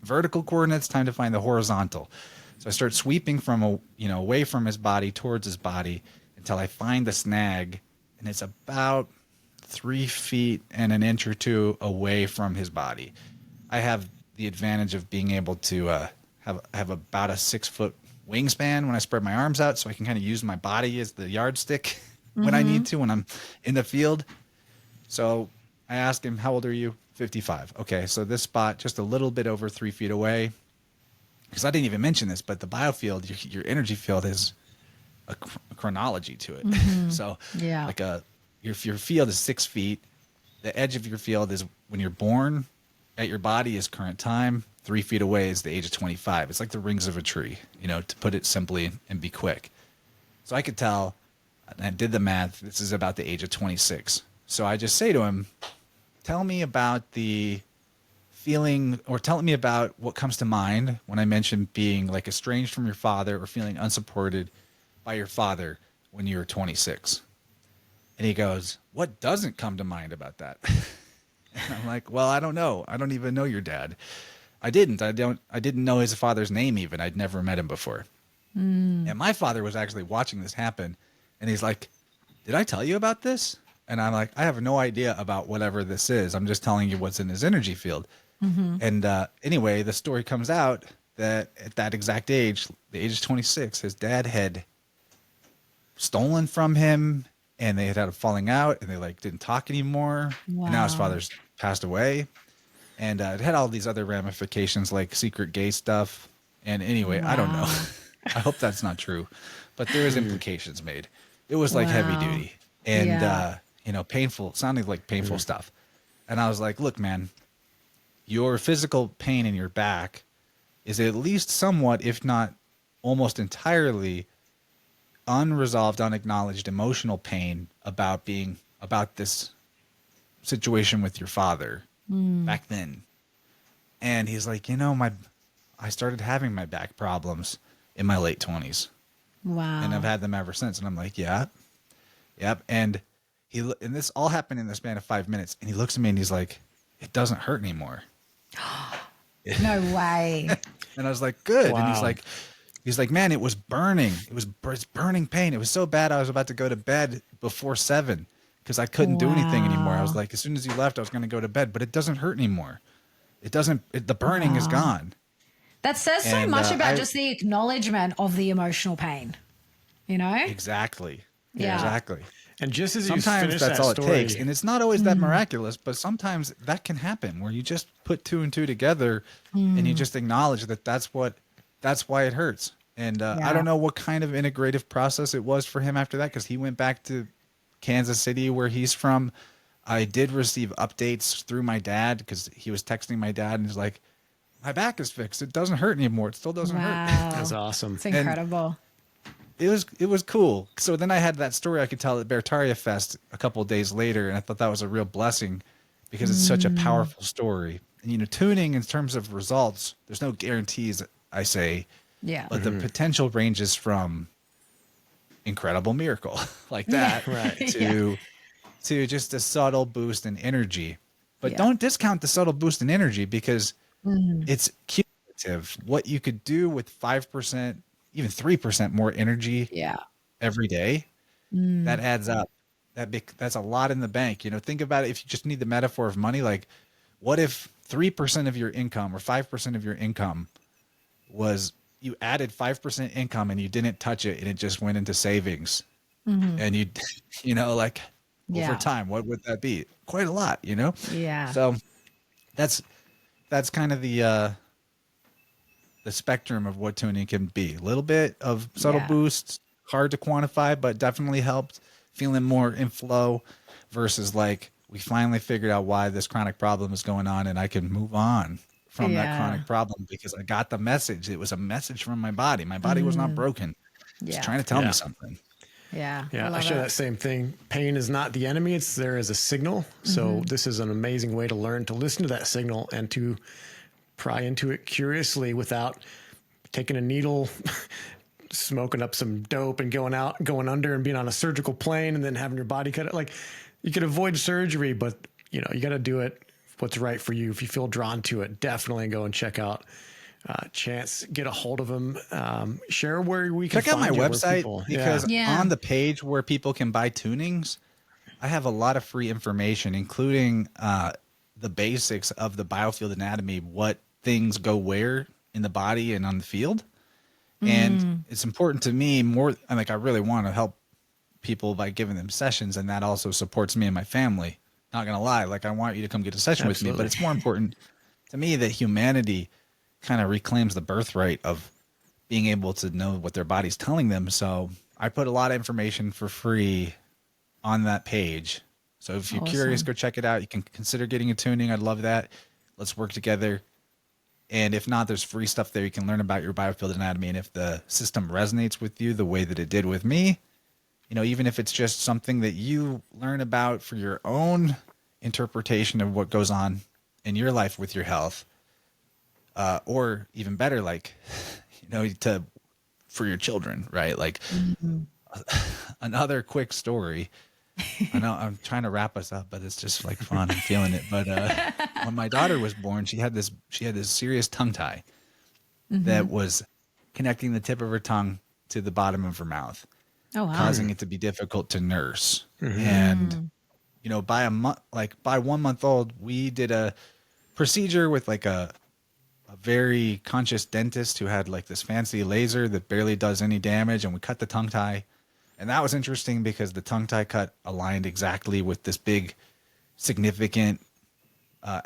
vertical coordinates, time to find the horizontal. So I start sweeping from away from his body towards his body until I find the snag, and it's about 3 feet and an inch or two away from his body. I have the advantage of being able to have about a 6-foot wingspan when I spread my arms out, so I can kind of use my body as the yardstick when I need to, when I'm in the field. So I asked him, how old are you? 55. Okay, so this spot just a little bit over 3 feet away. Because I didn't even mention this, but the biofield, your energy field has a chronology to it. So Yeah. like your field is 6 feet. The edge of your field is when you're born. At your body is current time. 3 feet away is the age of 25. It's like the rings of a tree, to put it simply and be quick. So I could tell, and I did the math, this is about the age of 26. So I just say to him, tell me about the feeling, or tell me about what comes to mind when I mention being like estranged from your father or feeling unsupported by your father when you were 26. And he goes, what doesn't come to mind about that? And I'm like, well, I don't know. I don't even know your dad. I didn't know his father's name even. I'd never met him before. And my father was actually watching this happen, and he's like, did I tell you about this? And I'm like, I have no idea about whatever this is. I'm just telling you what's in his energy field. And anyway, the story comes out that at that exact age, the age of 26, his dad had stolen from him, and they had a falling out, and they didn't talk anymore. Wow. And now his father's passed away. And it had all these other ramifications like secret gay stuff. And anyway, I don't know. I hope that's not true, but there is implications made. It was like heavy duty and, painful, sounding like painful stuff. And I was like, look, man, your physical pain in your back is at least somewhat, if not almost entirely, unresolved, unacknowledged emotional pain about this situation with your father back then. And he's like, I started having my back problems in my late 20s, Wow. and I've had them ever since. And I'm like, yeah, yep. And and this all happened in the span of 5 minutes. And he looks at me and he's like, it doesn't hurt anymore. No way. And I was like, good. And Wow. he's like, man, it was burning. It's burning pain. It was so bad. I was about to go to bed before 7 because I couldn't do anything anymore. I was Wow. like, as soon as you left, I was going to go to bed, but it doesn't hurt anymore. The burning is gone. That says so And, much about I- just the acknowledgement of the emotional pain, you know? Exactly. Yeah. Exactly. And just as you Sometimes finish that's that all story, it takes. And it's not always that miraculous, but sometimes that can happen where you just put 2 and 2 together and you just acknowledge that that's why it hurts. And I Yeah. don't know what kind of integrative process it was for him after that, because he went back to Kansas City, where he's from. I did receive updates through my dad because he was texting my dad and he's like, my back is fixed. It doesn't hurt anymore. It still doesn't hurt. Wow. that's awesome. It's incredible. It was cool. So then I had that story I could tell at Bertaria Fest a couple of days later, and I thought that was a real blessing because it's such a powerful story. And tuning in terms of results, there's no guarantees, I say, Yeah. but the potential ranges from incredible miracle like that Right. to just a subtle boost in energy. But Yeah. don't discount the subtle boost in energy, because it's cumulative. What you could do with 5%, even 3% more energy Yeah. every day, that adds up. That's a lot in the bank. Think about it. If you just need the metaphor of money, like what if 3% of your income or 5% of your income was, you added 5% income and you didn't touch it and it just went into savings, and like Yeah. over time, what would that be? Quite a lot, Yeah. So that's kind of the spectrum of what tuning can be. A little bit of subtle Yeah. boosts, hard to quantify, but definitely helped feeling more in flow, versus like, we finally figured out why this chronic problem is going on and I can move on from that Yeah. chronic problem because I got the message. It was a message from my body. My body was not broken. It's Yeah. trying to tell Yeah. me something. Yeah. Yeah, I love share it. that same thing. Pain is not the enemy, it's there as a signal. So this is an amazing way to learn to listen to that signal and to pry into it curiously without taking a needle, smoking up some dope and going under and being on a surgical plane and then having your body cut it. Like, you could avoid surgery, but you got to do it what's right for you. If you feel drawn to it, definitely go and check out Chance, get a hold of him, share where we can Check out my find you, where website, people- because Yeah. on the page where people can buy tunings, I have a lot of free information, including the basics of the biofield anatomy, what things go where in the body and on the field. And it's important to me more. I really want to help people by giving them sessions, and that also supports me and my family. Not gonna lie, like, I want you to come get a session with me, Absolutely. but it's more important to me that humanity kind of reclaims the birthright of being able to know what their body's telling them. So I put a lot of information for free on that page. So if you're curious, Awesome. go check it out. You can consider getting a tuning. I'd love that. Let's work together. And if not, there's free stuff there. You can learn about your biofield anatomy. And if the system resonates with you the way that it did with me, even if it's just something that you learn about for your own interpretation of what goes on in your life with your health, or even better, like, for your children, right? Like, another quick story. I know I'm trying to wrap us up, but it's just like fun. I'm feeling it. But when my daughter was born, she had this serious tongue tie that was connecting the tip of her tongue to the bottom of her mouth, Oh, wow. causing it to be difficult to nurse. And by 1 month old, we did a procedure with like a very conscious dentist who had like this fancy laser that barely does any damage, and we cut the tongue tie. And that was interesting because the tongue tie cut aligned exactly with this big, significant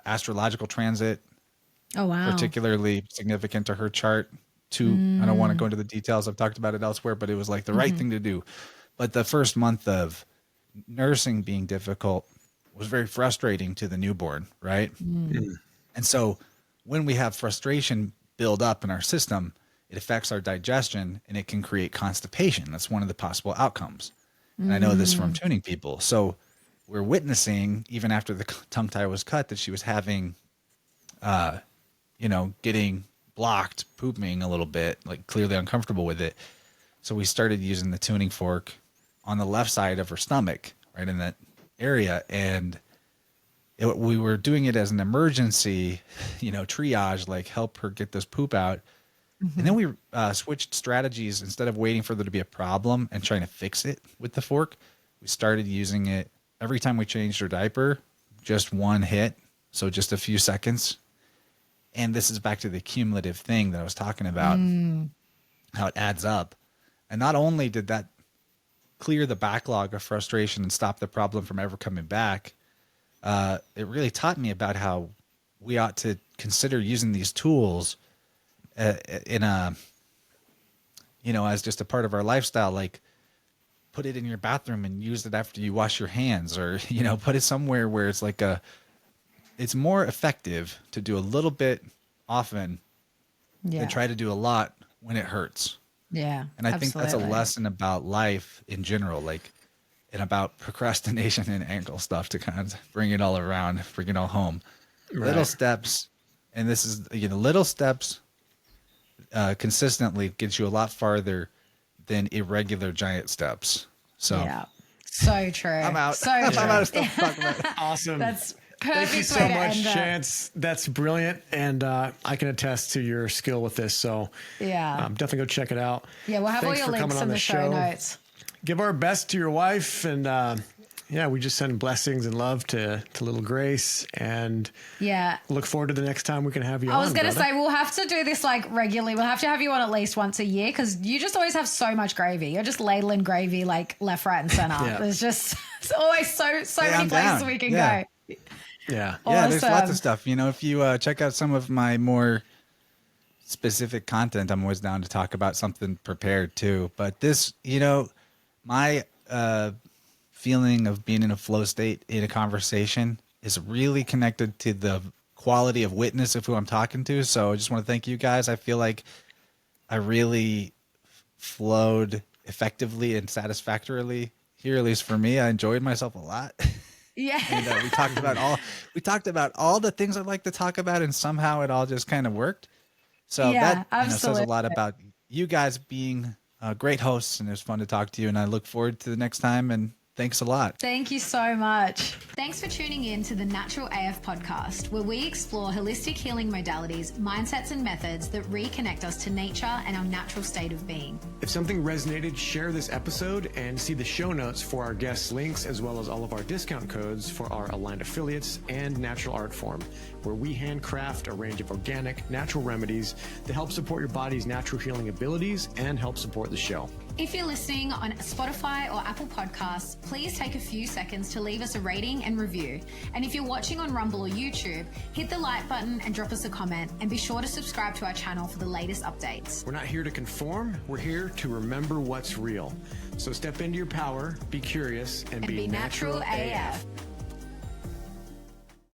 astrological transit, Oh, wow. particularly significant to her chart. I don't want to go into the details. I've talked about it elsewhere, but it was like the right thing to do. But the first month of nursing being difficult was very frustrating to the newborn, right? And so when we have frustration build up in our system, it affects our digestion and it can create constipation. That's one of the possible outcomes. And I know this from tuning people. So we're witnessing, even after the tongue tie was cut, that she was having, getting blocked, pooping a little bit, like clearly uncomfortable with it. So we started using the tuning fork on the left side of her stomach, right in that area. And we were doing it as an emergency, triage, like help her get this poop out. And then we switched strategies. Instead of waiting for there to be a problem and trying to fix it with the fork, we started using it every time we changed her diaper, just one hit. So just a few seconds. And this is back to the cumulative thing that I was talking about, how it adds up. And not only did that clear the backlog of frustration and stop the problem from ever coming back, it really taught me about how we ought to consider using these tools as just a part of our lifestyle. Like, put it in your bathroom and use it after you wash your hands, or, put it somewhere where it's like it's more effective to do a little bit often than try to do a lot when it hurts. Yeah. And I think that's a lesson about life in general, and about procrastination and ankle stuff, to kind of bring it all around, bring it all home. Right. Little steps. And this is, little steps consistently gets you a lot farther than irregular giant steps. So, yeah, so true. I'm out. I'm out of stuff to talk about. Awesome. That's perfect. Thank you so much, Chance. That's brilliant. And I can attest to your skill with this. So definitely go check it out. Yeah, we'll have Thanks all your links in the show notes. Give our best to your wife. And we just send blessings and love to little Grace. And look forward to the next time we can have you on. I was going to say, we'll have to do this regularly. We'll have to have you on at least once a year, because you just always have so much gravy. You're just ladling gravy left, right, and center. There's just always so many places we can go. Yeah. Awesome. Yeah, there's lots of stuff. If you check out some of my more specific content, I'm always down to talk about something prepared too. But this, my feeling of being in a flow state in a conversation is really connected to the quality of witness of who I'm talking to. So I just want to thank you guys. I feel like I really flowed effectively and satisfactorily here, at least for me. I enjoyed myself a lot. Yeah. And we talked about all the things I'd like to talk about, and somehow it all just kind of worked. So that says a lot about you guys being great hosts, and it was fun to talk to you, and I look forward to the next time, and thanks a lot. Thank you so much. Thanks for tuning in to the Natural AF podcast, where we explore holistic healing modalities, mindsets, and methods that reconnect us to nature and our natural state of being. If something resonated, share this episode and see the show notes for our guest links, as well as all of our discount codes for our aligned affiliates and natural art form, where we handcraft a range of organic, natural remedies that help support your body's natural healing abilities and help support the show. If you're listening on Spotify or Apple Podcasts, please take a few seconds to leave us a rating and review. And if you're watching on Rumble or YouTube, hit the like button and drop us a comment, and be sure to subscribe to our channel for the latest updates. We're not here to conform, we're here to remember what's real. So step into your power, be curious, and be natural AF.